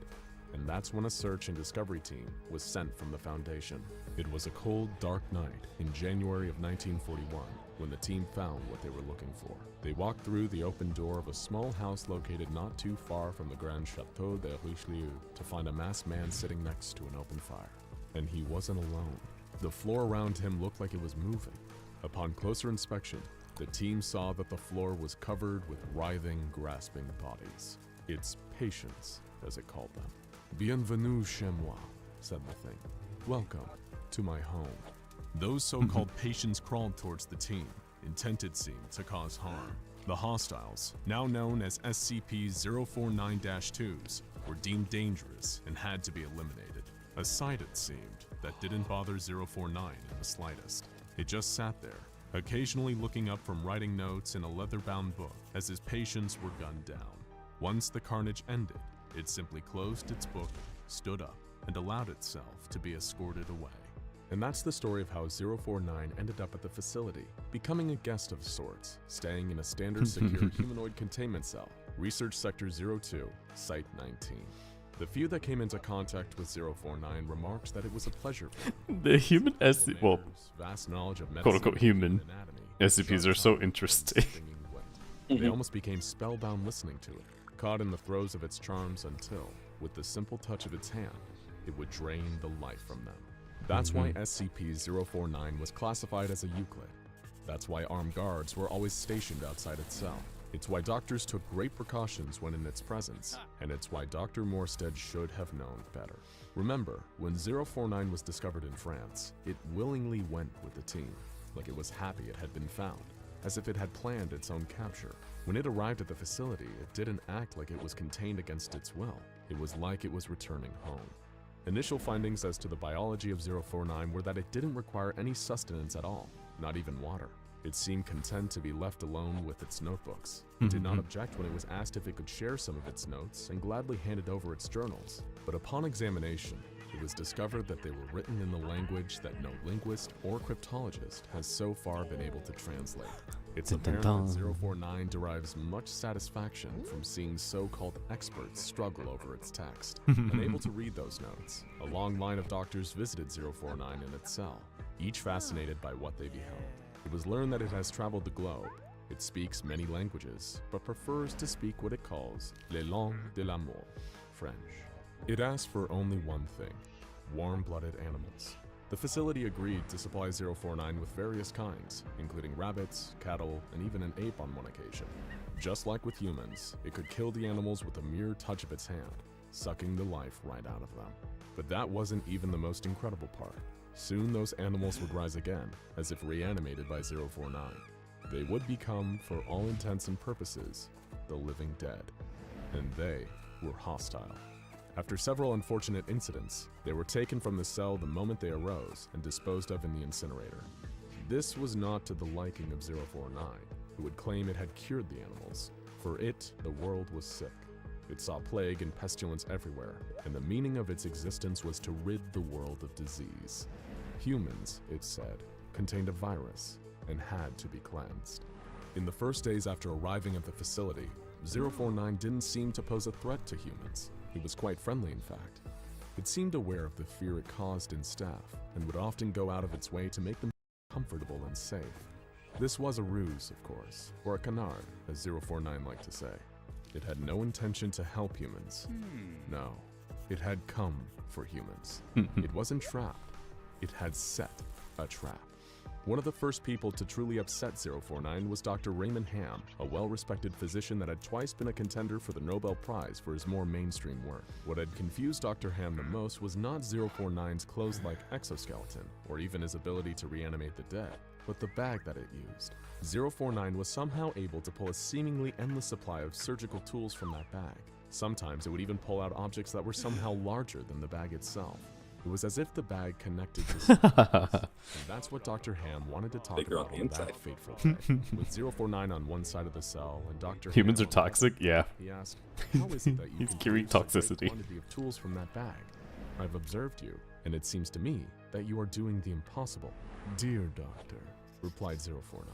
and that's when a search and discovery team was sent from the Foundation. It was a cold, dark night in January of 1941 when the team found what they were looking for. They walked through the open door of a small house located not too far from the Grand Chateau de Richelieu to find a masked man sitting next to an open fire. And he wasn't alone. The floor around him looked like it was moving. Upon closer inspection, the team saw that the floor was covered with writhing, grasping bodies. It's patients, as it called them. Bienvenue chez moi, said the thing. Welcome to my home. Those so-called patients crawled towards the team, intent it seemed to cause harm. The hostiles, now known as SCP-049-2s, were deemed dangerous and had to be eliminated. A sight, it seemed, that didn't bother 049 in the slightest. It just sat there, occasionally looking up from writing notes in a leather-bound book as his patients were gunned down. Once the carnage ended, it simply closed its book, stood up, and allowed itself to be escorted away. And that's the story of how 049 ended up at the facility, becoming a guest of sorts, staying in a standard secure humanoid containment cell, Research Sector 02, Site 19. The few that came into contact with 049 remarked that it was a pleasure for them. The human SCP, well, Vast knowledge of medicine, quote-unquote human and anatomy, SCPs are so interesting. stinging wit. They almost became spellbound listening to it, caught in the throes of its charms until, with the simple touch of its hand, it would drain the life from them. That's why SCP-049 was classified as a Euclid. That's why armed guards were always stationed outside its cell. It's why doctors took great precautions when in its presence, and it's why Dr. Morstead should have known better. Remember, when 049 was discovered in France, it willingly went with the team, like it was happy it had been found, as if it had planned its own capture. When it arrived at the facility, it didn't act like it was contained against its will. It was like it was returning home. Initial findings as to the biology of 049 were that it didn't require any sustenance at all, not even water. It seemed content to be left alone with its notebooks. It did not object when it was asked if it could share some of its notes and gladly handed over its journals. But upon examination, it was discovered that they were written in the language that no linguist or cryptologist has so far been able to translate. It's apparent that 049 derives much satisfaction from seeing so-called experts struggle over its text. Unable to read those notes, a long line of doctors visited 049 in its cell, each fascinated by what they beheld. It was learned that it has traveled the globe. It speaks many languages, but prefers to speak what it calls les langues de l'amour, French. It asked for only one thing: warm-blooded animals. The facility agreed to supply 049 with various kinds, including rabbits, cattle, and even an ape on one occasion. Just like with humans, it could kill the animals with a mere touch of its hand, sucking the life right out of them. But that wasn't even the most incredible part. Soon those animals would rise again, as if reanimated by 049. They would become, for all intents and purposes, the living dead. And they were hostile. After several unfortunate incidents, they were taken from the cell the moment they arose and disposed of in the incinerator. This was not to the liking of 049, who would claim it had cured the animals. For it, the world was sick. It saw plague and pestilence everywhere, and the meaning of its existence was to rid the world of disease. Humans, it said, contained a virus and had to be cleansed. In the first days after arriving at the facility, 049 didn't seem to pose a threat to humans. It was quite friendly, in fact. It seemed aware of the fear it caused in staff, and would often go out of its way to make them comfortable and safe. This was a ruse, of course, or a canard, as 049 liked to say. It had no intention to help humans. No, it had come for humans. It wasn't trapped. It had set a trap. One of the first people to truly upset 049 was Dr. Raymond Ham, a well-respected physician that had twice been a contender for the Nobel Prize for his more mainstream work. What had confused Dr. Ham the most was not 049's clothes-like exoskeleton, or even his ability to reanimate the dead, but the bag that it used. 049 was somehow able to pull a seemingly endless supply of surgical tools from that bag. Sometimes it would even pull out objects that were somehow larger than the bag itself. It was as if the bag connected to something else. And that's what Dr. Ham wanted to talk about on that fateful day. With 049 on one side of the cell and Dr. Humans Ham are toxic? Yeah. he asked, how is it that you He's can curing produce a great toxicity. quantity of tools from that bag? I've observed you, and it seems to me that you are doing the impossible. Dear doctor, replied 049,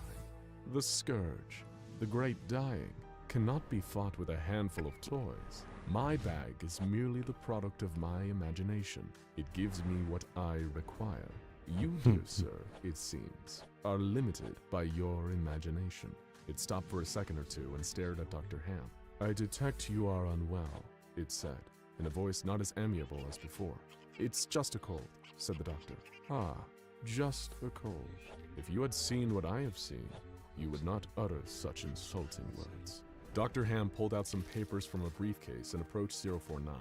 the scourge, the great dying, cannot be fought with a handful of toys. My bag is merely the product of my imagination. It gives me what I require. You, dear sir, it seems, are limited by your imagination. It stopped for a second or two and stared at Dr. Ham. I detect you are unwell, it said, in a voice not as amiable as before. It's just a cold, said the doctor. Ah, just a cold. If you had seen what I have seen, you would not utter such insulting words. Dr. Ham pulled out some papers from a briefcase and approached 049,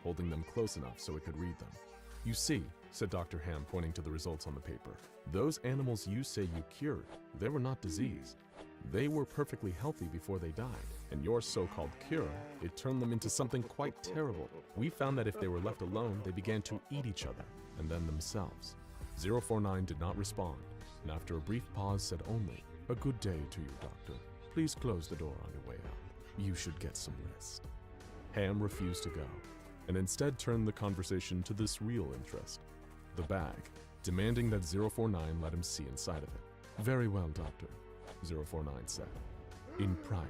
holding them close enough so it could read them. You see, said Dr. Ham, pointing to the results on the paper, those animals you say you cured, they were not diseased. They were perfectly healthy before they died, and your so-called cure, it turned them into something quite terrible. We found that if they were left alone, they began to eat each other, and then themselves. 049 did not respond, and after a brief pause said only, a good day to you, doctor. Please close the door on your way out. You should get some rest. Ham refused to go, and instead turned the conversation to this real interest, the bag, demanding that 049 let him see inside of it. Very well, doctor, 049 said. In private.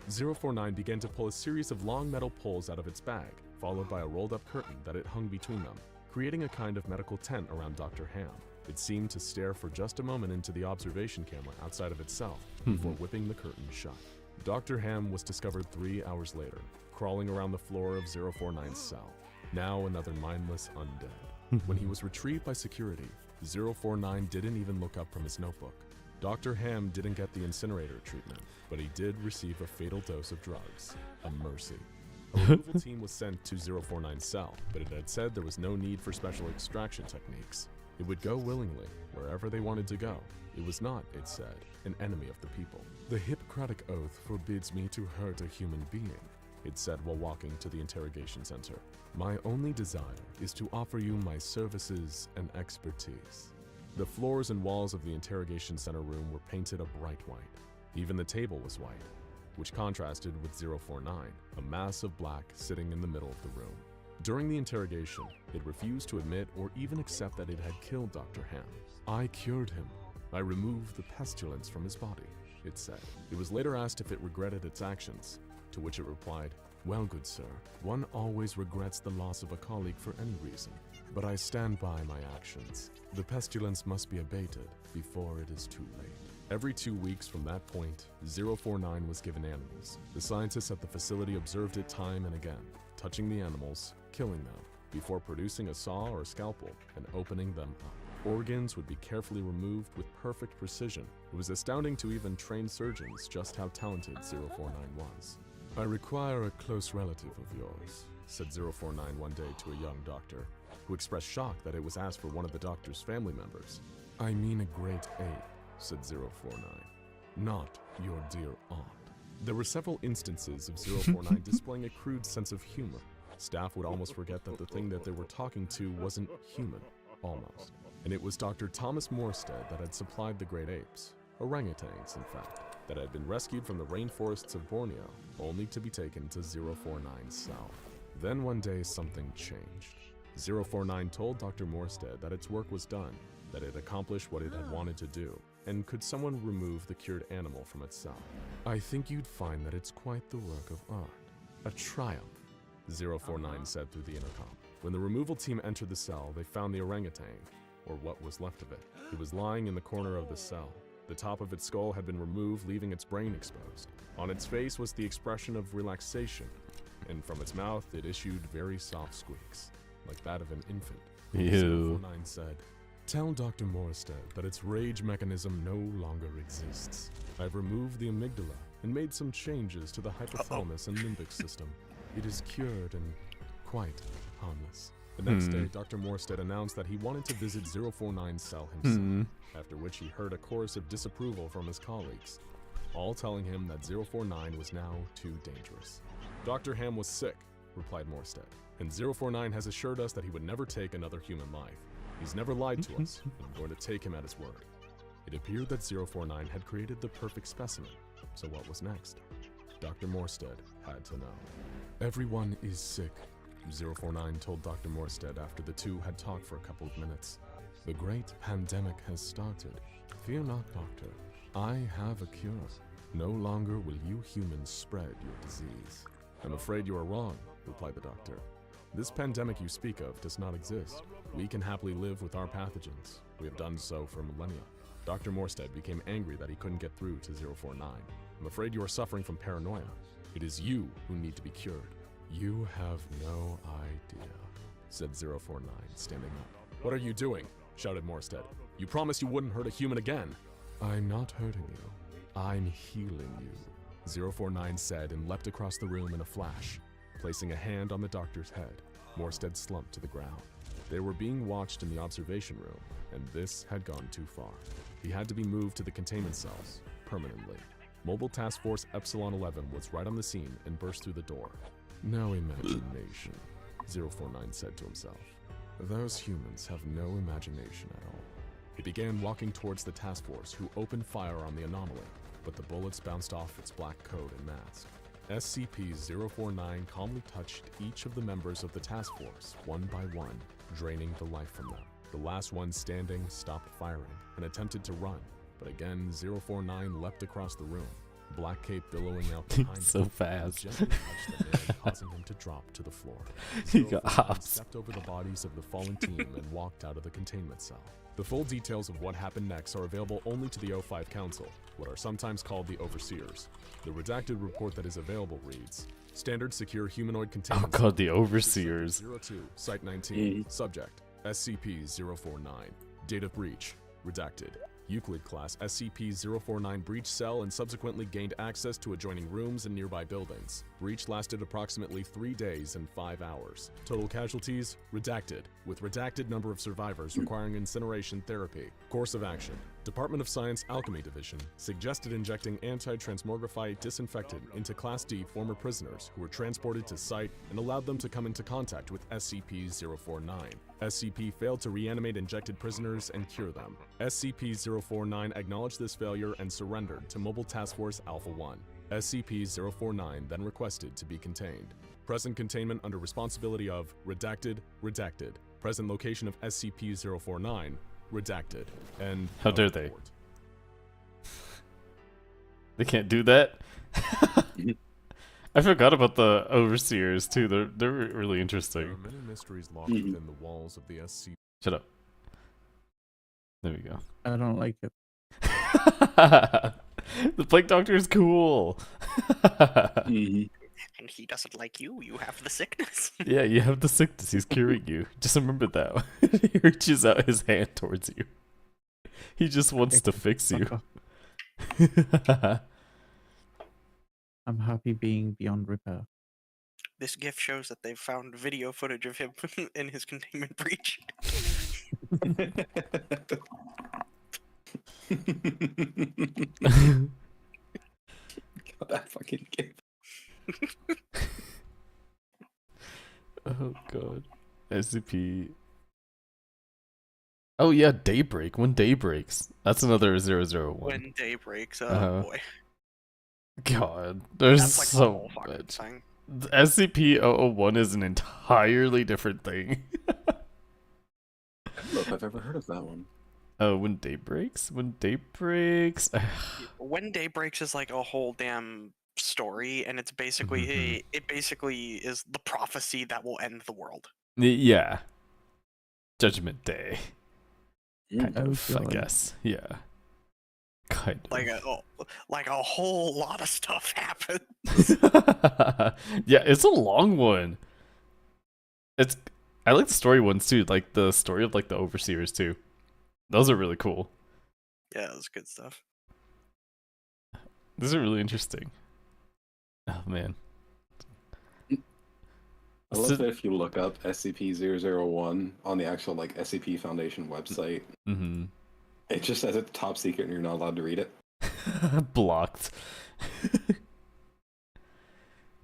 049 began to pull a series of long metal poles out of its bag, followed by a rolled-up curtain that it hung between them, creating a kind of medical tent around Dr. Ham. It seemed to stare for just a moment into the observation camera outside of itself before whipping the curtain shut. Dr. Ham was discovered 3 hours later, crawling around the floor of 049's cell, now another mindless undead. When he was retrieved by security, 049 didn't even look up from his notebook. Dr. Ham didn't get the incinerator treatment, but he did receive a fatal dose of drugs, a mercy. A removal team was sent to 049's cell, but it had said there was no need for special extraction techniques. It would go willingly, wherever they wanted to go. It was not, it said, an enemy of the people. The Hippocratic Oath forbids me to hurt a human being, it said while walking to the interrogation center. My only desire is to offer you my services and expertise. The floors and walls of the interrogation center room were painted a bright white. Even the table was white, which contrasted with 049, a mass of black sitting in the middle of the room. During the interrogation, it refused to admit or even accept that it had killed Dr. Ham. I cured him. I removed the pestilence from his body, it said. It was later asked if it regretted its actions, to which it replied, well, good sir, one always regrets the loss of a colleague for any reason, but I stand by my actions. The pestilence must be abated before it is too late. Every 2 weeks from that point, 049 was given animals. The scientists at the facility observed it time and again, touching the animals, killing them, before producing a saw or scalpel and opening them up. Organs would be carefully removed with perfect precision. It was astounding to even trained surgeons just how talented 049 was. I require a close relative of yours, said 049 one day to a young doctor, who expressed shock that it was asked for one of the doctor's family members. I mean a great ape, said 049, not your dear aunt. There were several instances of 049 displaying a crude sense of humor. Staff would almost forget that the thing that they were talking to wasn't human, almost. And it was Dr. Thomas Morstead that had supplied the great apes, orangutans in fact, that had been rescued from the rainforests of Borneo, only to be taken to 049's cell. Then one day something changed. 049 told Dr. Morstead that its work was done, that it accomplished what it had wanted to do, and could someone remove the cured animal from its cell? I think you'd find that it's quite the work of art, a triumph. 049 said through the intercom. When the removal team entered the cell, they found the orangutan, or what was left of it. It was lying in the corner of the cell. The top of its skull had been removed, leaving its brain exposed. On its face was the expression of relaxation, and from its mouth it issued very soft squeaks, like that of an infant. Ew. 049 said, "Tell Dr. Morstead that its rage mechanism no longer exists. I've removed the amygdala and made some changes to the hypothalamus and limbic system. It is cured and quite harmless." The next day, Dr. Morstead announced that he wanted to visit 049's cell himself, after which he heard a chorus of disapproval from his colleagues, all telling him that 049 was now too dangerous. "Dr. Ham was sick," replied Morstead, "and 049 has assured us that he would never take another human life. He's never lied to us, and I'm going to take him at his word." It appeared that 049 had created the perfect specimen, so what was next? Dr. Morstead had to know. "Everyone is sick," 049 told Dr. Morstead after the two had talked for a couple of minutes. "The great pandemic has started. Fear not, doctor. I have a cure. No longer will you humans spread your disease." "I'm afraid you are wrong," replied the doctor. "This pandemic you speak of does not exist. We can happily live with our pathogens. We have done so for millennia." Dr. Morstead became angry that he couldn't get through to 049. "I'm afraid you are suffering from paranoia. It is you who need to be cured." "You have no idea," said 049, standing up. "What are you doing?" shouted Morstead. "You promised you wouldn't hurt a human again." "I'm not hurting you. I'm healing you," 049 said and leapt across the room in a flash, placing a hand on the doctor's head. Morstead slumped to the ground. They were being watched in the observation room, and this had gone too far. He had to be moved to the containment cells, permanently. Mobile Task Force Epsilon 11 was right on the scene and burst through the door. "No imagination," 049 said to himself. "Those humans have no imagination at all." He began walking towards the task force, who opened fire on the anomaly, but the bullets bounced off its black coat and mask. SCP-049 calmly touched each of the members of the task force, one by one, draining the life from them. The last one standing stopped firing and attempted to run, but again 049 leapt across the room, black cape billowing out behind So him, fast. and gently touched the man, causing him to drop to the floor. He got 049 hops. stepped over the bodies of the fallen team and walked out of the containment cell. The full details of what happened next are available only to the O5 Council, what are sometimes called the Overseers. The redacted report that is available reads, "Standard Secure Humanoid Containment Oh god, the Cell, Overseers. 02, Site 19, Subject, SCP-049, Date of Breach, Redacted. Euclid Class SCP-049 breached cell and subsequently gained access to adjoining rooms and nearby buildings. Breach lasted approximately 3 days and 5 hours. Total casualties, redacted, with redacted number of survivors requiring incineration therapy. Course of action. Department of Science Alchemy Division suggested injecting anti-transmogrify disinfectant into Class D former prisoners who were transported to site and allowed them to come into contact with SCP-049. SCP failed to reanimate injected prisoners and cure them. SCP-049 acknowledged this failure and surrendered to Mobile Task Force Alpha-1. SCP-049 then requested to be contained. Present containment under responsibility of Redacted, Redacted. Present location of SCP-049, Redacted. And How dare they? They can't do that? I forgot about the Overseers too. They're really There interesting. are many mysteries locked within the walls of the SCP. Shut up. There we go. I don't like it. The Plague Doctor is cool. And he doesn't like you. You have the sickness. Yeah, you have the sickness. He's curing you. Just remember that. He reaches out his hand towards you. He just wants to fix you. Fuck off. I'm happy being beyond repair. This GIF shows that they've found video footage of him in his containment breach. God, that fucking game. Oh god. SCP. Oh yeah, Daybreak. When day breaks. That's another 001. When day breaks, boy. God, there's That's like the so whole fucking much. thing. SCP-001 is an entirely different thing. I don't know if I've ever heard of that one. Oh, when day breaks? When day breaks? When day breaks is like a whole damn story, and it's basically it basically is the prophecy that will end the world. Yeah. Judgment Day. Mm. Kind of, I God. guess. Yeah. Kind of. Like a whole lot of stuff happened. Yeah, it's a long one. I like the story ones too, like the story of like the overseers too. Those are really cool. Yeah, it was good stuff. These are really interesting. Oh man. I love that if you look up SCP-001 on the actual like SCP Foundation website, it just says it's top secret and you're not allowed to read it. Blocked.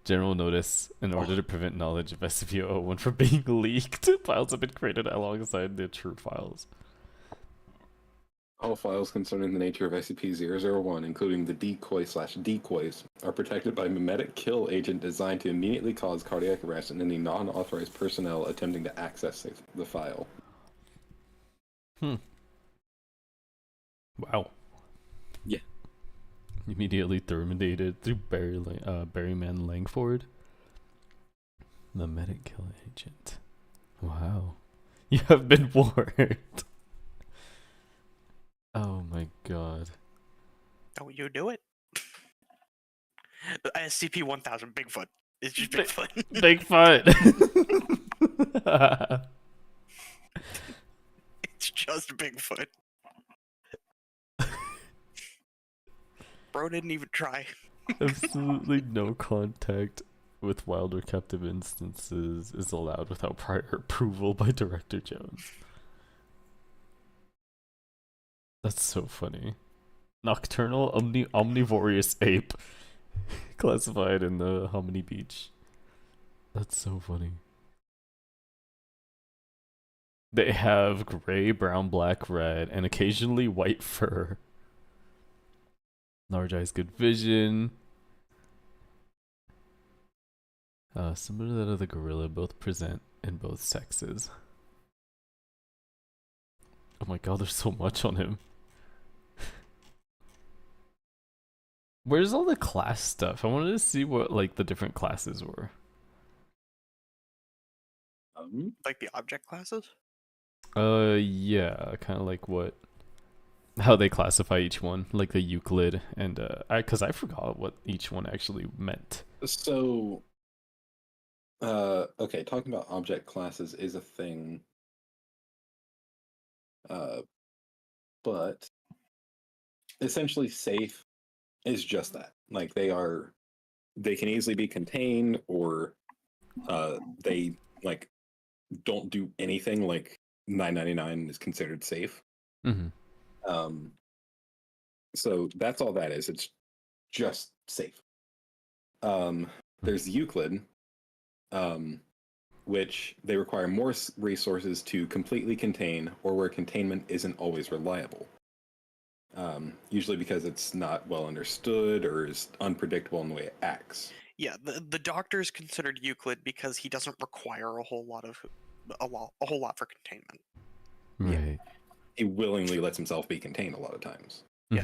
General notice: in order to prevent knowledge of SCP-001 from being leaked, files have been created alongside the true files. All files concerning the nature of SCP-001, including the decoy/decoys, are protected by mimetic kill agent designed to immediately cause cardiac arrest in any non-authorized personnel attempting to access the file. Wow. Yeah. Immediately terminated through Barryman Langford. Mimetic kill agent. Wow. You have been warned. Oh my god. Oh, you do it? SCP-1000 Bigfoot. It's just Bigfoot. Bigfoot. It's just Bigfoot. Bro didn't even try. Absolutely no contact with wild or captive instances is allowed without prior approval by Director Jones. That's so funny. Nocturnal omnivorous ape. Classified in the Hominy Beach. That's so funny. They have gray, brown, black, red, and occasionally white fur. Large eyes, good vision. Similar to that of the gorilla, both present in both sexes. Oh my god, there's so much on him. Where's all the class stuff? I wanted to see what like the different classes were. Like the object classes? Yeah, kind of like how they classify each one, like the Euclid, and because I forgot what each one actually meant. So, okay, talking about object classes is a thing, but essentially safe is just that. Like they can easily be contained, or they like don't do anything. Like 999 is considered safe. So that's all that is. It's just safe. There's Euclid, which they require more resources to completely contain, or where containment isn't always reliable. Usually because it's not well understood or is unpredictable in the way it acts. Yeah, the doctor is considered Euclid because he doesn't require a whole lot for containment. Right. Yeah. He willingly lets himself be contained a lot of times. Yeah.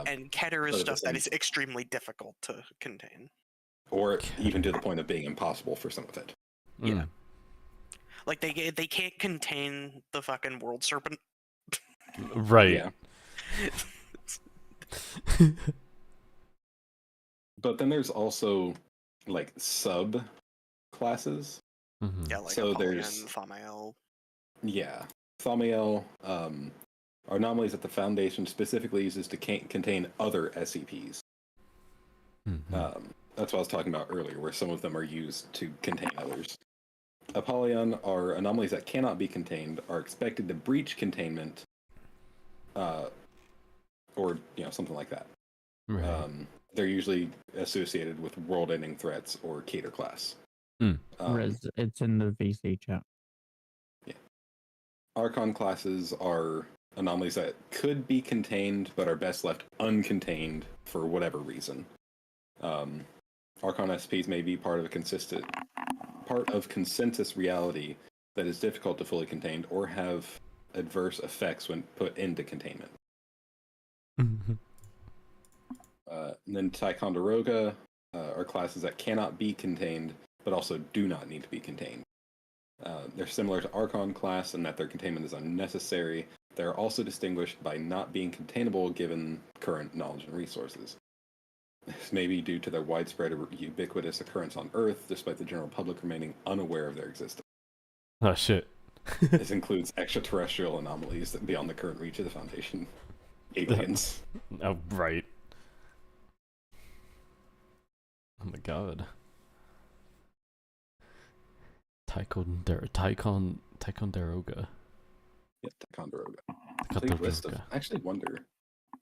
And Keter is but stuff that is extremely difficult to contain. Or even to the point of being impossible for some of it. Yeah. Like they can't contain the fucking world serpent. Right. Yeah. But then there's also like sub classes. Yeah, like so Apollyon, there's Thaumael. Yeah. Thaumael are anomalies that the Foundation specifically uses to contain other SCPs. That's what I was talking about earlier, where some of them are used to contain others. Apollyon are anomalies that cannot be contained, are expected to breach containment, or something like that. Right. They're usually associated with world-ending threats or Cater class. It's in the VC chat. Yeah. Archon classes are anomalies that could be contained, but are best left uncontained for whatever reason. Archon SPs may be part of consensus reality that is difficult to fully contain, or have adverse effects when put into containment. And then Ticonderoga are classes that cannot be contained, but also do not need to be contained. They're similar to Archon class in that their containment is unnecessary. They're also distinguished by not being containable given current knowledge and resources. This may be due to their widespread or ubiquitous occurrence on Earth, despite the general public remaining unaware of their existence. Oh shit. This includes extraterrestrial anomalies that beyond the current reach of the Foundation. Aliens. Oh, right. Oh my god. Ticonderoga. Yeah, Ticonderoga. I actually wonder,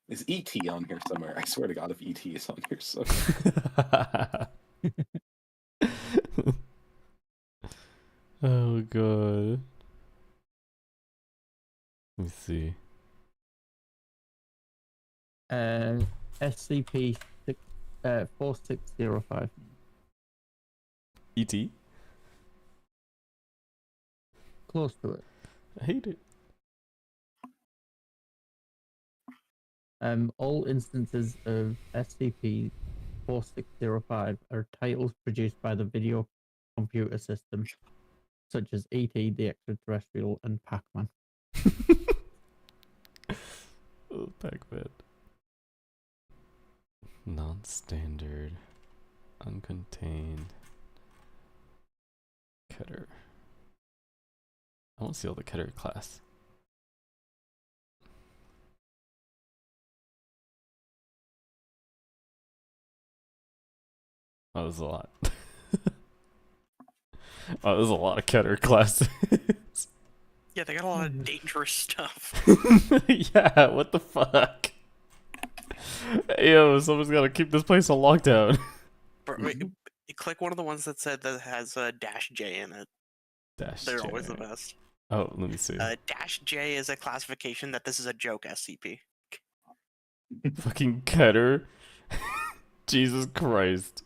is ET on here somewhere? I swear to God, if ET is on here somewhere. Oh god. Let me see. SCP 4605. ET? Close to it. I hate it. All instances of SCP-4605 are titles produced by the video computer system, such as E.T. the Extraterrestrial and Pac-Man. Oh, Pac-Man. Non-standard. Uncontained. Keter. I want to see all the Keter class. Oh, that was a lot. Oh, there's a lot of Keter classes. Yeah, they got a lot of dangerous stuff. Yeah, what the fuck? Yo, someone's gotta keep this place on lockdown. Wait, click one of the ones that said that has a -J in it. They're always the best. Oh, let me see. -J is a classification that this is a joke SCP. Fucking Keter. Jesus Christ.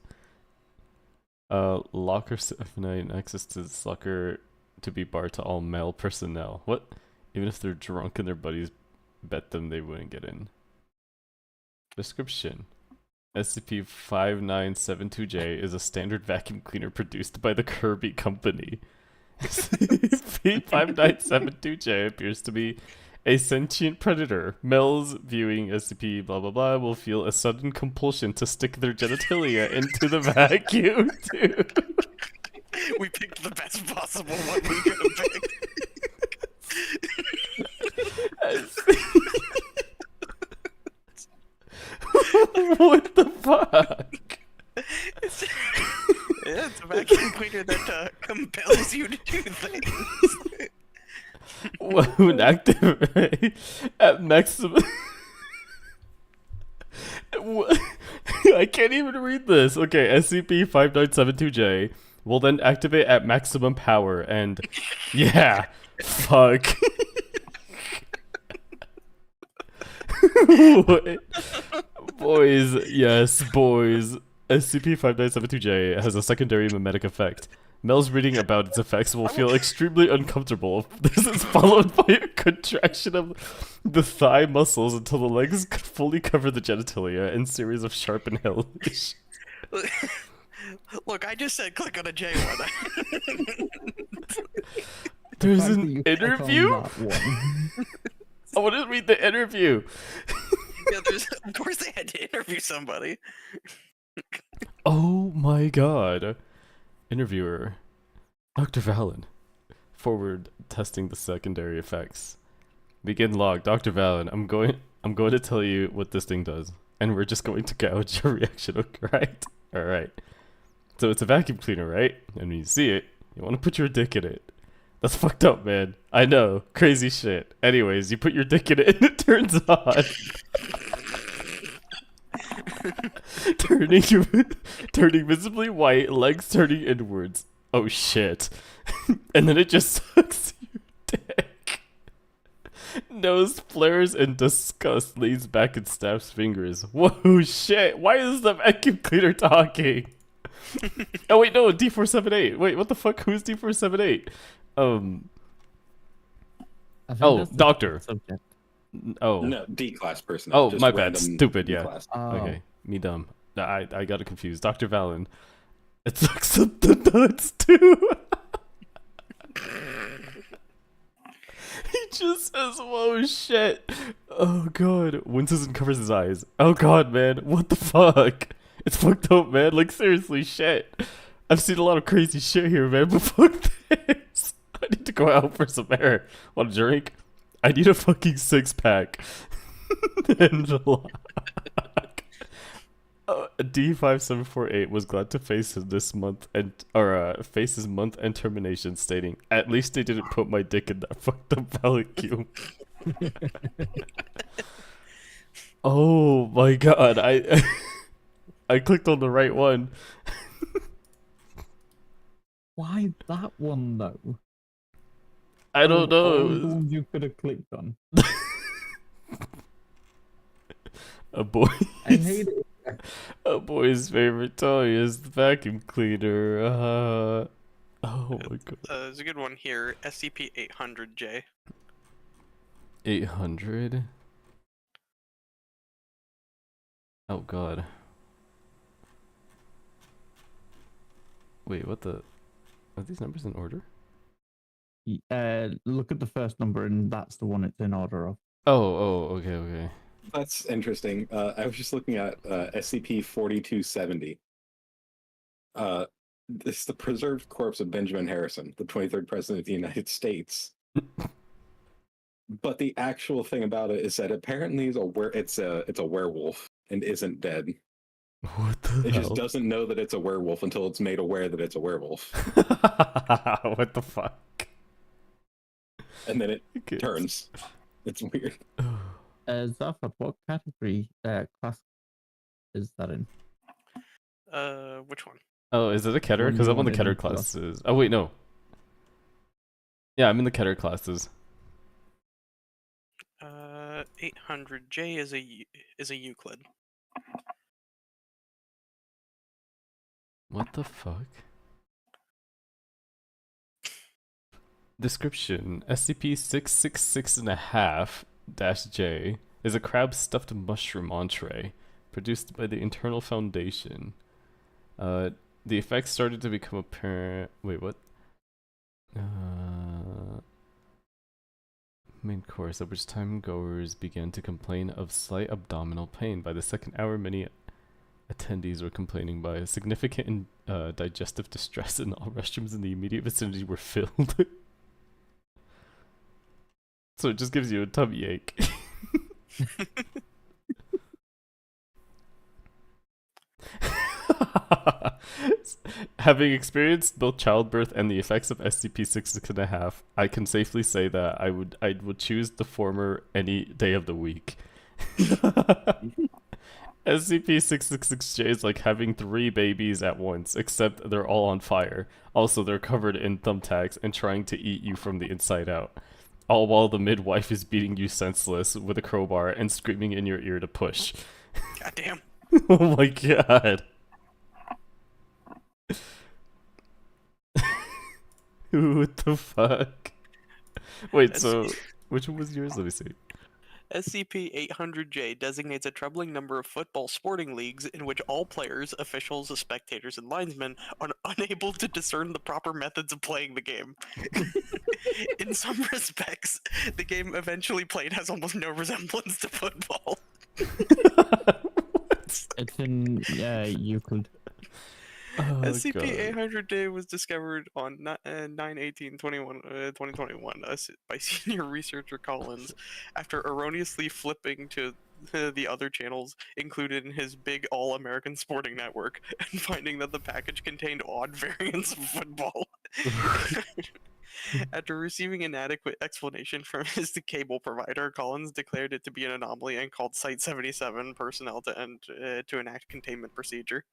Locker 79 access to this locker to be barred to all male personnel. What? Even if they're drunk and their buddies bet them they wouldn't get in. Description. SCP-5972-J is a standard vacuum cleaner produced by the Kirby Company. SCP-5972-J appears to be a sentient predator. Males viewing SCP blah blah blah will feel a sudden compulsion to stick their genitalia into the vacuum tube. We picked the best possible one we could have picked. What the fuck? Yeah, it's a vacuum cleaner that compels you to do things. When activate at maximum. I can't even read this. Okay, SCP-5972-J will then activate at maximum power and yeah, fuck. Boys, yes, boys. SCP-5972-J has a secondary mimetic effect. Males reading about its effects will feel extremely uncomfortable. This is followed by a contraction of the thigh muscles until the legs fully cover the genitalia and series of sharp inhalations. Look, I just said click on a J one. There's an interview? I want to read the interview. Yeah, of course they had to interview somebody. Oh my god. Interviewer. Dr. Valen. Forward testing the secondary effects. Begin log. Dr. Valen, I'm going to tell you what this thing does. And we're just going to gauge your reaction, right? Alright. So it's a vacuum cleaner, right? And when you see it, you want to put your dick in it. That's fucked up, man. I know. Crazy shit. Anyways, you put your dick in it and it turns on. turning visibly white, legs turning inwards. Oh shit. And then it just sucks your dick. Nose flares in disgust, leans back and snaps fingers. Whoa shit. Why is the vacuum cleaner talking? Oh wait, no, D478. Wait, what the fuck? Who's D478? Oh, doctor. Subject. Oh. No, D-class person. Oh, my bad. Stupid, yeah. D-class. Oh. Okay, me dumb. I got it confused. Dr. Valen. It sucks up the nuts too. He just says, "Whoa, shit." Oh god. Winces and covers his eyes. Oh god, man. What the fuck? It's fucked up, man. Like, seriously, shit. I've seen a lot of crazy shit here, man, but fuck this. I need to go out for some air. Want a drink? I need a fucking 6-pack. And a lock. D5748 was glad to face this month and face his month and termination, stating, "At least they didn't put my dick in that fucked up vacuum." Oh my god, I clicked on the right one. Why that one though? I don't know. All the ones you could have clicked on. A boy. I hate it. A boy's favorite toy is the vacuum cleaner. Oh my god. There's a good one here. SCP-800J. 800. Oh god. Wait, what the? Are these numbers in order? Look at the first number, and that's the one it's in order of. Oh, okay. That's interesting. I was just looking at SCP-4270. This is the preserved corpse of Benjamin Harrison, the 23rd President of the United States. But the actual thing about it is that apparently it's a werewolf and isn't dead. What the It hell? just doesn't know that it's a werewolf until it's made aware that it's a werewolf. What the fuck? And then it turns. It's weird. Zafat, what category class is that in? Which one? Oh, is it a Keter? Because I'm on the Keter classes. Oh wait, no. Yeah, I'm in the Keter classes. 800J is a Euclid. What the fuck? Description: SCP-666.5-J is a crab stuffed mushroom entree produced by the Internal Foundation. The effects started to become apparent. Wait, what? Main course, at which time goers began to complain of slight abdominal pain. By the second hour, many attendees were complaining by significant digestive distress, and all restrooms in the immediate vicinity were filled. So it just gives you a tummy ache. Having experienced both childbirth and the effects of SCP-66.5, I can safely say that I would choose the former any day of the week. SCP-666J is like having 3 babies at once, except they're all on fire. Also, they're covered in thumbtacks and trying to eat you from the inside out. All while the midwife is beating you senseless with a crowbar and screaming in your ear to push. Goddamn. Oh my god. What the fuck? Wait, so which one was yours? Let me see. SCP-800J designates a troubling number of football sporting leagues in which all players, officials, spectators, and linesmen are unable to discern the proper methods of playing the game. In some respects, the game eventually played has almost no resemblance to football. It's in Euclid. Oh, SCP-800J was discovered on 9/18/2021 by senior researcher Collins after erroneously flipping to the other channels included in his big all-American sporting network and finding that the package contained odd variants of football. After receiving inadequate explanation from his cable provider, Collins declared it to be an anomaly and called Site-77 personnel to enact containment procedure.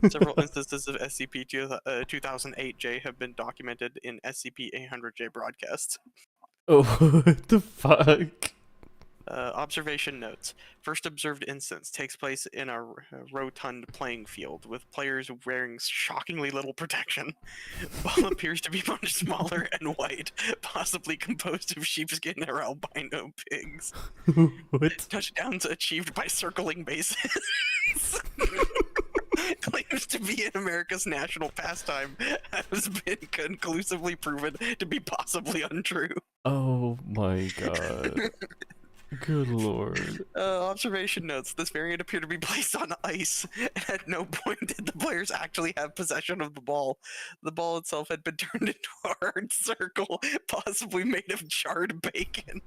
Several instances of SCP-2008J have been documented in SCP-800J broadcasts. Oh, what the fuck? Observation notes. First observed instance takes place in a rotund playing field with players wearing shockingly little protection. Ball appears to be much smaller and white, possibly composed of sheepskin or albino pigs. What? Touchdowns achieved by circling bases. claims to be in America's national pastime has been conclusively proven to be possibly untrue. Oh my god. Good lord. Observation notes, this variant appeared to be placed on ice, and at no point did the players actually have possession of the ball. The ball itself had been turned into a hard circle, possibly made of charred bacon,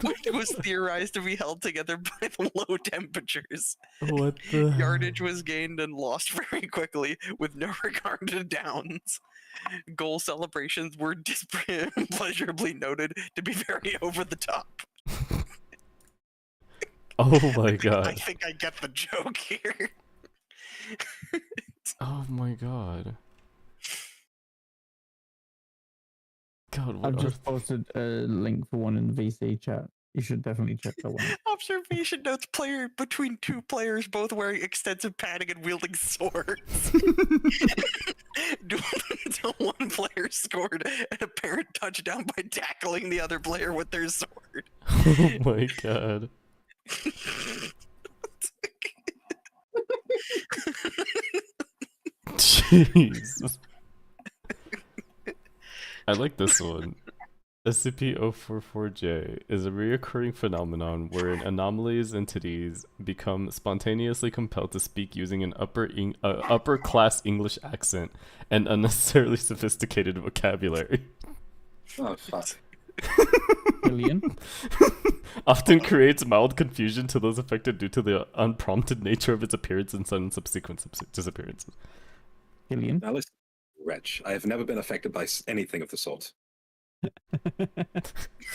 which was theorized to be held together by the low temperatures. What the Yardage was gained and lost very quickly, with no regard to downs. Goal celebrations were displeasurably noted to be very over the top. Oh my I god. think I get the joke here. Oh my god. God, I've what are just posted a link for one in the VC chat. You should definitely check that one out. Observation notes, player between two players both wearing extensive padding and wielding swords. Until one player scored an apparent touchdown by tackling the other player with their sword. Oh my god. Jesus. I like this one. SCP-044-J is a recurring phenomenon wherein anomalous entities become spontaneously compelled to speak using an upper-class English accent and unnecessarily sophisticated vocabulary. Oh, fuck. Brilliant. Often creates mild confusion to those affected due to the unprompted nature of its appearance and sudden subsequent disappearances. Killian. Now listen, wretch. I have never been affected by anything of the sort.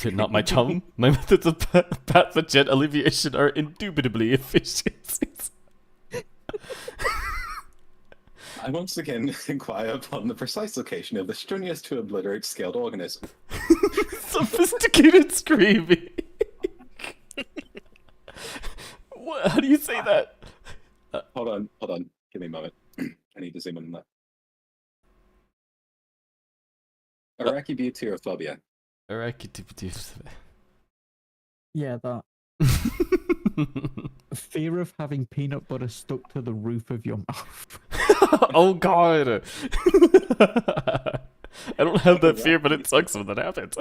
You're not my chum. My methods of pathogen alleviation are indubitably efficient. I once again inquire upon the precise location of the strenuous to obliterate scaled organism. Sophisticated screaming. What? How do you say that? Hold on. Give me a moment. I need to zoom in on that. Arachibutyrophobia. Yeah, that. Fear of having peanut butter stuck to the roof of your mouth. Oh god. I don't have that fear, but it sucks when that happens.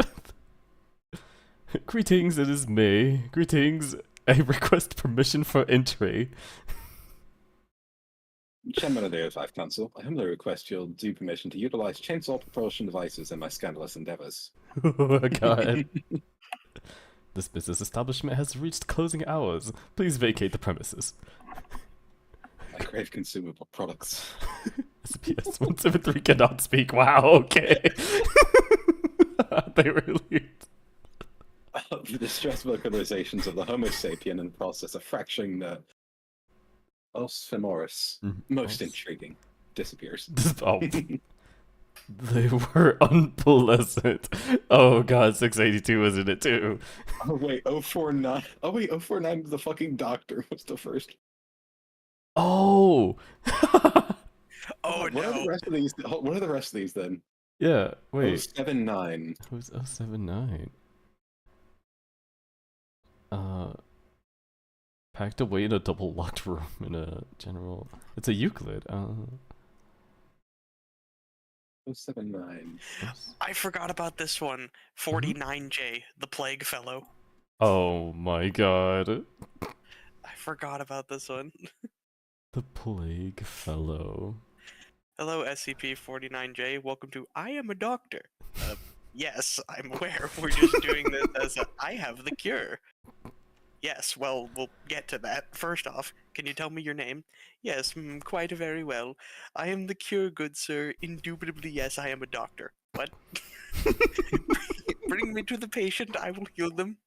Greetings, it is May. Greetings, I request permission for entry. Chairman of the O5 Council, I humbly request you'll do permission to utilize chainsaw propulsion devices in my scandalous endeavors. Oh god. This business establishment has reached closing hours. Please vacate the premises. I crave consumable products. SPS-173 cannot speak. Wow, okay. They really... The distress vocalizations of the Homo sapien in the process of fracturing the os femoris. Most intriguing. Disappears. Oh. They were unpleasant. Oh god, 682 was in it too. Oh wait, 049. Oh wait, 049 the fucking doctor was the first. Oh! Oh What no. are the rest of these? What are the rest of these then? Yeah, wait. 079. Who's 079? Packed away in a double locked room in a general... It's a Euclid. 079. I forgot about this one. 49J, the Plague Fellow. Oh my god. I forgot about this one. The Plague Fellow. Hello, SCP-49J. Welcome to I Am a Doctor. Yes, I'm aware. We're just doing this as a I have the cure. Yes, well, we'll get to that. First off, can you tell me your name? Yes, quite very well. I am the cure, good sir. Indubitably, yes, I am a doctor. What? Bring me to the patient, I will heal them.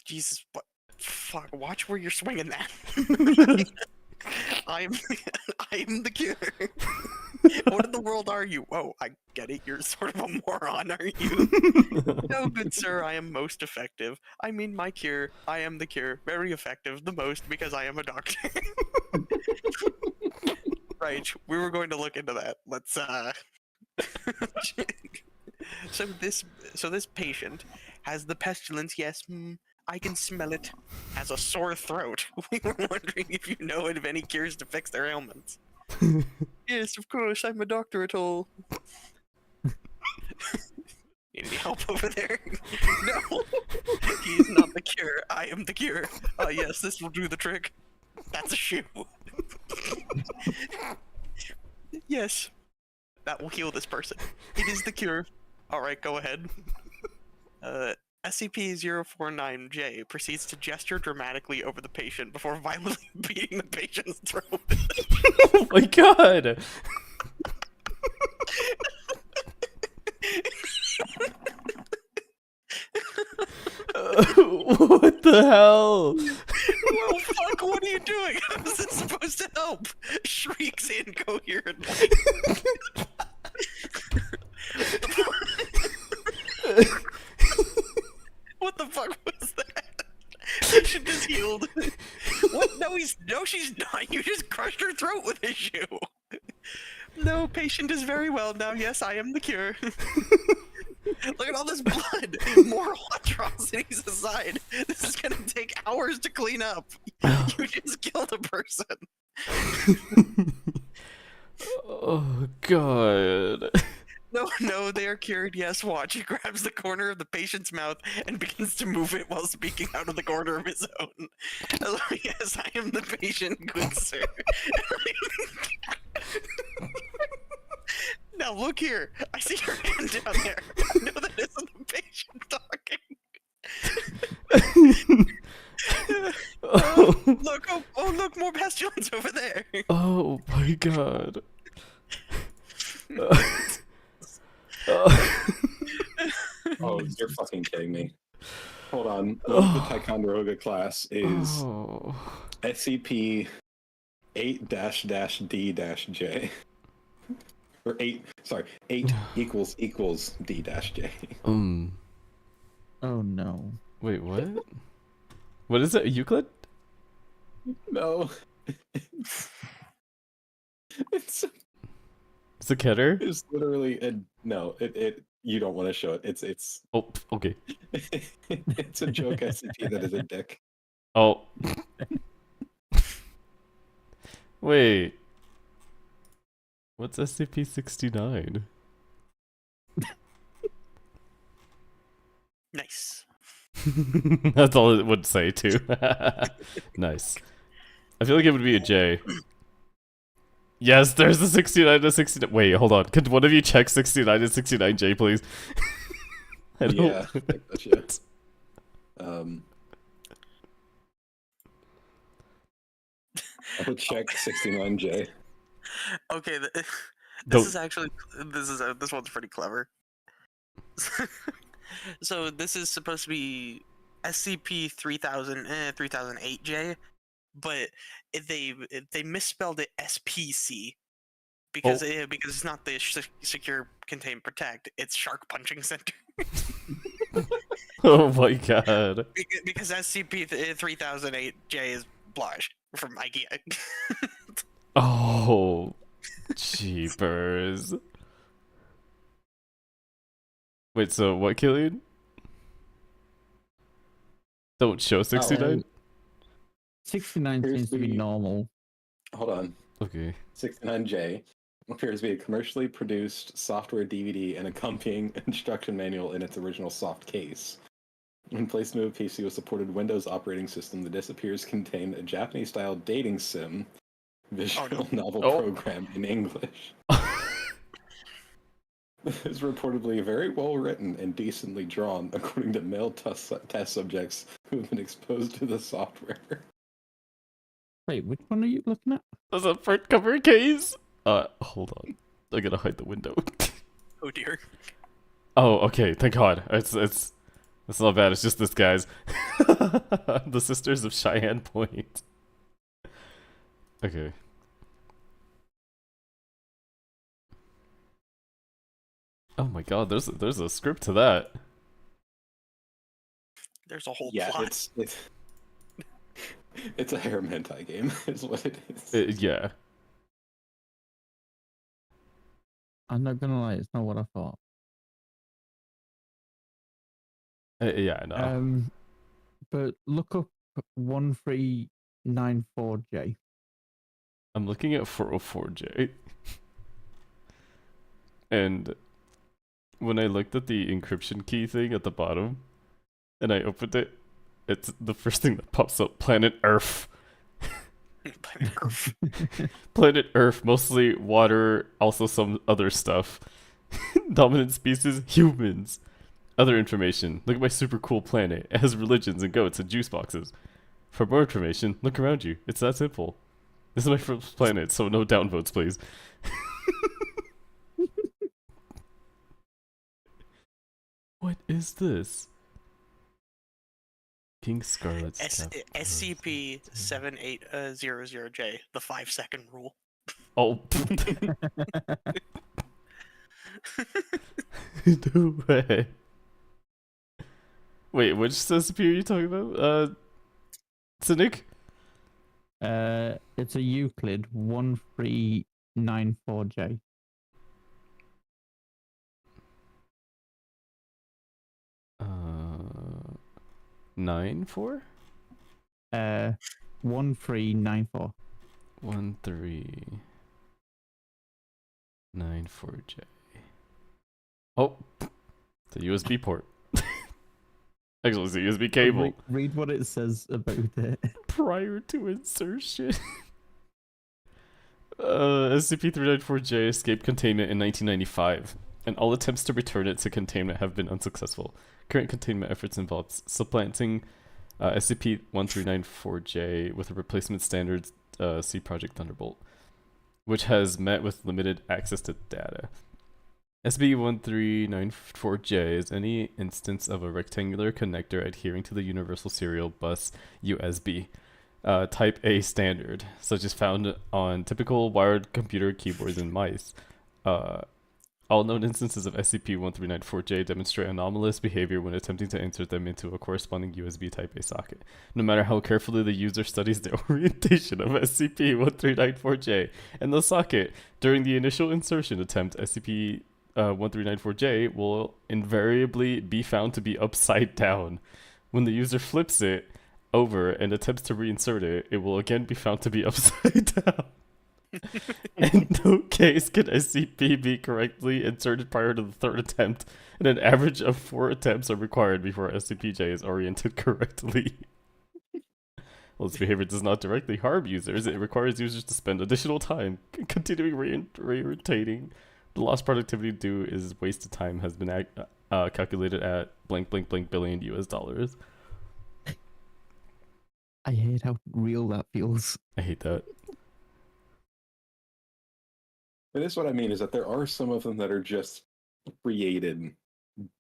Jesus, what? Fuck, watch where you're swinging that. I am the cure. What in the world are you? Oh, I get it. You're sort of a moron, are you? No, good sir, I am most effective. I mean, my cure. I am the cure. Very effective. The most, because I am a doctor. Right. We were going to look into that. Let's, So this patient has the pestilence, yes, I can smell it. Has a sore throat. We were wondering if you know of any cures to fix their ailments. Yes, of course. I'm a doctor at all. Need any help over there? No. He is not the cure. I am the cure. Oh yes, this will do the trick. That's a shoe. Yes. That will heal this person. It is the cure. Alright, go ahead. SCP-049-J proceeds to gesture dramatically over the patient before violently beating the patient's throat. Oh my god! What the hell? Well, fuck, what are you doing? How is it supposed to help? Shrieks incoherently. What the fuck was that? Patient is healed. What? No, she's not. You just crushed her throat with a shoe. No, patient is very well now. Yes, I am the cure. Look at all this blood. Moral atrocities aside, this is gonna take hours to clean up. You just killed a person. Oh god. No, they are cured. Yes, watch. He grabs the corner of the patient's mouth and begins to move it while speaking out of the corner of his own. Hello, yes, I am the patient, good sir. Now look here. I see your hand down there. I know that isn't the patient talking. Look, look, more pestilence over there. Oh my god. Oh, you're fucking kidding me. Hold on. The Ticonderoga class is SCP 8-D-J. Or 8 equals D-J. Oh no. Wait, what? What is it? Euclid? No. It's a Keter? It's literally no, you don't want to show it. It's Oh, okay. it's a joke SCP that is a dick. Oh. Wait. What's SCP-69? Nice. That's all it would say too. Nice. I feel like it would be a J. Yes, there's a 69 to 69. Wait, hold on. Could one of you check 69 to 69J, please? I don't... Yeah, I gotcha. I would check 69J. Okay, Don't- this one's pretty clever. So this is supposed to be SCP 3008J, but they misspelled it SPC because it's not the secure, contain, protect. It's Shark Punching Center. Oh my god. Because SCP 3008J is Blush from IKEA. Oh, jeepers. Wait, so what, Killian? Don't show 69? 69 seems to be normal. Hold on. Okay. 69J appears to be a commercially produced software DVD and accompanying instruction manual in its original soft case. When placed into a PC with supported Windows operating system, the disc appears to contain a Japanese-style dating sim visual novel program in English. It's reportedly very well written and decently drawn, according to male test subjects who have been exposed to the software. Wait, which one are you looking at? That's a front cover case. Hold on. I gotta hide the window. Oh dear. Oh, okay. Thank God. It's not bad. It's just this guy's. The Sisters of Cheyenne Point. Okay. Oh my God. There's a script to that. There's a whole Yeah, plot. it's a harem hentai game, is what it is. Yeah. I'm not gonna lie, it's not what I thought. Yeah, I know. but look up 1394J. I'm looking at 404J. And when I looked at the encryption key thing at the bottom, and I opened it, it's the first thing that pops up, Planet Earth. Planet Earth. Planet Earth, mostly water, also some other stuff. Dominant species, humans. Other information, look at my super cool planet. It has religions and goats and juice boxes. For more information, look around you. It's that simple. This is my first planet, so no downvotes, please. What is this? King Scarlet's SCP-7800J, the 5-second rule. Oh. No way. Wait, which SCP are you talking about? Cynic? It's a Euclid 1394J. Uh, 9-4? 1394. 1394J. Oh, it's a USB port. Actually, it's a USB cable. Read what it says about it. Prior to insertion. SCP-394J escaped containment in 1995, and all attempts to return it to containment have been unsuccessful. Current containment efforts involve supplanting SCP-1394J with a replacement standard C Project Thunderbolt, which has met with limited access to data. SCP-1394J is any instance of a rectangular connector adhering to the Universal Serial Bus USB Type A standard, such as found on typical wired computer keyboards in mice. All known instances of SCP-1394J demonstrate anomalous behavior when attempting to insert them into a corresponding USB Type A socket. No matter how carefully the user studies the orientation of SCP-1394J and the socket during the initial insertion attempt, SCP-1394J will invariably be found to be upside down. When the user flips it over and attempts to reinsert it, it will again be found to be upside down. In no case can SCP be correctly inserted prior to the third attempt, and an average of 4 attempts are required before SCP-J is oriented correctly. While this behavior does not directly harm users, it requires users to spend additional time continuing reorientating. The lost productivity due is wasted time has been calculated at blank blank blank billion US dollars. I hate how real that feels. I hate that. But that's what I mean, is that there are some of them that are just created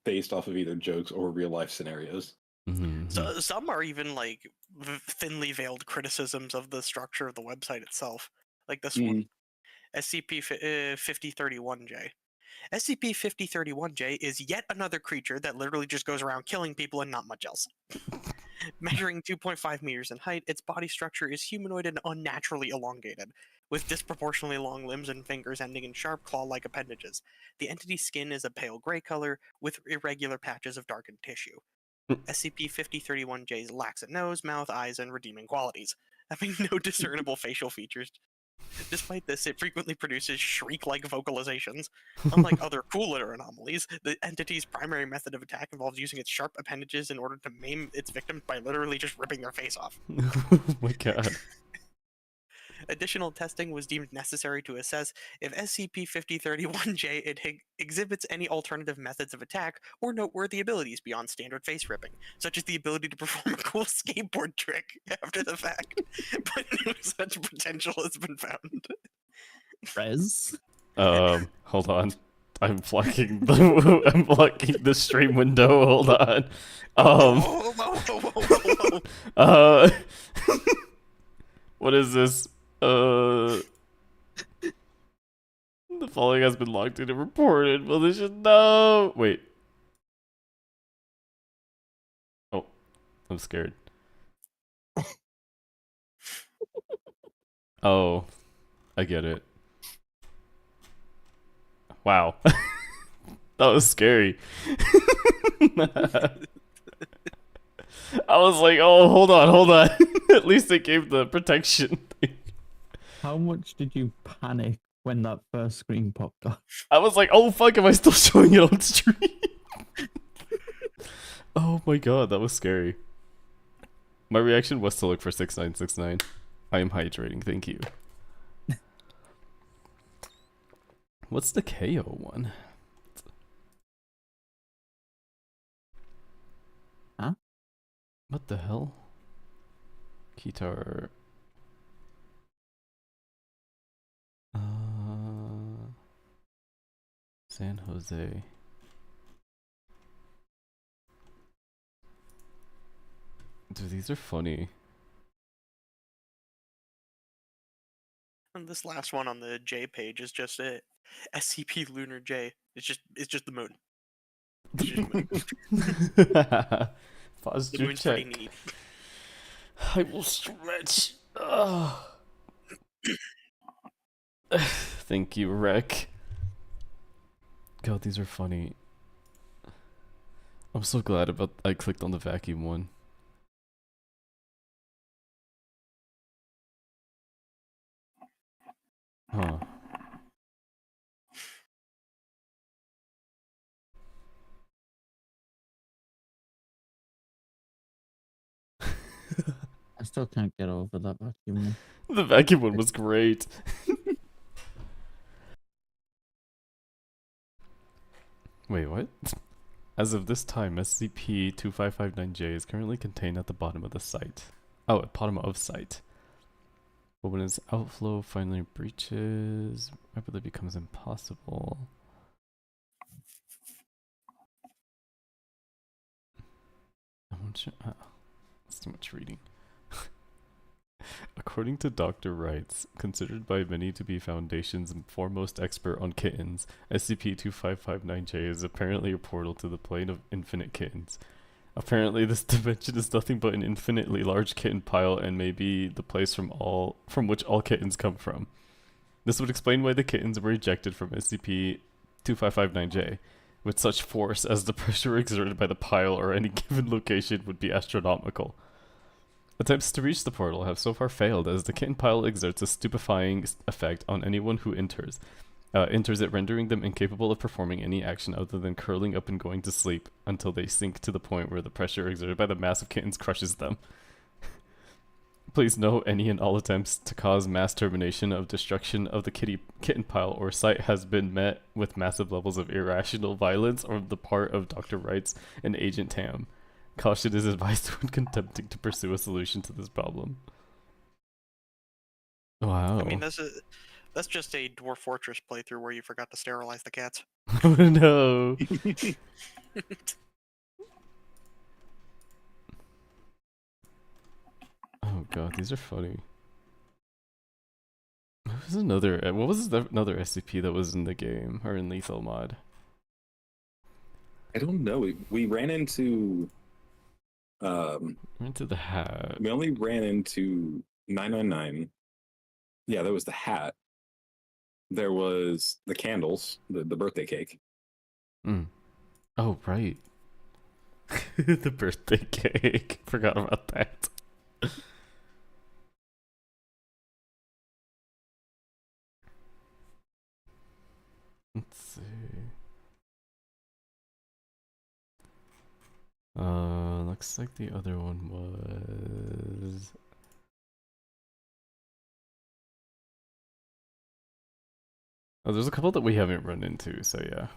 based off of either jokes or real life scenarios. Mm-hmm. So some are even like thinly veiled criticisms of the structure of the website itself. Like this one, SCP-5031J. SCP-5031J is yet another creature that literally just goes around killing people and not much else. Measuring 2.5 meters in height, its body structure is humanoid and unnaturally elongated, with disproportionately long limbs and fingers ending in sharp claw-like appendages. The entity's skin is a pale gray color, with irregular patches of darkened tissue. SCP-5031J lacks a nose, mouth, eyes, and redeeming qualities, having no discernible facial features. Despite this, it frequently produces shriek-like vocalizations. Unlike other cool litter anomalies, the entity's primary method of attack involves using its sharp appendages in order to maim its victims by literally just ripping their face off. Oh my god. Additional testing was deemed necessary to assess if SCP-5031J exhibits any alternative methods of attack or noteworthy abilities beyond standard face ripping, such as the ability to perform a cool skateboard trick after the fact, but no such potential has been found. Rez? Hold on. I'm blocking the stream window. Hold on. What is this? The following has been logged in and reported. Well, this should know. Wait. Oh, I'm scared. Oh, I get it. Wow. That was scary. I was like, oh, hold on. At least they gave the protection thing. How much did you panic when that first screen popped up? I was like, oh fuck, am I still showing it on stream? Oh my god, that was scary. My reaction was to look for 6969. I am hydrating, thank you. What's the KO one? Huh? What the hell? Guitar. San Jose. Dude, these are funny. And this last one on the J page is just a SCP Lunar J. It's just the moon. It's just moon. Posture The moon's pretty check. neat. I will stretch. Ugh. Thank you, Rec. God, these are funny. I'm so glad I clicked on the vacuum one. Huh. I still can't get over that vacuum. The vacuum one was great. Wait, what? As of this time, SCP-2559-J is currently contained at the bottom of the site. Oh, at bottom of site. But when its outflow finally breaches, rapidly becomes impossible. That's too much reading. According to Dr. Wrights, considered by many to be Foundation's foremost expert on kittens, SCP-2559-J is apparently a portal to the plane of infinite kittens. Apparently, this dimension is nothing but an infinitely large kitten pile and may be the place from which all kittens come from. This would explain why the kittens were ejected from SCP-2559-J with such force, as the pressure exerted by the pile or any given location would be astronomical. Attempts to reach the portal have so far failed, as the kitten pile exerts a stupefying effect on anyone who enters it, rendering them incapable of performing any action other than curling up and going to sleep until they sink to the point where the pressure exerted by the mass of kittens crushes them. Please note, any and all attempts to cause mass termination of destruction of the kitten pile or site has been met with massive levels of irrational violence on the part of Dr. Wrights and Agent Tam. Caution is advised when attempting to pursue a solution to this problem. Wow. I mean, that's just a Dwarf Fortress playthrough where you forgot to sterilize the cats. Oh no. Oh god, these are funny. What was another SCP that was in the game or in Lethal Mod? I don't know. We ran into Into the hat. we only ran into 999. Yeah, there was the hat. There was the candles, the birthday cake. Oh right. The birthday cake. Forgot about that. Let's see. Looks like the other one was... Oh, there's a couple that we haven't run into, so yeah.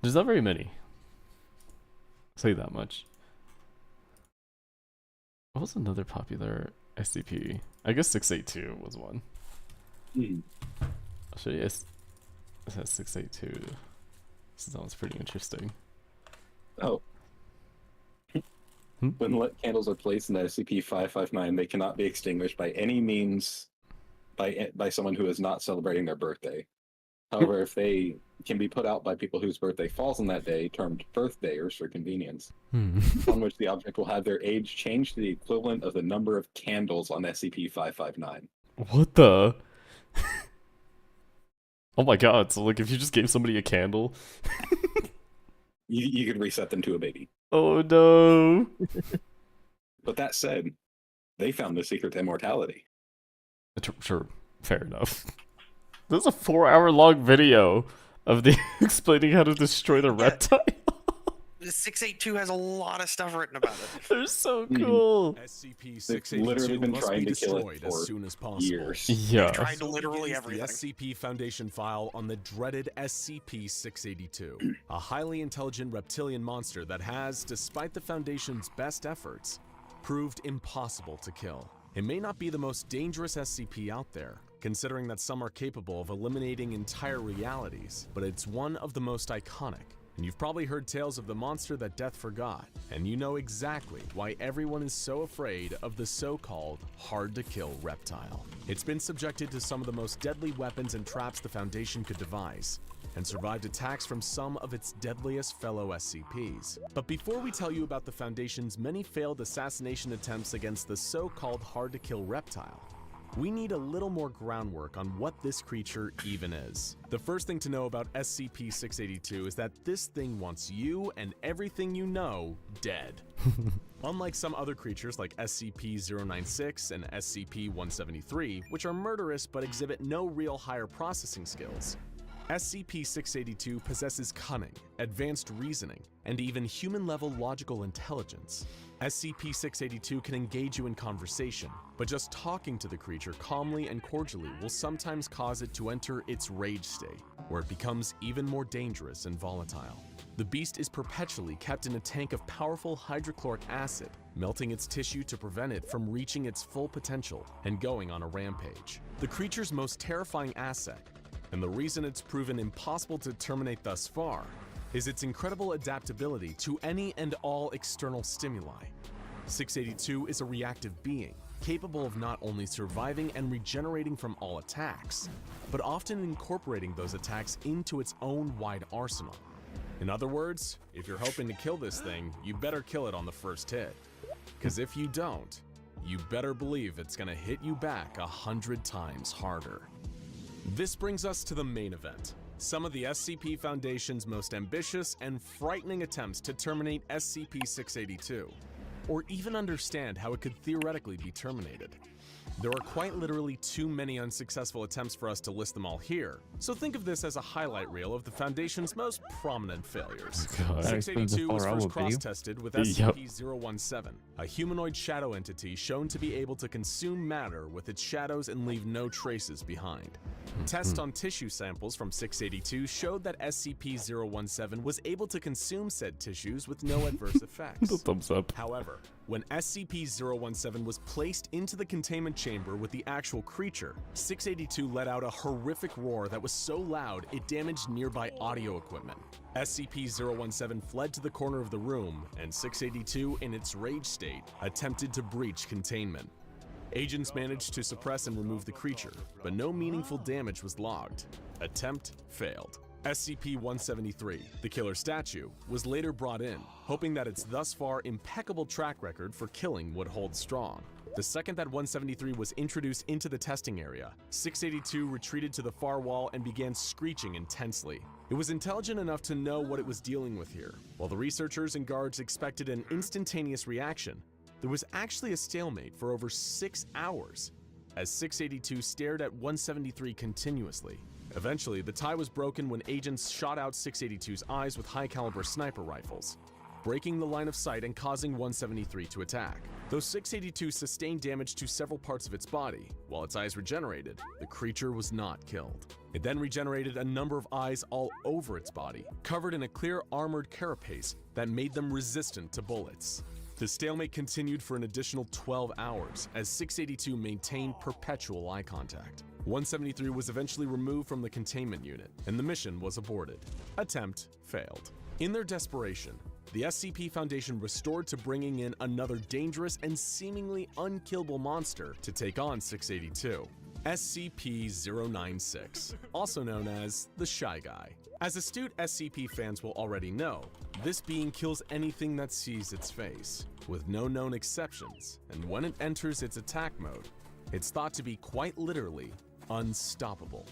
There's not very many. I'll say that much. What was another popular SCP? I guess 682 was one. I'll show you. This has 682. This sounds pretty interesting. Oh. When lit candles are placed in the SCP-559, they cannot be extinguished by any means by someone who is not celebrating their birthday. However, if they can be put out by people whose birthday falls on that day, termed birthdayers for convenience, on which the object will have their age changed to the equivalent of the number of candles on SCP-559. What the? Oh my god, so like if you just gave somebody a candle... You could reset them to a baby. Oh no. But that said, they found the secret to immortality. Sure, fair enough. This is a 4-hour-long video of the explaining how to destroy the reptile. The 682 has a lot of stuff written about it. They're so cool. They've literally been trying to kill it as for soon as possible. years. Yeah. Tried literally everything. The SCP Foundation file on the dreaded SCP-682, a highly intelligent reptilian monster that has, despite the Foundation's best efforts, proved impossible to kill. It may not be the most dangerous SCP out there, considering that some are capable of eliminating entire realities, but it's one of the most iconic. And you've probably heard tales of the monster that death forgot, and you know exactly why everyone is so afraid of the so-called hard-to-kill reptile. It's been subjected to some of the most deadly weapons and traps the Foundation could devise, and survived attacks from some of its deadliest fellow SCPs. But before we tell you about the Foundation's many failed assassination attempts against the so-called hard-to-kill reptile, we need a little more groundwork on what this creature even is. The first thing to know about SCP-682 is that this thing wants you and everything you know dead. Unlike some other creatures like SCP-096 and SCP-173, which are murderous but exhibit no real higher processing skills, SCP-682 possesses cunning, advanced reasoning, and even human-level logical intelligence. SCP-682 can engage you in conversation, but just talking to the creature calmly and cordially will sometimes cause it to enter its rage state, where it becomes even more dangerous and volatile. The beast is perpetually kept in a tank of powerful hydrochloric acid, melting its tissue to prevent it from reaching its full potential and going on a rampage. The creature's most terrifying asset, and the reason it's proven impossible to terminate thus far, is its incredible adaptability to any and all external stimuli. 682 is a reactive being, capable of not only surviving and regenerating from all attacks, but often incorporating those attacks into its own wide arsenal. In other words, if you're hoping to kill this thing, you better kill it on the first hit. Because if you don't, you better believe it's gonna hit you back 100 times harder. This brings us to the main event. Some of the SCP Foundation's most ambitious and frightening attempts to terminate SCP-682, or even understand how it could theoretically be terminated. There are quite literally too many unsuccessful attempts for us to list them all here, so think of this as a highlight reel of the Foundation's most prominent failures. God. 682 was first cross-tested with SCP-017, a humanoid shadow entity shown to be able to consume matter with its shadows and leave no traces behind. Tests on tissue samples from 682 showed that SCP-017 was able to consume said tissues with no adverse effects. Thumbs up. However, when SCP-017 was placed into the containment chamber with the actual creature, 682 let out a horrific roar that was so loud it damaged nearby audio equipment. SCP-017 fled to the corner of the room, and 682, in its rage state, attempted to breach containment. Agents managed to suppress and remove the creature, but no meaningful damage was logged. Attempt failed. SCP-173, the killer statue, was later brought in, hoping that its thus far impeccable track record for killing would hold strong. The second that 173 was introduced into the testing area, 682 retreated to the far wall and began screeching intensely. It was intelligent enough to know what it was dealing with here. While the researchers and guards expected an instantaneous reaction, there was actually a stalemate for over 6 hours, as 682 stared at 173 continuously. Eventually, the tie was broken when agents shot out 682's eyes with high-caliber sniper rifles, breaking the line of sight and causing 173 to attack. Though 682 sustained damage to several parts of its body, while its eyes regenerated, the creature was not killed. It then regenerated a number of eyes all over its body, covered in a clear armored carapace that made them resistant to bullets. The stalemate continued for an additional 12 hours as 682 maintained perpetual eye contact. 173 was eventually removed from the containment unit, and the mission was aborted. Attempt failed. In their desperation, the SCP Foundation restored to bringing in another dangerous and seemingly unkillable monster to take on 682. SCP-096, also known as the Shy Guy. As astute SCP fans will already know, this being kills anything that sees its face, with no known exceptions, and when it enters its attack mode, it's thought to be quite literally unstoppable.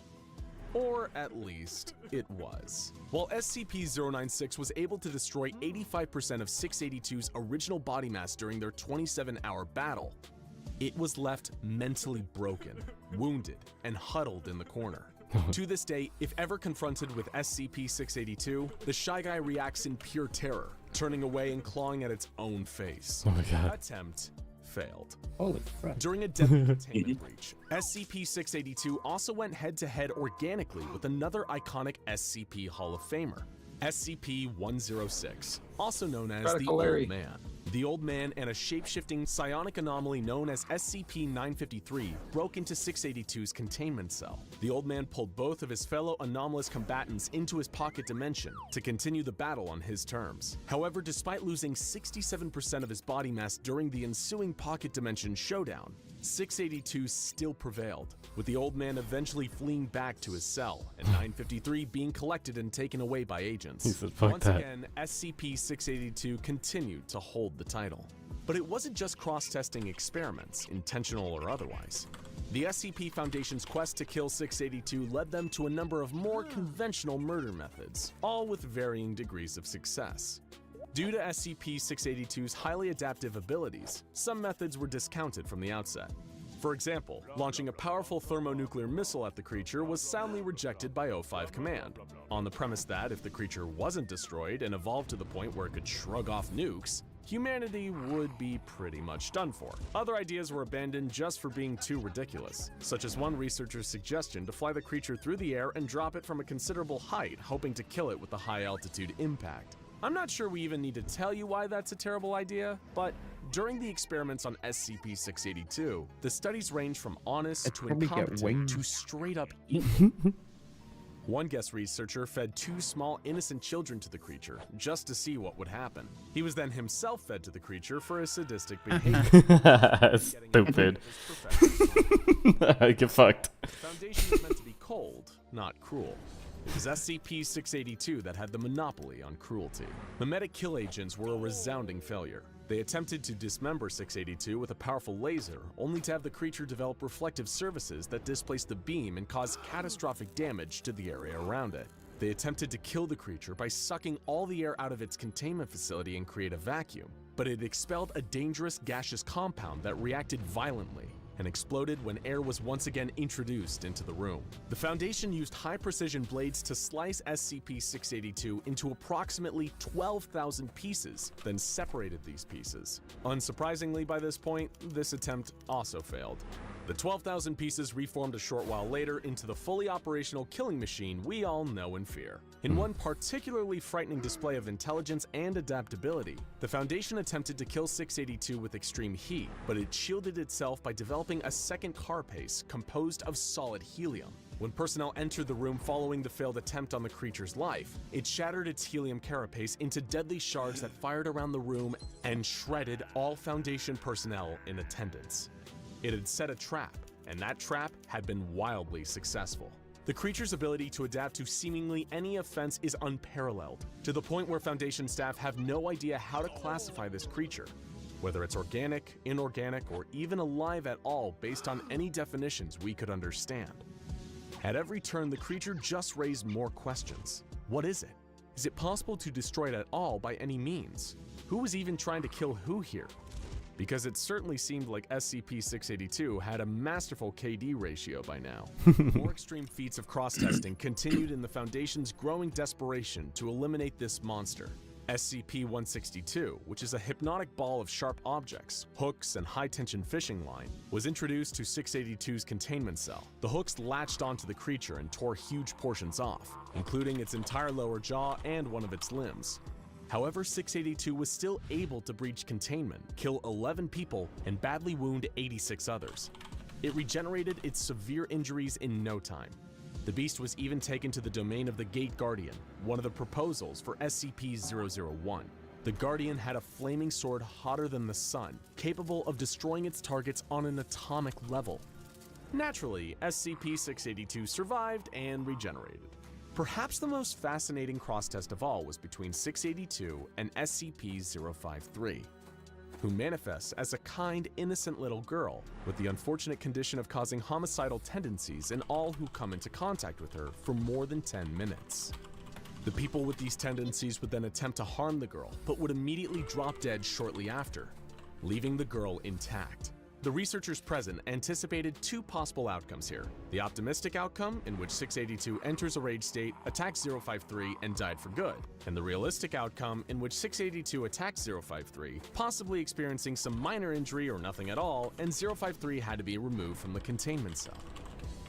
Or at least, it was. While SCP-096 was able to destroy 85% of 682's original body mass during their 27-hour battle, it was left mentally broken, wounded, and huddled in the corner. To this day, if ever confronted with SCP-682, the Shy Guy reacts in pure terror, turning away and clawing at its own face. Oh my god. Attempt failed. Holy crap. During a deadly containment breach, SCP-682 also went head-to-head organically with another iconic SCP Hall of Famer, SCP-106, also known as the Old Man. The Old Man and a shape-shifting psionic anomaly known as SCP-953 broke into 682's containment cell. The Old Man pulled both of his fellow anomalous combatants into his pocket dimension to continue the battle on his terms. However, despite losing 67% of his body mass during the ensuing pocket dimension showdown, 682 still prevailed, with the Old Man eventually fleeing back to his cell, and 953 being collected and taken away by agents. He said, "Fuck Once that." again, SCP-682 continued to hold the title. But it wasn't just cross-testing experiments, intentional or otherwise. The SCP Foundation's quest to kill 682 led them to a number of more conventional murder methods, all with varying degrees of success. Due to SCP-682's highly adaptive abilities, some methods were discounted from the outset. For example, launching a powerful thermonuclear missile at the creature was soundly rejected by O5 Command, on the premise that if the creature wasn't destroyed and evolved to the point where it could shrug off nukes, humanity would be pretty much done for. Other ideas were abandoned just for being too ridiculous, such as one researcher's suggestion to fly the creature through the air and drop it from a considerable height, hoping to kill it with a high-altitude impact. I'm not sure we even need to tell you why that's a terrible idea, but during the experiments on SCP-682, the studies range from honest to incompetent to straight up evil. One guest researcher fed 2 small innocent children to the creature just to see what would happen. He was then himself fed to the creature for his sadistic behavior. Stupid. I get fucked. The Foundation is meant to be cold, not cruel. It was SCP-682 that had the monopoly on cruelty. Memetic kill agents were a resounding failure. They attempted to dismember 682 with a powerful laser, only to have the creature develop reflective surfaces that displaced the beam and caused catastrophic damage to the area around it. They attempted to kill the creature by sucking all the air out of its containment facility and create a vacuum, but it expelled a dangerous gaseous compound that reacted violently and exploded when air was once again introduced into the room. The Foundation used high-precision blades to slice SCP-682 into approximately 12,000 pieces, then separated these pieces. Unsurprisingly, by this point, this attempt also failed. The 12,000 pieces reformed a short while later into the fully operational killing machine we all know and fear. In one particularly frightening display of intelligence and adaptability, the Foundation attempted to kill 682 with extreme heat, but it shielded itself by developing a second carapace composed of solid helium. When personnel entered the room following the failed attempt on the creature's life, it shattered its helium carapace into deadly shards that fired around the room and shredded all Foundation personnel in attendance. It had set a trap, and that trap had been wildly successful. The creature's ability to adapt to seemingly any offense is unparalleled, to the point where Foundation staff have no idea how to classify this creature, whether it's organic, inorganic, or even alive at all based on any definitions we could understand. At every turn, the creature just raised more questions. What is it? Is it possible to destroy it at all by any means? Who was even trying to kill who here? Because it certainly seemed like SCP-682 had a masterful KD ratio by now. More extreme feats of cross-testing continued in the Foundation's growing desperation to eliminate this monster. SCP-162, which is a hypnotic ball of sharp objects, hooks, and high-tension fishing line, was introduced to 682's containment cell. The hooks latched onto the creature and tore huge portions off, including its entire lower jaw and one of its limbs. However, 682 was still able to breach containment, kill 11 people, and badly wound 86 others. It regenerated its severe injuries in no time. The beast was even taken to the domain of the Gate Guardian, one of the proposals for SCP-001. The Guardian had a flaming sword hotter than the sun, capable of destroying its targets on an atomic level. Naturally, SCP-682 survived and regenerated. Perhaps the most fascinating cross-test of all was between 682 and SCP-053. who manifests as a kind, innocent little girl with the unfortunate condition of causing homicidal tendencies in all who come into contact with her for more than 10 minutes. The people with these tendencies would then attempt to harm the girl, but would immediately drop dead shortly after, leaving the girl intact. The researchers present anticipated two possible outcomes here. The optimistic outcome, in which 682 enters a rage state, attacks 053, and died for good. And the realistic outcome, in which 682 attacks 053, possibly experiencing some minor injury or nothing at all, and 053 had to be removed from the containment cell.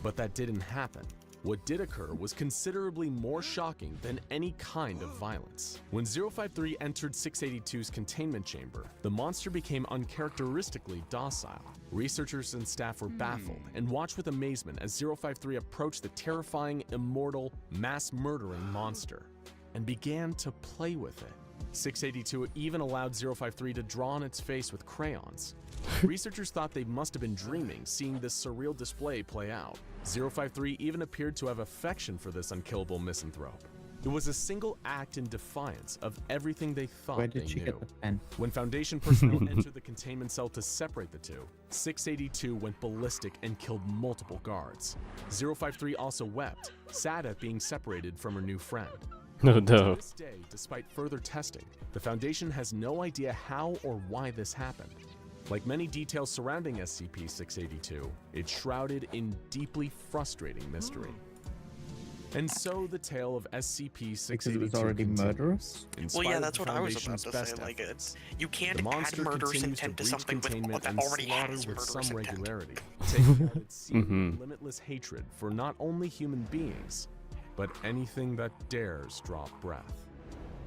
But that didn't happen. What did occur was considerably more shocking than any kind of violence. When 053 entered 682's containment chamber, the monster became uncharacteristically docile. Researchers and staff were baffled and watched with amazement as 053 approached the terrifying, immortal, mass-murdering monster and began to play with it. 682 even allowed 053 to draw on its face with crayons. Researchers thought they must have been dreaming, seeing this surreal display play out. 053 even appeared to have affection for this unkillable misanthrope. It was a single act in defiance of everything they thought Where did they she knew. get the pen? When Foundation personnel entered the containment cell to separate the two, 682 went ballistic and killed multiple guards. 053 also wept, sad at being separated from her new friend. No, To no. this day, despite further testing, the Foundation has no idea how or why this happened. Like many details surrounding SCP-682, it's shrouded in deeply frustrating mystery. And so the tale of SCP-682 Because it was already continues. murderous? In Well, spite yeah, of that's the what I was about Foundation's to best say. Like, efforts, you can't the add monster murderous continues to intent to breach something with containment that and already slaughter has with murderous some intent. regularity, taking out its seemingly limitless hatred for not only human beings, but anything that dares draw breath.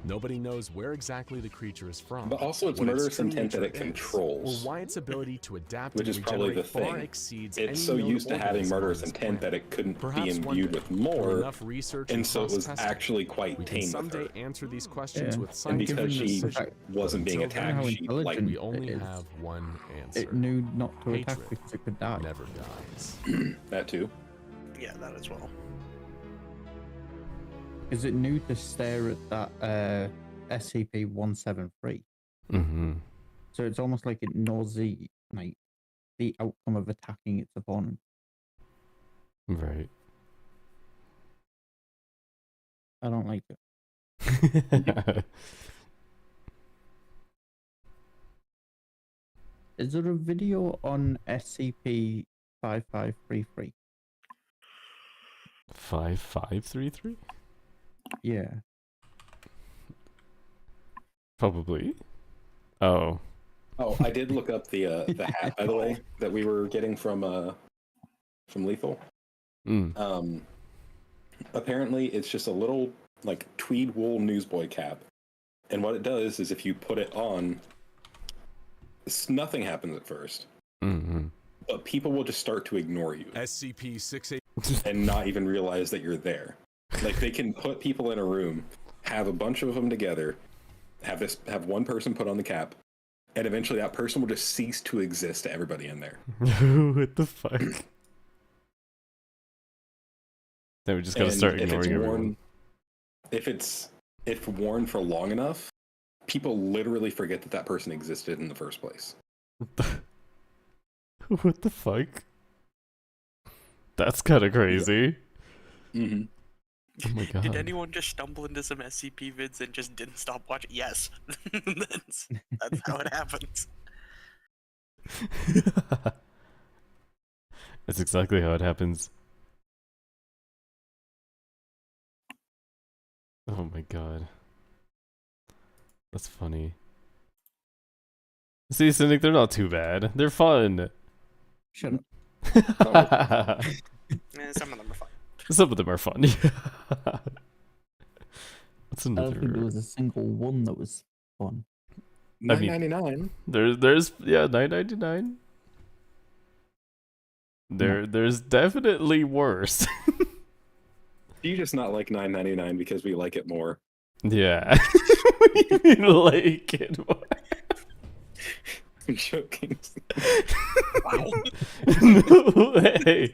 Nobody knows where exactly the creature is from, But also its what murderous true intent that nature it is, controls. or why its ability to adapt Which and is probably the regenerate far thing. exceeds It's any so known used to having organism on murderous this intent that planet. it couldn't Perhaps be one imbued day, with through more, enough research and so it was cross-testing, actually quite we can tame with someday her. answer these questions Yeah. with And scientific because she precision. wasn't being Until then, attacked, how she intelligent like we only it is. have one answer. It knew not to attack Hatred because it could die. never dies. that too. Yeah, that as well. Because it knew to stare at that SCP-173. Mm-hmm. So it's almost like it knows the outcome of attacking its opponent. Right. I don't like it. Is there a video on SCP-5533? 5533? Yeah. Probably. Oh. Oh, I did look up the hat, by the way, that we were getting from Lethal. Mm. Apparently, it's just a little like tweed wool newsboy cap, and what it does is if you put it on, nothing happens at first, Mm-hmm. but people will just start to ignore you SCP-682 and not even realize that you're there. Like they can put people in a room, have a bunch of them together, have one person put on the cap, and eventually that person will just cease to exist to everybody in there. What the fuck? Then we just gotta And start if it's ignoring everyone. worn, if worn for long enough, people literally forget that that person existed in the first place. What the fuck? That's kind of crazy. Mm-hmm. Oh my god. Did anyone just stumble into some SCP vids and just didn't stop watching? Yes. that's how it happens. That's exactly how it happens. Oh my god. That's funny. See, Cynic, they're not too bad. They're fun. Shut up. Some of them are fine. Some of them are fun. What's I don't think there another? was a single one that was fun. I mean- $9.99. There's yeah, $9.99. There's definitely worse. Do you just not like $9.99 because we like it more? Yeah. What do you mean like it? I'm joking. Wow. No way.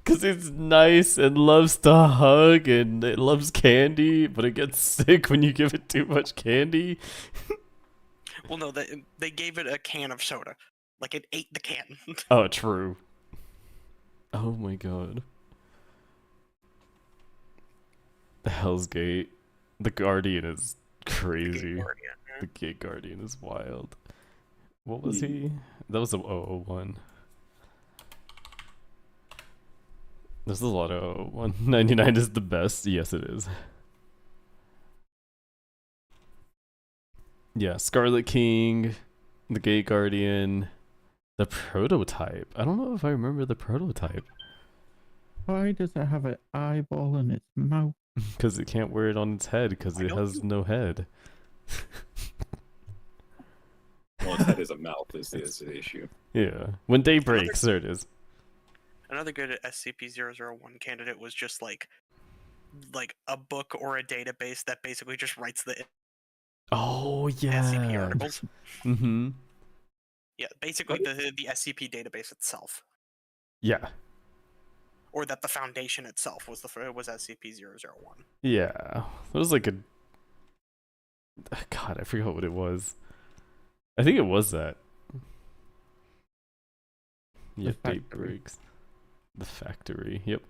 Because it's nice and loves to hug and it loves candy, but it gets sick when you give it too much candy. Well, no, they gave it a can of soda. Like, it ate the can. Oh, true. Oh my god. The Hell's Gate. The Guardian is crazy. The Gate Guardian is wild. What was he? That was a 001. There's a lot of 001. 99 is the best. Yes, it is. Yeah, Scarlet King, the Gate Guardian, the prototype. I don't know if I remember the prototype. Why does it have an eyeball in its mouth? Because it can't wear it on its head because it has no head. Well, its head is a mouth is the issue. Yeah. When day breaks, there it is. Another good SCP-001 candidate was just like a book or a database that basically just writes the Oh, SCP yeah. articles. Mm-hmm. Yeah, basically the SCP database itself. Yeah. Or that the Foundation itself was SCP-001. Yeah. It was like a... God, I forgot what it was. I think it was that. Yeah, day breaks. The factory, yep.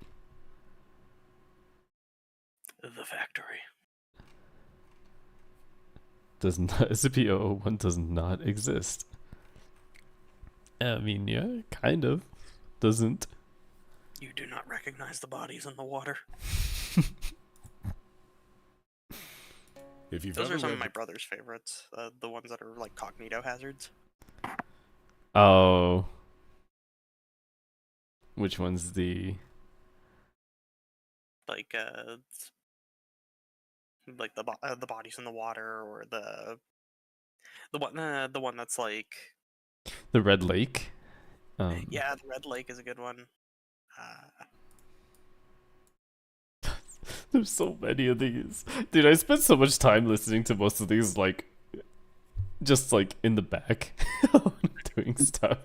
The factory. Does not... SCP-001 does not exist. I mean, yeah, kind of. Doesn't. You do not recognize the bodies in the water. If you've Those ever are some read of my brother's favorites. The ones that are like cognito hazards. Oh. Which one's the... Like the bodies in the water, or the one that's like... The Red Lake? Yeah, the Red Lake is a good one. There's so many of these. Dude, I spent so much time listening to most of these, like, just like in the back doing stuff.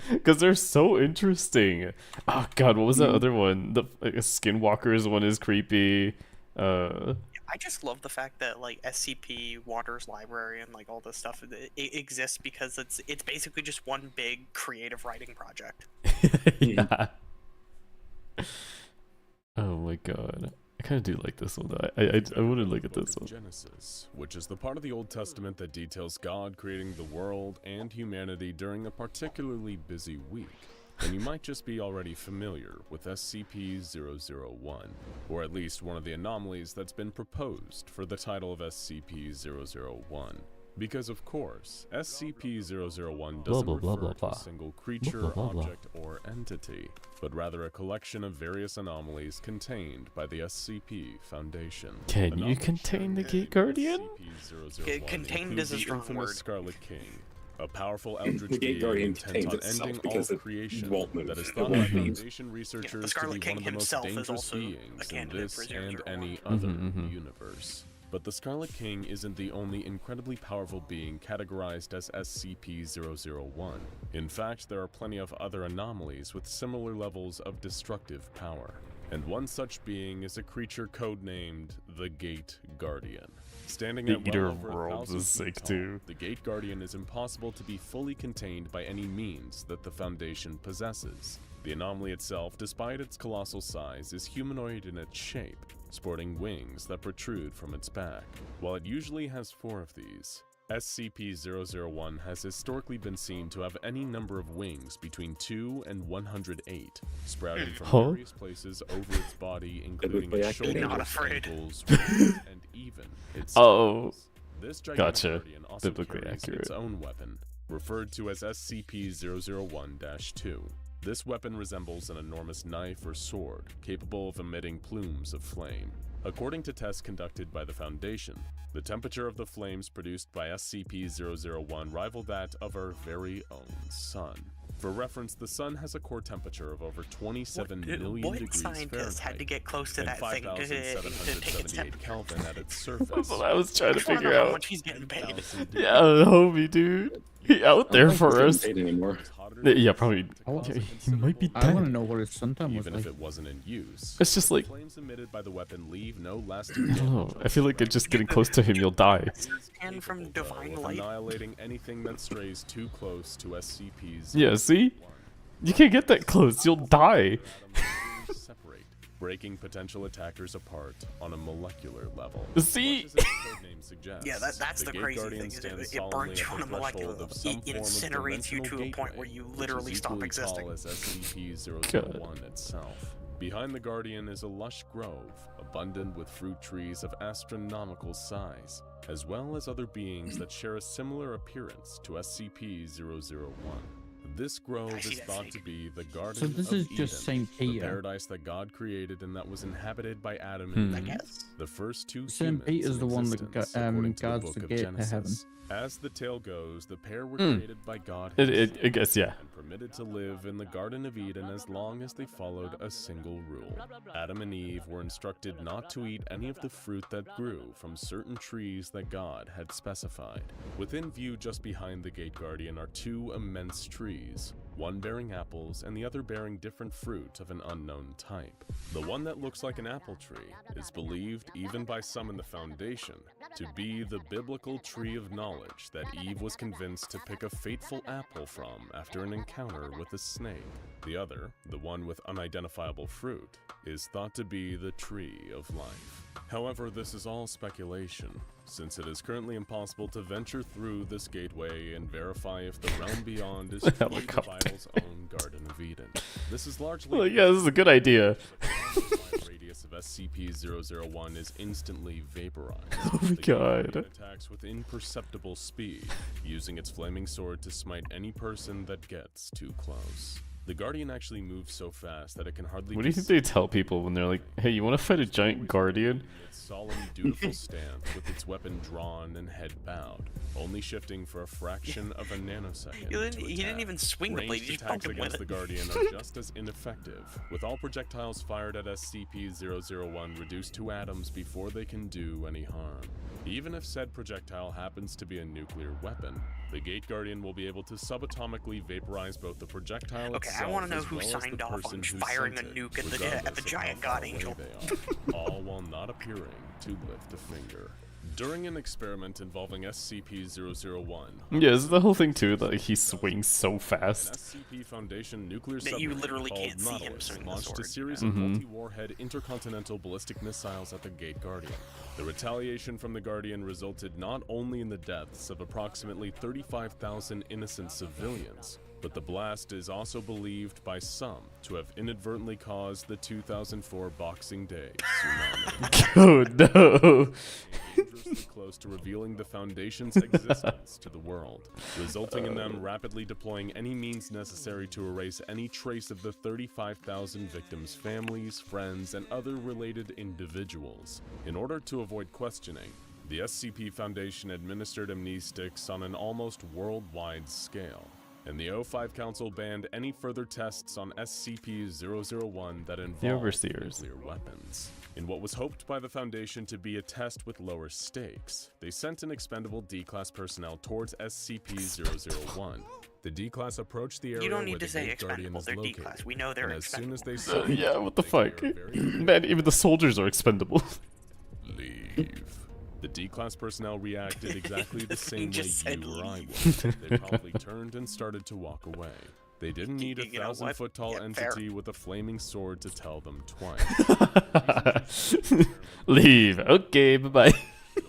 Because they're so interesting. Oh god, what was that other one? The Skinwalkers one is creepy. I just love the fact that like SCP Waters Library and like all this stuff it exists because it's basically just one big creative writing project. Yeah. Oh my god. I kind of do like this one though. I want to look at this one. Genesis, which is the part of the Old Testament that details God creating the world and humanity during a particularly busy week. And you might just be already familiar with SCP-001, or at least one of the anomalies that's been proposed for the title of SCP-001. Because of course, SCP-001 doesn't refer to a single creature, object, or entity, but rather a collection of various anomalies contained by the SCP Foundation. Can you contain the Gate Guardian? Contained is a strong word. Scarlet King, a powerful eldritch The Gate being Guardian intent on contains ending itself all because it creation won't move. that is thought by Foundation researchers the to Scarlet be King one of the most himself is dangerous also a beings in candidate this for and 001. any other universe. But the Scarlet King isn't the only incredibly powerful being categorized as SCP-001. In fact, there are plenty of other anomalies with similar levels of destructive power. And one such being is a creature codenamed the Gate Guardian. Standing The at Eater well of over Worlds 1,000 is feet sick tall, too. the Gate Guardian is impossible to be fully contained by any means that the Foundation possesses. The anomaly itself, despite its colossal size, is humanoid in its shape, sporting wings that protrude from its back. While it usually has 4 of these, SCP-001 has historically been seen to have any number of wings between 2 and 108, sprouting from various places over its body, including its shoulders, ankles, wrists, and even its scales. This gigantic guardian also carries its own weapon, referred to as SCP-001-2. This weapon resembles an enormous knife or sword, capable of emitting plumes of flame. According to tests conducted by the Foundation, the temperature of the flames produced by SCP-001 rival that of our very own Sun. For reference, the Sun has a core temperature of over 27 million what degrees scientist Fahrenheit had to get close to and that thing to take its 5,778 temperature? Kelvin at its surface. That's what I was trying to I figure how out. much he's getting paid. Yeah, homie, dude. He out there for us. Paid anymore. auditors Yeah, probably. to cause a He might be considerable I want to dead. know what his suntan was even like. if it wasn't in use. It's just like, Flames emitted by the weapon leave no lasting I don't know. damage. I feel like it's just getting close to him, you'll die. And from Capable, though, divine of light. annihilating anything that strays too close to SCP's. Yeah, see? You can't get that close, you'll die. Separate, breaking potential attackers apart on a molecular level. See? Much as its codename suggests, Yeah, that's the Gate crazy Guardian thing. Is stands it burns you solemnly on a at the molecular threshold level. of some It form of incinerates you to a dimensional point where gateway, you which literally is stop equally existing. tall as SCP-001 itself. Behind the Guardian is a lush grove, abundant with fruit trees of astronomical size, as well as other beings that share a similar appearance to SCP-001. This grove I is see that thought snake. to be the Garden So this of is Eden, just Saint the Peter. paradise that God created and that was inhabited by Adam and I Eve, guess. the first two Saint humans Peter's in the one that existence, gu- according to guards the book the of gate to Genesis. heaven. As the tale goes, the pair were Mm. created by God I himself guess, yeah. and permitted to live in the Garden of Eden as long as they followed a single rule. Adam and Eve were instructed not to eat any of the fruit that grew from certain trees that God had specified. Within view just behind the Gate Guardian are two immense trees, one bearing apples and the other bearing different fruit of an unknown type. The one that looks like an apple tree is believed, even by some in the Foundation, to be the biblical tree of knowledge that Eve was convinced to pick a fateful apple from after an encounter with a snake. The other, the one with unidentifiable fruit, is thought to be the tree of life. However, this is all speculation, since it is currently impossible to venture through this gateway and verify if the realm beyond is truly the Helicopter. Bible's own Garden of Eden. This is largely Well, yeah, this is a good idea. the radius of SCP-001 is instantly vaporized. Oh my The Guardian god. attacks with imperceptible speed, using its flaming sword to smite any person that gets too close. The Guardian actually moves so fast that it can hardly What do you think they tell people when they're like, hey, you want to fight a giant guardian? its solemn, dutiful stance with its weapon drawn and head bowed, only shifting for a fraction of a nanosecond. He didn't even swing the blade, Ranged he just attacks bumped him with against the it. Guardian are just as ineffective, with all projectiles fired at SCP-001 reduced to atoms before they can do any harm. Even if said projectile happens to be a nuclear weapon, the Gate Guardian will be able to subatomically vaporize both the projectile Okay, itself I want to know as who well as the signed off person on who firing a sent it, nuke at the regardless of giant how god far away angel. they are, all while not appearing to lift a finger. During an experiment involving SCP-001, Yeah, this is the whole thing too, that he swings so an fast. SCP Foundation nuclear That you submarine literally called can't see him Nautilus swing the launched a sword. series of multi-warhead intercontinental ballistic missiles at the Gate Guardian. The retaliation from the Guardian resulted not only in the deaths of approximately 35,000 innocent civilians, but the blast is also believed by some to have inadvertently caused the 2004 Boxing Day tsunami. Oh no! Dangerously close to revealing the Foundation's existence to the world, resulting in them rapidly deploying any means necessary to erase any trace of the 35,000 victims' families, friends, and other related individuals. In order to avoid questioning, the SCP Foundation administered amnestics on an almost worldwide scale, and the O5 Council banned any further tests on SCP-001 that involved Overseers. nuclear weapons. In what was hoped by the Foundation to be a test with lower stakes, they sent an expendable D-Class personnel towards SCP-001. The D-Class approached the area You don't where need the to say Gate Guardian expendable, is they're located, D-class. We know they're and as soon as expendable. they saw Yeah, what the they fuck? were very Man, even the soldiers are expendable. Leave. The D-Class personnel reacted exactly the same way just said you or I leave. would. They promptly turned and started to walk away. They didn't need a You know what? 1,000-foot-tall Yeah, fair. entity with a flaming sword to tell them twice. Leave. Okay, bye-bye.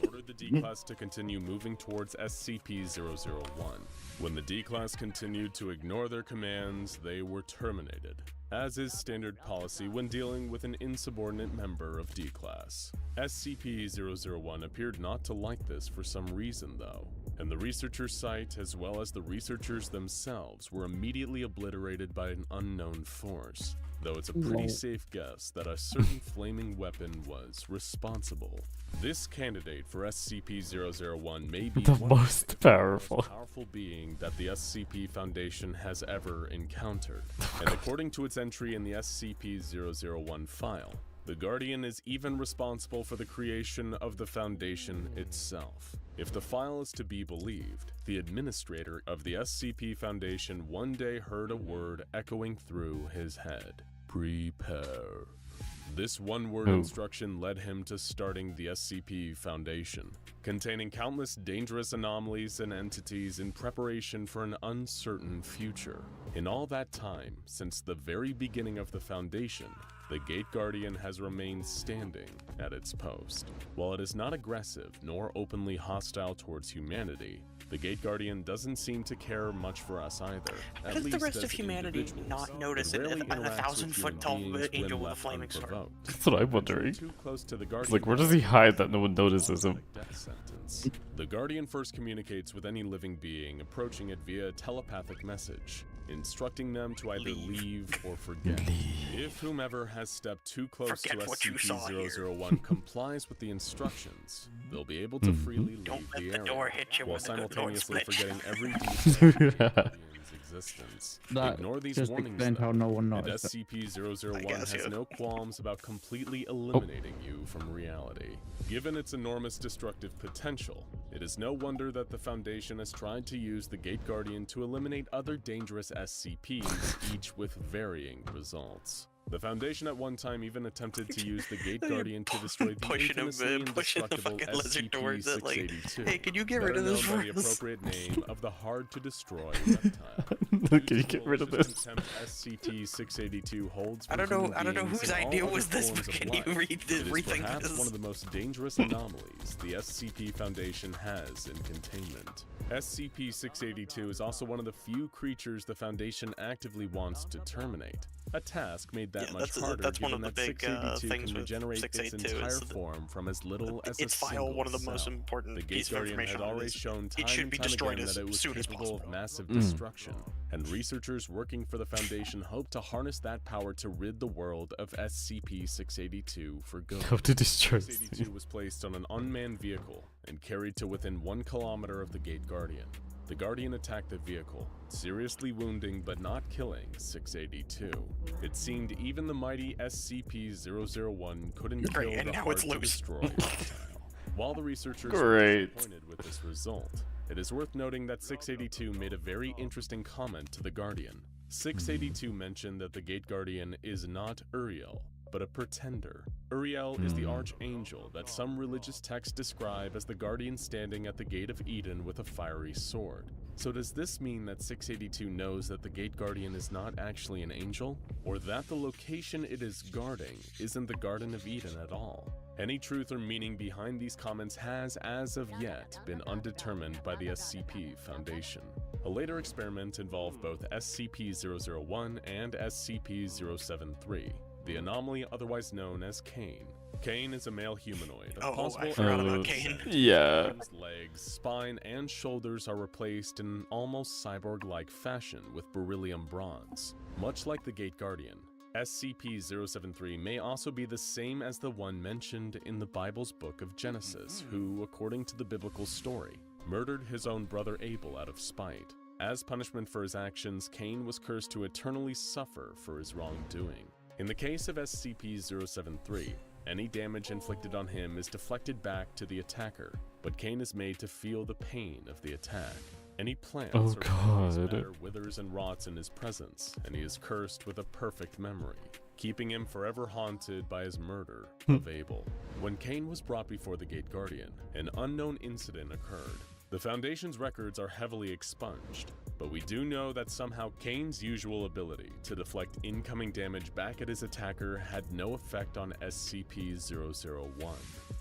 Ordered the D-Class to continue moving towards SCP-001. When the D-Class continued to ignore their commands, they were terminated, as is standard policy when dealing with an insubordinate member of D-Class. SCP-001 appeared not to like this for some reason, though, and the researcher site as well as the researchers themselves were immediately obliterated by an unknown force, though it's a pretty Lol. safe guess that a certain flaming weapon was responsible. This candidate for SCP-001 may be The one of most if not powerful. powerful being that the SCP Foundation has ever encountered. And according to its entry in the SCP-001 file, The Guardian is even responsible for the creation of the Foundation itself. If the file is to be believed, the administrator of the SCP Foundation one day heard a word echoing through his head. Prepare. This one-word instruction led him to starting the SCP Foundation, containing countless dangerous anomalies and entities in preparation for an uncertain future. In all that time, since the very beginning of the Foundation, the Gate Guardian has remained standing at its post. While it is not aggressive nor openly hostile towards humanity, the Gate Guardian doesn't seem to care much for us either. How does the rest of humanity not notice it a 1,000-foot-tall angel with a flaming sword? That's what I'm wondering. Too close to the It's Guardian, like, where does he hide that no one notices him? death sentence. The Guardian first communicates with any living being approaching it via telepathic message, instructing them to either leave or forget. If whomever has stepped too close to SCP-001 complies with the instructions, they'll be able to freely leave the area, while simultaneously forgetting every detail of the Guardian's existence. That Ignore these just warnings, explained though, how no one and noticed it. SCP-001 has no qualms about completely eliminating you from reality. Given its enormous destructive potential, it is no wonder that the Foundation has tried to use the Gate Guardian to eliminate other dangerous SCPs, each with varying results. The Foundation at one time even attempted to use the Gate Guardian to destroy the infamously indestructible SCP-682, hey, can you get rid of this known by the appropriate name of the hard-to-destroy reptile. Can you get rid of this? SCP-682 holds I don't know whose idea was this, but can you rethink perhaps this? one of the most dangerous anomalies the SCP Foundation has in containment. SCP-682 is also one of the few creatures the Foundation actively wants to terminate. A task made that much harder that's one given of the that big 682 things can with regenerate its 682 entire is form from as little as its a single file, one of the most cell. important The Gate piece of Guardian had information on already this. shown time It should and be time destroyed again as that it was soon as capable of possible. massive destruction, and researchers working for the Foundation hope to harness that power to rid the world of SCP-682 for good. How to destroy 682 was placed on an unmanned vehicle and carried to within 1 kilometer of the Gate Guardian. The Guardian attacked the vehicle, seriously wounding but not killing 682. It seemed even the mighty SCP-001 couldn't kill the hard-to-destroy reptile. While the researchers were disappointed with this result, it is worth noting that 682 made a very interesting comment to the Guardian. 682 mentioned that the Gate Guardian is not Uriel, but a pretender. Uriel is the archangel that some religious texts describe as the guardian standing at the Gate of Eden with a fiery sword. So does this mean that 682 knows that the Gate Guardian is not actually an angel? Or that the location it is guarding isn't the Garden of Eden at all? Any truth or meaning behind these comments has, as of yet, been undetermined by the SCP Foundation. A later experiment involved both SCP-001 and SCP-073. The anomaly otherwise known as Kane. Kane is a male humanoid. I forgot about Kane. Yeah. His legs, spine, and shoulders are replaced in an almost cyborg-like fashion with beryllium bronze. Much like the Gate Guardian, SCP-073 may also be the same as the one mentioned in the Bible's book of Genesis, who, according to the biblical story, murdered his own brother Abel out of spite. As punishment for his actions, Cain was cursed to eternally suffer for his wrongdoing. In the case of SCP-073, any damage inflicted on him is deflected back to the attacker, but Cain is made to feel the pain of the attack. Any plant or matter withers and rots in his presence, and he is cursed with a perfect memory, keeping him forever haunted by his murder of Abel. When Cain was brought before the Gate Guardian, an unknown incident occurred. The Foundation's records are heavily expunged, but we do know that somehow Cain's usual ability to deflect incoming damage back at his attacker had no effect on SCP-001.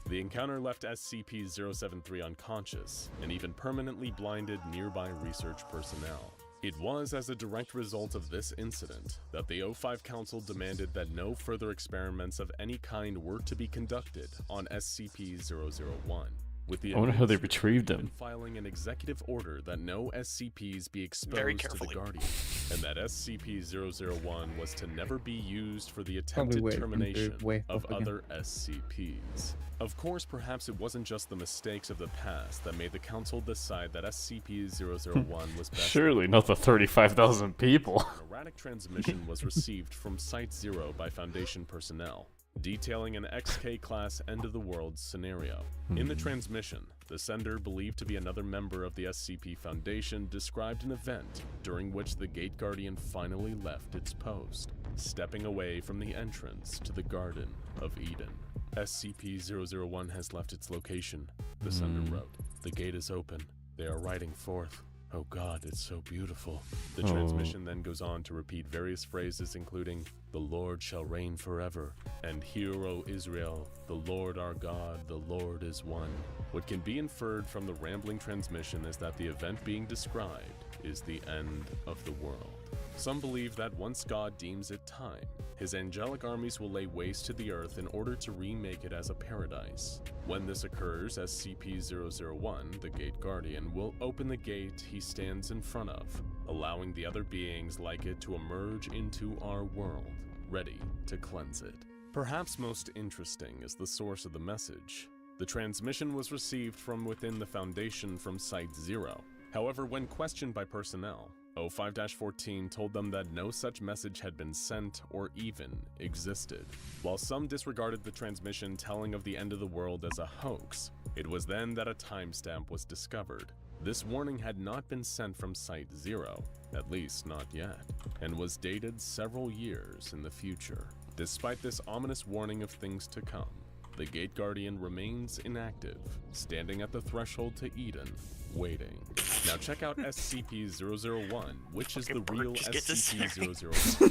The encounter left SCP-073 unconscious and even permanently blinded nearby research personnel. It was as a direct result of this incident that the O5 Council demanded that no further experiments of any kind were to be conducted on SCP-001. With the I wonder how they retrieved him. Filing an executive order that no SCPs be exposed to the Guardian, and that SCP-001 was to never be used for the attempted termination of other SCPs. Of course, perhaps it wasn't just the mistakes of the past that made the Council decide that SCP-001 was best. Surely not the 35,000 people. An erratic transmission was received from Site-0 by Foundation personnel. detailing an XK-class end-of-the-world scenario. In the transmission, the sender, believed to be another member of the SCP Foundation, described an event during which the Gate Guardian finally left its post, stepping away from the entrance to the Garden of Eden. SCP-001 has left its location, the sender wrote. The gate is open. They are riding forth. Oh God, it's so beautiful. The transmission then goes on to repeat various phrases including, "The Lord shall reign forever," and "Hear, O Israel, the Lord our God, the Lord is one." What can be inferred from the rambling transmission is that the event being described is the end of the world. Some believe that once God deems it time, his angelic armies will lay waste to the earth in order to remake it as a paradise. When this occurs, SCP-001, the Gate Guardian, will open the gate he stands in front of, allowing the other beings like it to emerge into our world, ready to cleanse it. Perhaps most interesting is the source of the message. The transmission was received from within the Foundation from Site-0. However, when questioned by personnel, O5-14 told them that no such message had been sent or even existed. While some disregarded the transmission telling of the end of the world as a hoax, it was then that a timestamp was discovered. This warning had not been sent from Site-0, at least not yet, and was dated several years in the future. Despite this ominous warning of things to come, the Gate Guardian remains inactive, standing at the threshold to Eden, waiting. Now check out SCP-001, which is the real SCP-001,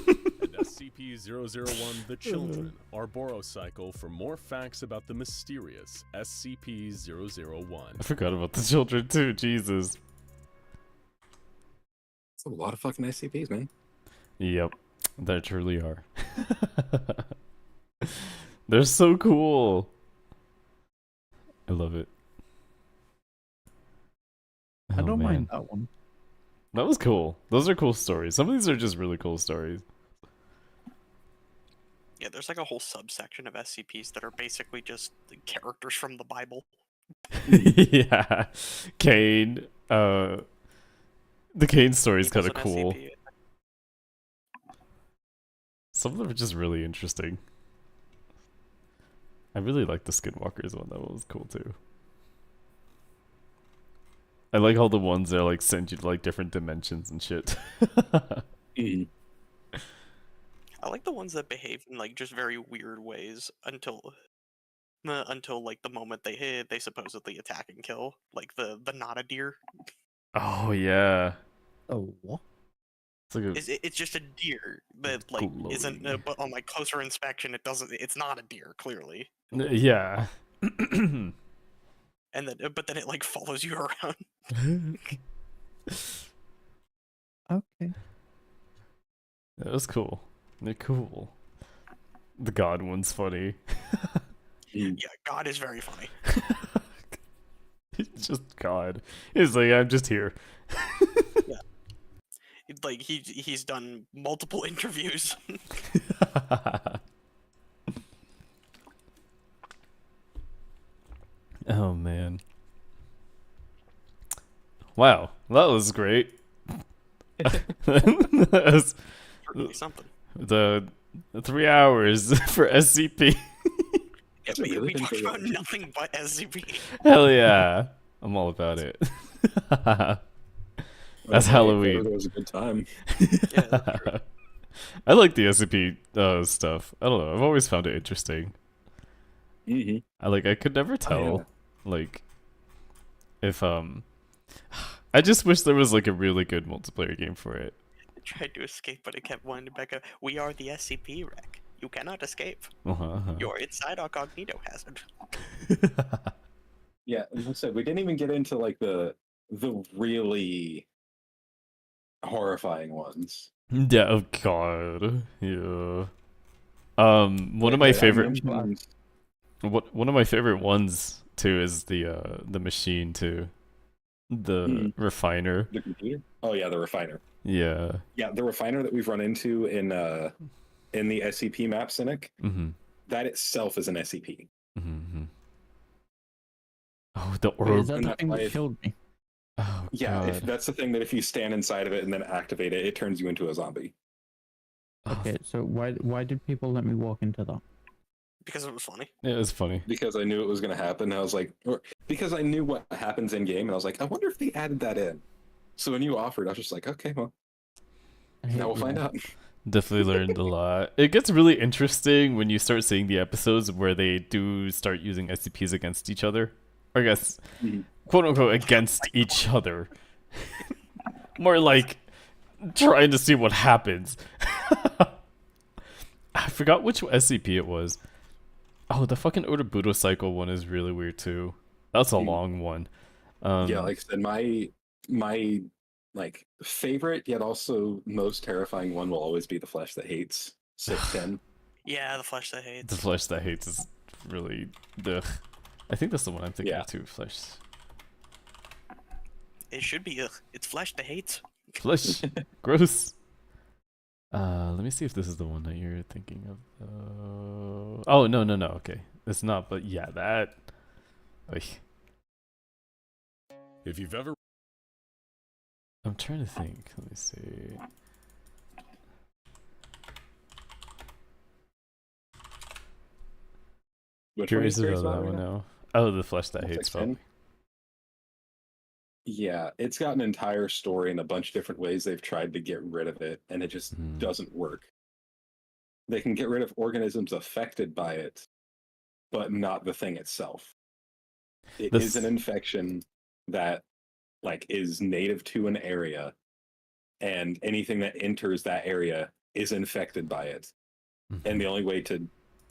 and SCP-001 The Children, Arborocycle, for more facts about the mysterious SCP-001. I forgot about the children too, Jesus. It's a lot of fucking SCPs, man. Yep, there truly are. They're so cool. I love it. I don't man. mind that one. That was cool. Those are cool stories. Some of these are just really cool stories. Yeah, there's like a whole subsection of SCPs that are basically just the characters from the Bible. Yeah. Cain. The Cain story is kind of There's an cool. SCP. Some of them are just really interesting. I really like the Skinwalkers one. That one was cool too. I like all the ones that like send you to like different dimensions and shit. I like the ones that behave in like just very weird ways until like the moment they supposedly attack and kill, like the not a deer. Oh yeah. Oh, what? It's like a It's just a deer that like isn't. glowing. But on like closer inspection, it doesn't. It's not a deer clearly. Yeah. And then, but then it like follows you around. Okay. That was cool. They're cool. The God one's funny. Yeah, God is very funny. It's just God. He's like, I'm just here. Like he's done multiple interviews. Oh man. Wow, that was great. That was Certainly something. the 3 hours for SCP. Yeah, That's a really we big talked video. about nothing but SCP. Hell yeah. I'm all about it. That's Halloween. It was a good time. Yeah, that's true. I like the SCP stuff. I don't know. I've always found it interesting. I could never tell, like, if I just wish there was like a really good multiplayer game for it. I tried to escape, but it kept winding back up. We are the SCP wreck. You cannot escape. You're inside our cognito hazard. Yeah, as I said, we didn't even get into like the really horrifying ones. Yeah. Oh God. Yeah. One of my favorite. One of my favorite ones too is the machine too. The refiner. The computer? Oh yeah, the refiner. Yeah. Yeah, the refiner that we've run into in the SCP map Cynic, that itself is an SCP. Oh, the Wait, orb. is that the thing that killed me? Oh, Yeah, God. that's the thing that if you stand inside of it and then activate it, it turns you into a zombie. Oh, Okay, so why did people let me walk into that? Because it was funny. It was funny. Because I knew it was going to happen. I was like, or because I knew what happens in game, and I was like, I wonder if they added that in. So when you offered, I was just like, okay, well, now we'll find out. Definitely learned a lot. It gets really interesting when you start seeing the episodes where they do start using SCPs against each other. Or I guess, quote unquote, against each other. More like trying to see what happens. I forgot which SCP it was. Oh, the fucking Otobuto cycle one is really weird too. That's a long one. Yeah, like I said, my like favorite yet also most terrifying one will always be the Flesh That Hates 610. Yeah, the Flesh That Hates. The Flesh That Hates is really ugh. I think that's the one I'm thinking Yeah. of too. Flesh. It should be it's Flesh That Hates. Flesh. Gross. Let me see if this is the one that you're thinking of. Oh no. Okay, it's not. But yeah, that. Oy. If you've ever I'm trying to think. Let me see. Which Curious one are you about that one now. Oh, the Flesh That Hates. 610? Probably. Yeah, it's got an entire story and a bunch of different ways they've tried to get rid of it, and it just doesn't work. They can get rid of organisms affected by it, but not the thing itself. It is an infection that like is native to an area, and anything that enters that area is infected by it. And the only way to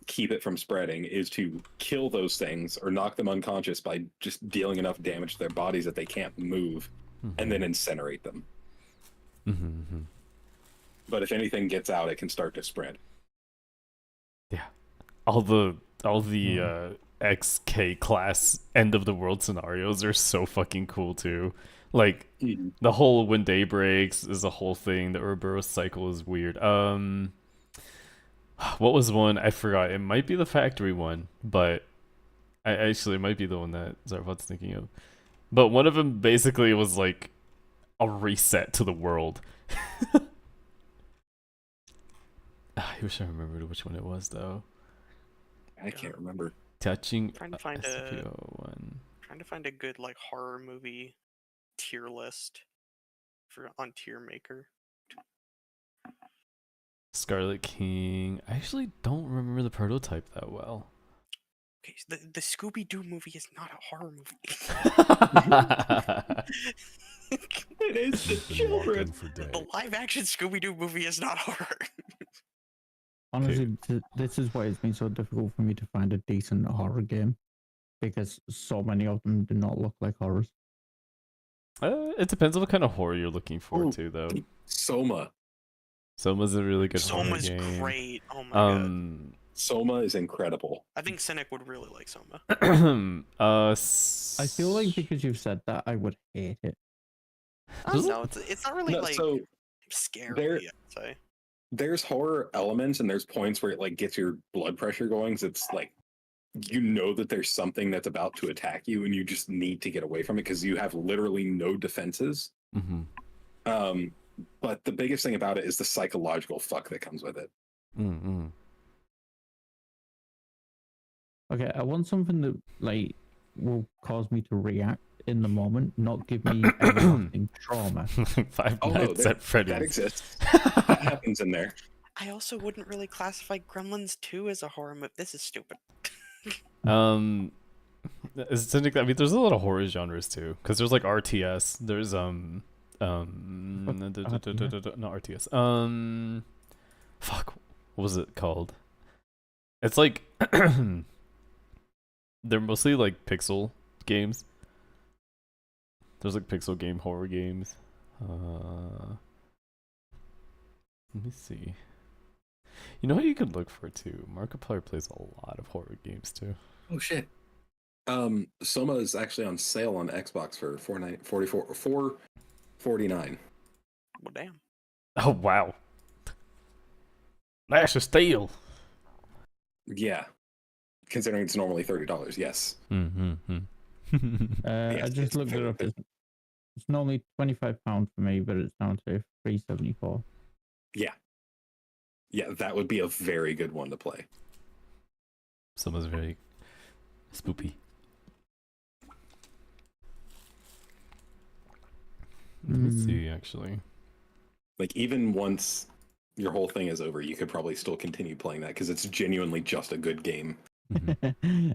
keep it from spreading is to kill those things or knock them unconscious by just dealing enough damage to their bodies that they can't move, and then incinerate them. But if anything gets out, it can start to spread. Yeah, all the XK class end of the world scenarios are so fucking cool too. Like the whole when day breaks is a whole thing. The Ouroboros cycle is weird. What was one? I forgot. It might be the factory one, but it might be the one that Zarvat's thinking of. But one of them basically was like a reset to the world. I wish I remembered which one it was though. I can't remember. Trying to find one. Trying to find a good like horror movie tier list on Tier Maker. Scarlet King. I actually don't remember the prototype that well. Okay, so the Scooby-Doo movie is not a horror movie. It is the children. The live-action Scooby-Doo movie is not horror. Honestly, this is why it's been so difficult for me to find a decent horror game, because so many of them do not look like horrors. It depends on what kind of horror you're looking for too, though. Soma. Soma's a really good horror game. Soma's great. Oh my god. Soma is incredible. I think Cynic would really like Soma. I feel like because you've said that, I would hate it. No, it's not really like so scary. I'd say. There's horror elements, and there's points where it like gets your blood pressure going. So it's like you know that there's something that's about to attack you, and you just need to get away from it because you have literally no defenses. But the biggest thing about it is the psychological fuck that comes with it. Okay, I want something that like will cause me to react in the moment, not give me everlasting trauma. Five Nights at Freddy's. That exists. That happens in there. I also wouldn't really classify Gremlins 2 as a horror movie. This is stupid. There's a lot of horror genres too, because there's like RTS. There's not RTS. Fuck, what was it called? It's like they're mostly like pixel games. There's like pixel game horror games. Let me see. You know what you could look for too? Markiplier plays a lot of horror games too. Oh shit. Soma is actually on sale on Xbox for $449. Well, damn. Oh wow. That's a steal. Yeah. Considering it's normally $30, yes. I just looked it up. It's normally £25 for me, but it's down to $3.74. Yeah. Yeah, that would be a very good one to play. Some is very spoopy. Let me see, actually. Like, even once your whole thing is over, you could probably still continue playing that because it's genuinely just a good game.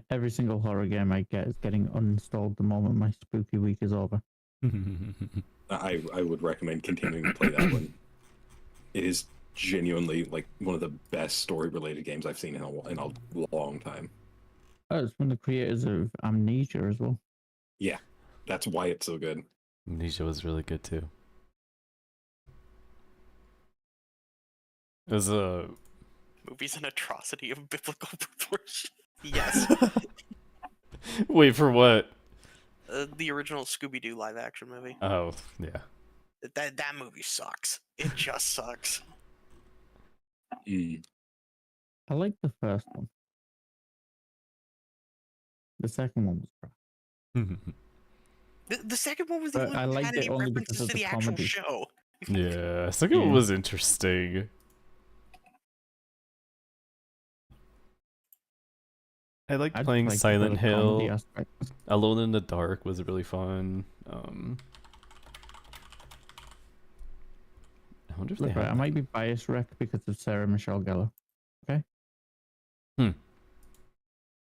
Every single horror game I get is getting uninstalled the moment my spooky week is over. I would recommend continuing to play that one. It is genuinely like one of the best story-related games I've seen in a long time. Oh, it's from the creators of Amnesia as well. Yeah, that's why it's so good. Amnesia was really good too. As a Movie's an atrocity of biblical proportion. Yes. wait for what? The original Scooby-Doo live-action movie. Oh yeah. That movie sucks. It just sucks. I like the first one. The second one was crap. The second one was the But one I that liked had it any only references because of to the the actual comedy. show. Yeah, second one was interesting. I liked I'd playing like Silent the comedy Hill. aspect. Alone in the Dark was really fun. I wonder if they Look, have right, I might be biased, Rick, because of Sarah Michelle Gellar. Okay?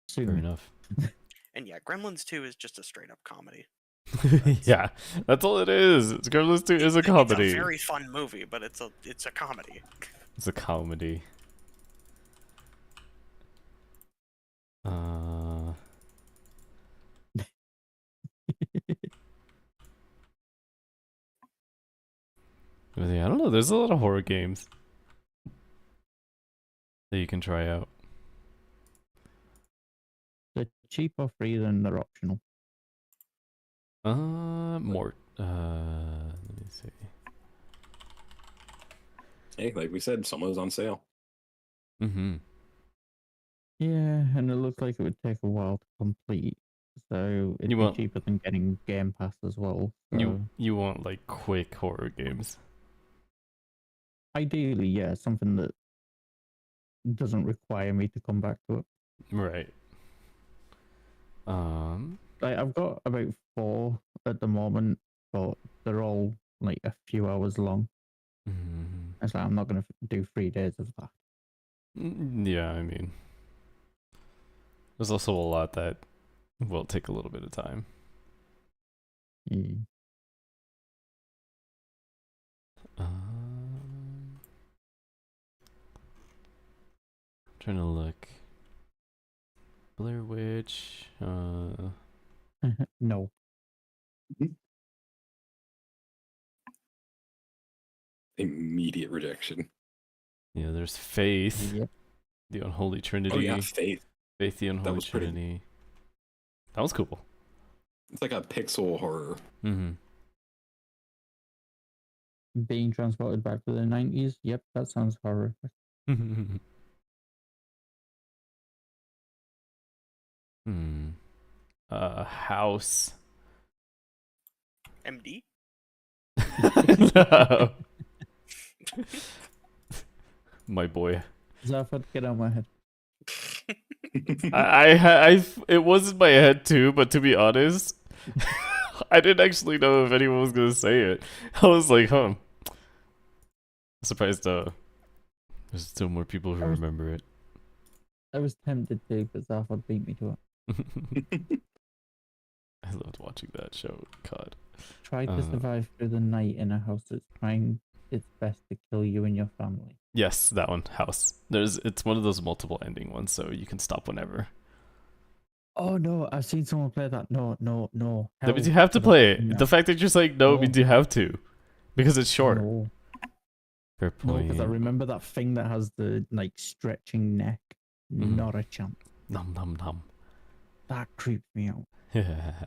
Sue Fair me. enough. And yeah, Gremlins 2 is just a straight-up comedy. Yeah, that's all it is. Gremlins 2 is a It's comedy. a very fun movie, but it's a comedy. It's a comedy. Yeah, I don't know. There's a lot of horror games that you can try out. They're cheap or free, then they're optional. More. Let me see. Hey, like we said, some was on sale. Mm-hmm. Yeah, and it looks like it would take a while to complete. So it'd be cheaper than getting Game Pass as well. So. You want like quick horror games? Ideally, yeah, something that doesn't require me to come back to it. Right. Like, I've got about 4 at the moment, but they're all like a few hours long. It's like I'm not gonna do 3 days of that. Yeah, I mean, there's also a lot that will take a little bit of time. Trying to look. Blair Witch. No. Immediate rejection. Yeah, there's Faith. Yep. The Unholy Trinity. Oh yeah, Faith. Faith, the Unholy Pretty... Trinity. That was cool. It's like a pixel horror. Being transported back to the 90s. Yep, that sounds horrific. House. MD? No. My boy. Zafad, get out of my head. It was in my head too, but to be honest, I didn't actually know if anyone was gonna say it. I was like, huh. Surprised there's still more people who remember it. I was tempted to, but Zafad beat me to it. I loved watching that show. God. Try to survive through the night in a house that's trying its best to kill you and your family. Yes, that one. House. It's one of those multiple ending ones, so you can stop whenever. Oh no, I've seen someone play that. No. That means you have to play it. The fact that you're saying no means you have to. Because it's short. No. Fair point. No, because I remember that thing that has the like stretching neck. Not a chance. Nom nom nom. That creeps me out. Yeah.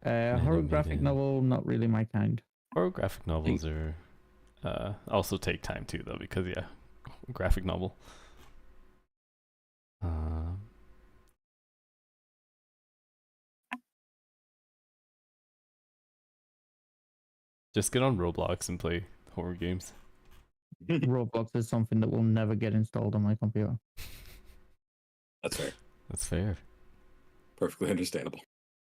Horror graphic novel, not really my kind. Horror graphic novels are also take time too, though, because yeah, graphic novel. Just get on Roblox and play horror games. Roblox is something that will never get installed on my computer. That's fair. That's fair. Perfectly understandable.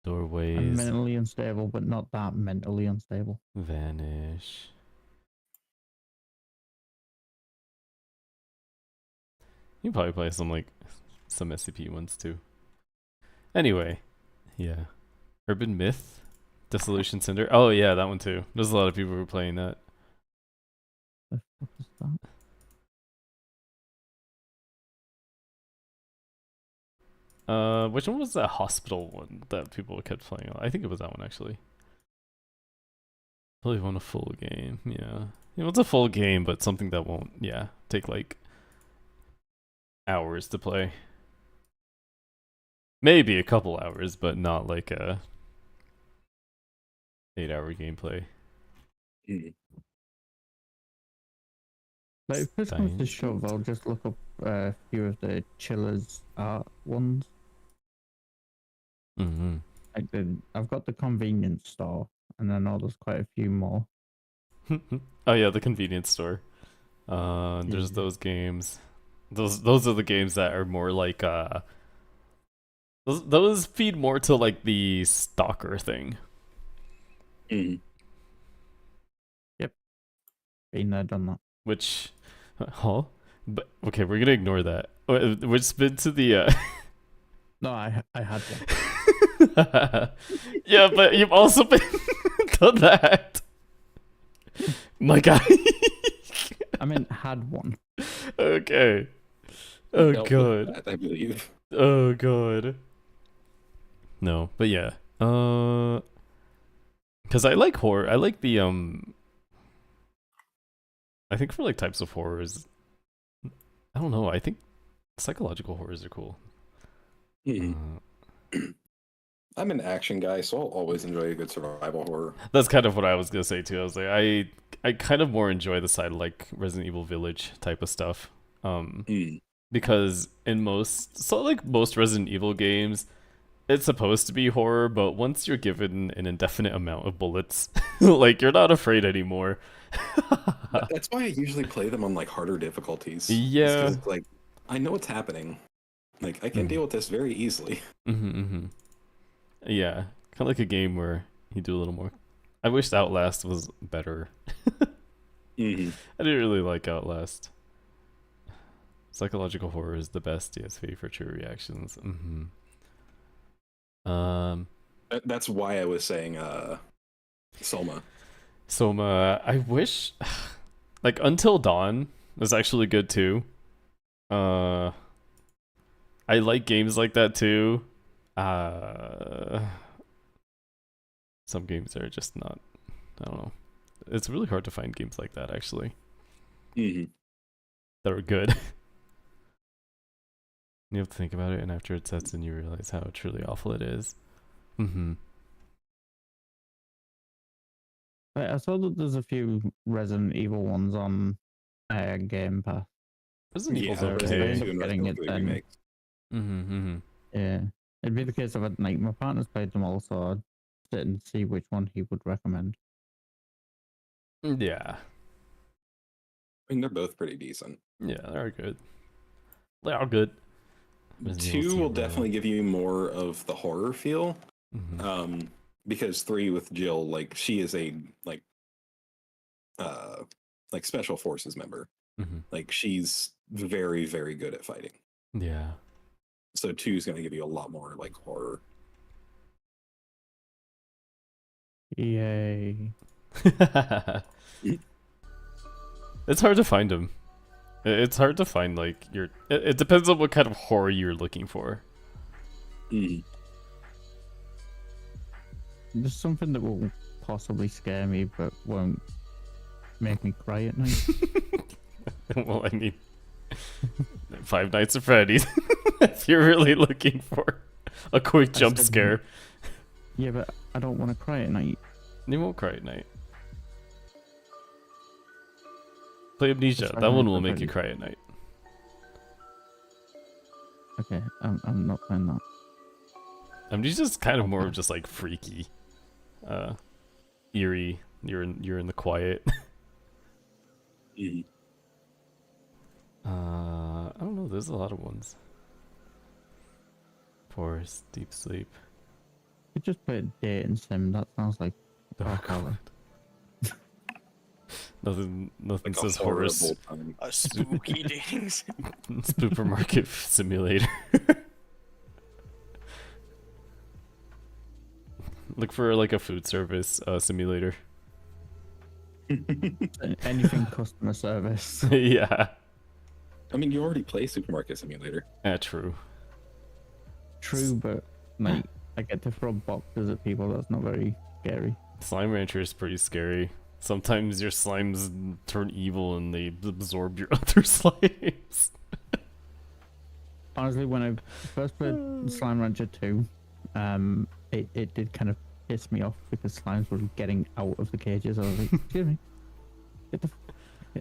I'm Doorways mentally unstable, but not that mentally unstable. vanish. You can probably play some SCP ones too. Anyway, yeah. Urban Myth, Dissolution Cinder. Oh yeah, that one too. There's a lot of people who are playing that. The fuck is that? Which one was that hospital one that people kept playing? I think it was that one actually. Probably want a full game, yeah. You know, it's a full game, but something that won't, yeah, take like hours to play. Maybe a couple hours, but not like a 8-hour gameplay. Like, if push comes to shove, I'll just look up a few of the chillers art ones. Mm-hmm. Like I've got the convenience store, and I know there's quite a few more. Oh yeah, the convenience store. There's those games. Those are the games that are more like those feed more to like the stalker thing. Mm. Yep. Been there, done that. Which, huh? But okay, we're gonna ignore that. Which been to the No, I had one. yeah, but you've also been done that. My guy. I mean, had one. Okay. Oh Dealt with god. that, I believe. Oh god. No, but yeah. Cuz I like horror. I like the I think for like types of horrors, I don't know. I think psychological horrors are cool. I'm an action guy, so I'll always enjoy a good survival horror. That's kind of what I was gonna say too. I was like, I kind of more enjoy the side of like Resident Evil Village type of stuff. Because in most Resident Evil games, it's supposed to be horror, but once you're given an indefinite amount of bullets, like you're not afraid anymore. That's why I usually play them on like harder difficulties. Yeah. It's like I know what's happening. Like I can deal with this very easily. Yeah, kind of like a game where you do a little more. I wish Outlast was better. I didn't really like Outlast. Psychological horror is the best DSV for true reactions. That's why I was saying Soma. Soma, I wish like Until Dawn was actually good too. I like games like that too. Some games are just not, I don't know. It's really hard to find games like that actually. That are good. You have to think about it, and after it sets in, you realize how truly awful it is. I saw that there's a few Resident Evil ones on Game Pass. Resident Evil's so if I okay. end up getting it, then yeah, it'd be the case of like my partner's played them all, so I'd sit and see which one he would recommend. Yeah. I mean, they're both pretty decent. Yeah, they're good. They are good. 2 will definitely give you more of the horror feel. Because 3 with Jill, like she is a like special forces member. Like she's very, very good at fighting. Yeah. So 2 is going to give you a lot more like horror. Yay. It's hard to find them. It's hard to find like your. It depends on what kind of horror you're looking for. There's something that will possibly scare me, but won't make me cry at night. Well, I mean, Five Nights at Freddy's. If you're really looking for a quick jump scare. Yeah, but I don't want to cry at night. You won't cry at night. Play Amnesia. That one will make you cry at night. Okay, I'm not playing that. Amnesia's kind of more of just like freaky, eerie. You're in the quiet. I don't know. There's a lot of ones. Forest, deep sleep. You just play a date and sim. That sounds like dark hour. Nothing Like says a horror. horrible time. A spooky dating sim. Supermarket simulator. Look for like a food service simulator. Anything customer service. Yeah. I mean, you already play Supermarket Simulator. True. True, but like I get to throw boxes at people. That's not very scary. Slime Rancher is pretty scary. Sometimes your slimes turn evil and they absorb your other slimes. Honestly, when I first played Slime Rancher 2, it did kind of piss me off because slimes were getting out of the cages. I was like, excuse me.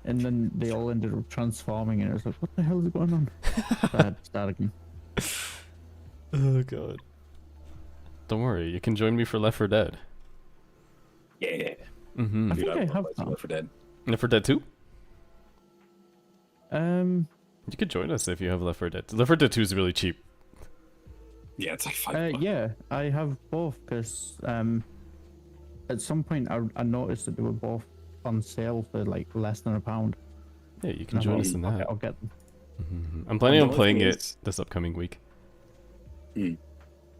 And then they all ended up transforming, and I was like, what the hell is going on? So I had to start again. Oh god. Don't worry, you can join me for Left 4 Dead. Yeah. Mm-hmm. I think I have Left that. 4 Dead. Left 4 Dead 2? You could join us if you have Left 4 Dead. Left 4 Dead 2 is really cheap. Yeah, it's like $5. Yeah, I have both because at some point I noticed that they were both on sale for like less than £1. Yeah, you can join us in that. I'll get them. Mm-hmm. I'm planning on The only playing thing it is- this upcoming week. The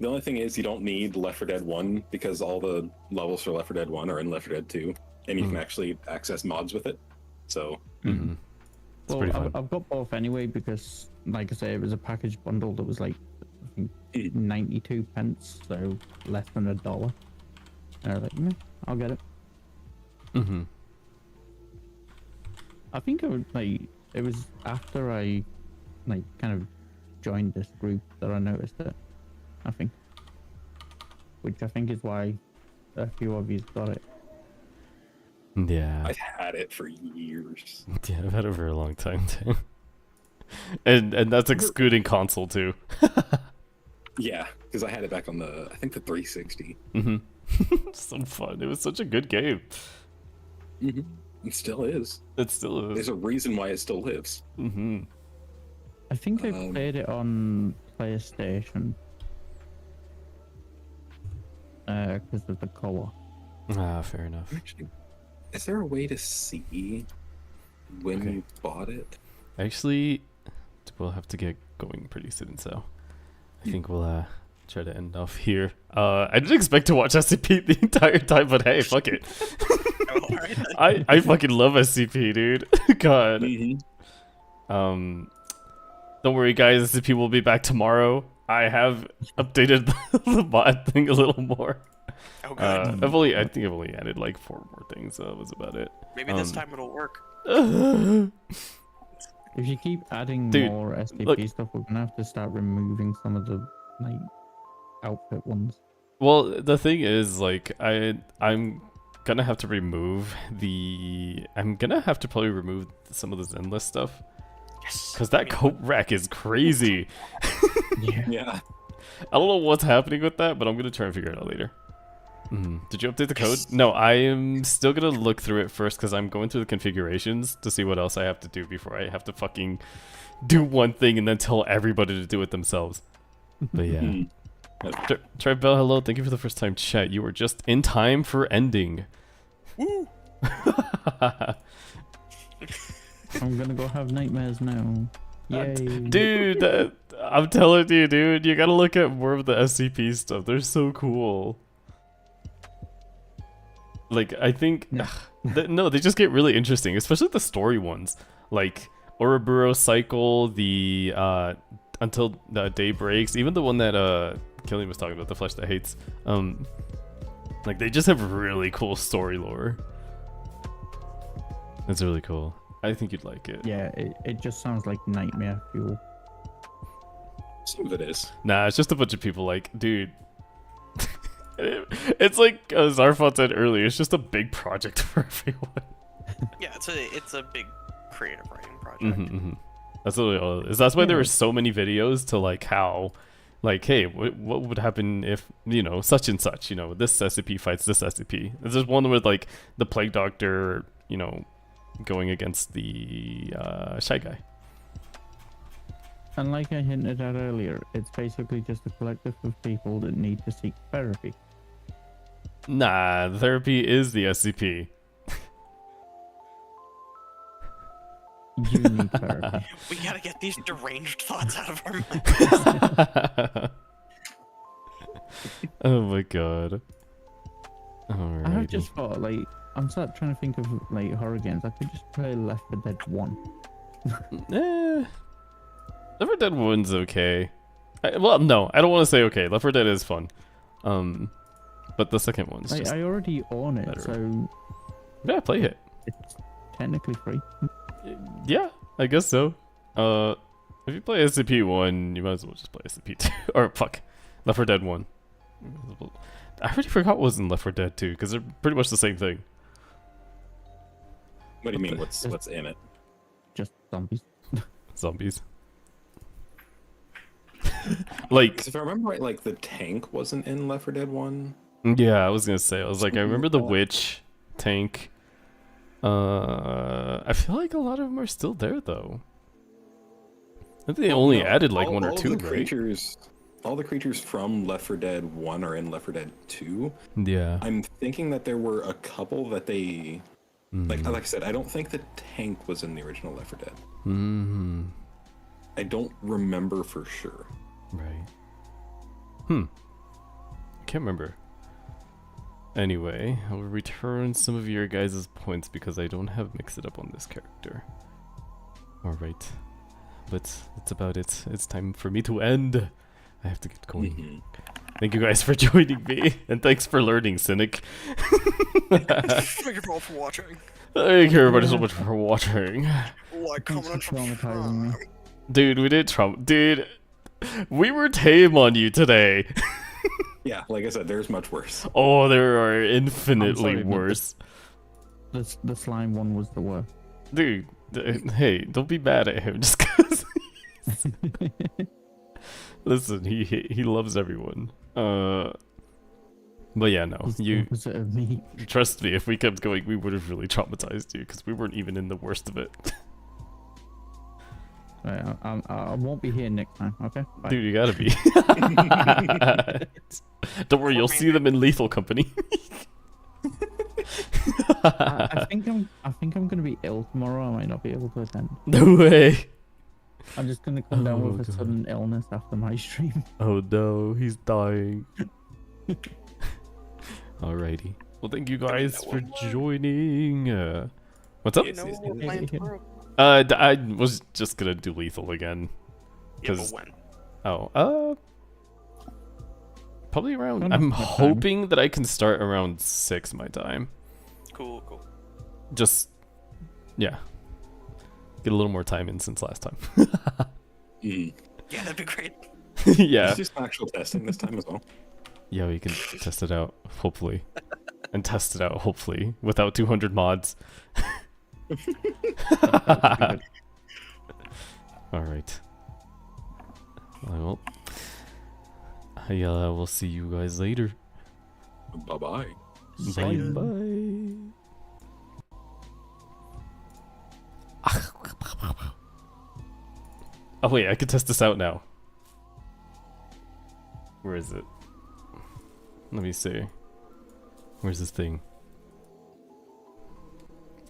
only thing is you don't need Left 4 Dead 1 because all the levels for Left 4 Dead 1 are in Left 4 Dead 2, and you can actually access mods with it. So, Mm-hmm. It's pretty fun. I've got both anyway because, like I say, it was a package bundle that was like I think 92 pence, so less than $1. And I was like, I'll get it. Mm-hmm. I think it was after I like kind of joined this group that I noticed it. I think, which I think is why a few of you got it. Yeah. I've had it for years. Yeah, I've had it for a long time too. and that's excluding console too. Yeah, because I had it back on I think the 360. Mm-hmm. So fun. It was such a good game. Mm-hmm. It still is. It still is. There's a reason why it still lives. Mm-hmm. I think I played it on PlayStation because of the co-op. Ah, fair enough. Actually, is there a way to see when you bought it? Actually, we'll have to get going pretty soon, so I think we'll try to end off here. I didn't expect to watch SCP the entire time, but hey, fuck it. I fucking love SCP, dude. God. Mm-hmm. Don't worry, guys. SCP will be back tomorrow. I have updated the bot thing a little more. Oh, good. I think I've only added like 4 more things. So that was about it. Maybe this time it'll work. If you keep adding Dude, more SCP look. stuff, we're gonna have to start removing some of the like outfit ones. Well, the thing is, like, I'm gonna have to remove I'm gonna have to probably remove some of the Zen list stuff. Yes. Because that coat rack is crazy. Yeah. I don't know what's happening with that, but I'm gonna try and figure it out later. Did you update the code? No, I am still gonna look through it first because I'm going through the configurations to see what else I have to do before I have to fucking do one thing and then tell everybody to do it themselves. But yeah. Try Bell, hello. Thank you for the first time chat. You were just in time for ending. Woo! I'm gonna go have nightmares now. Yay. Dude, I'm telling you, dude, you gotta look at more of the SCP stuff. They're so cool. Like, I think... no, they just get really interesting, especially the story ones. Like, Ouroboros Cycle, the Until the Day Breaks, even the one that Killian was talking about, The Flesh That Hates. Like, they just have really cool story lore. It's really cool. I think you'd like it. Yeah, it just sounds like nightmare fuel. Some of it is. Nah, it's just a bunch of people like, dude. It's like Zarfot said earlier, it's just a big project for everyone. Yeah, it's a big creative writing project. That's literally all it is. That's why there were so many videos to like how, like, hey, what would happen if, you know, such and such, you know, this SCP fights this SCP. There's just one with like the Plague Doctor, you know, going against the Shy Guy. And like I hinted at earlier, it's basically just a collective of people that need to seek therapy. Nah, therapy is the SCP. You need therapy. We gotta get these deranged thoughts out of our minds. Oh my god. I have Alrighty. just thought, like, I'm sat trying to think of like horror games. I could just play Left 4 Dead 1. Left 4 Dead 1's okay. Well, no, I don't want to say okay. Left 4 Dead is fun. But the second one's Like, just... I already own it, better. so Yeah, play it. it's technically free. Yeah, I guess so. If you play SCP-1, you might as well just play SCP-2. Or, fuck. Left 4 Dead 1. I already forgot what was in Left 4 Dead 2, because they're pretty much the same thing. What do you mean? What's in it? Just zombies. Zombies. Like, 'Cause if I remember right, like the tank wasn't in Left 4 Dead 1. yeah, I was gonna say, I was like, I remember the witch, tank. I feel like a lot of them are still there, though. I think they only No, added like all- one or all two, the right? creatures, all the creatures from Left 4 Dead 1 are in Left 4 Dead 2. Yeah. I'm thinking that there were a couple that they... Like Mm. I said, I don't think the tank was in the original Left 4 Dead. Mm-hmm. I don't remember for sure. Right. Can't remember. Anyway, I'll return some of your guys' points because I don't have Mix It Up on this character. Alright. But that's about it. It's time for me to end. I have to get going. Mhm. Thank you guys for joining me, and thanks for learning, Cynic. Thank you all for watching. Thank you everybody so much for watching. Like, Thanks comment, for and traumatizing me. subscribe. Dude, we did Trump. Dude, we were tame on you today. Yeah, like I said, there's much worse. Oh, there are infinitely sorry, but worse. The slime one was the worst. Dude, hey, don't be mad at him just because. Listen, he loves everyone. But yeah, no, He's the you opposite of me. trust me. If we kept going, we would have really traumatized you because we weren't even in the worst of it. Right, I won't be here next time. Okay. Bye. Dude, you gotta be. Don't worry, you'll see them in Lethal Company. I think I'm gonna be ill tomorrow. I might not be able to attend. No way. I'm just gonna come down Oh, with a God. sudden illness after my stream. Oh no, he's dying. Alrighty. Well, thank you guys for joining. What's up? You know Yes, what we're playing tomorrow? I was just gonna do Lethal again. Yeah, but 'Cause- when? Oh, probably around. Don't I'm have time. hoping that I can start around 6 my time. Cool, cool. Just, yeah. Get a little more time in since last time. Mm. Yeah, that'd be great. Yeah. Let's do some actual testing this time as well. Yeah, we can test it out, hopefully. And test it out, hopefully, without 200 mods. Alright. Well, I will see you guys later. Bye-bye. Bye bye. Oh wait, I can test this out now. Where is it? Let me see. Where's this thing?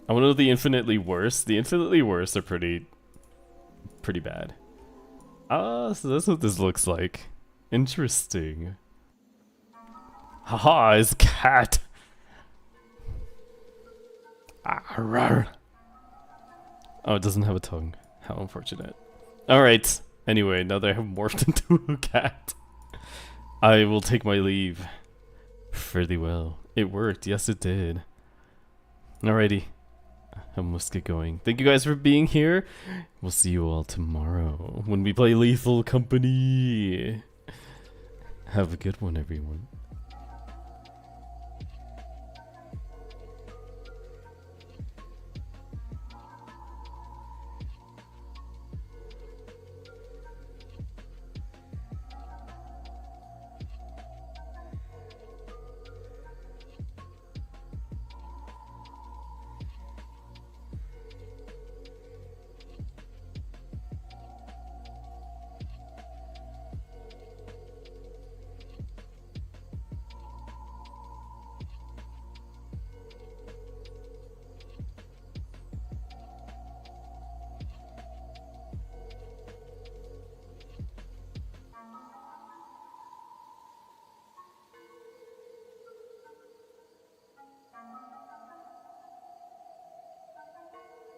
I want to know the infinitely worse. The infinitely worse are pretty bad. So that's what this looks like. Interesting. Haha, it's a cat. Arr. Oh, it doesn't have a tongue. How unfortunate. Alright. Anyway, now that I have morphed into a cat, I will take my leave. Fare thee well. It worked. Yes, it did. Alrighty. I must get going. Thank you guys for being here. We'll see you all tomorrow when we play Lethal Company. Have a good one, everyone.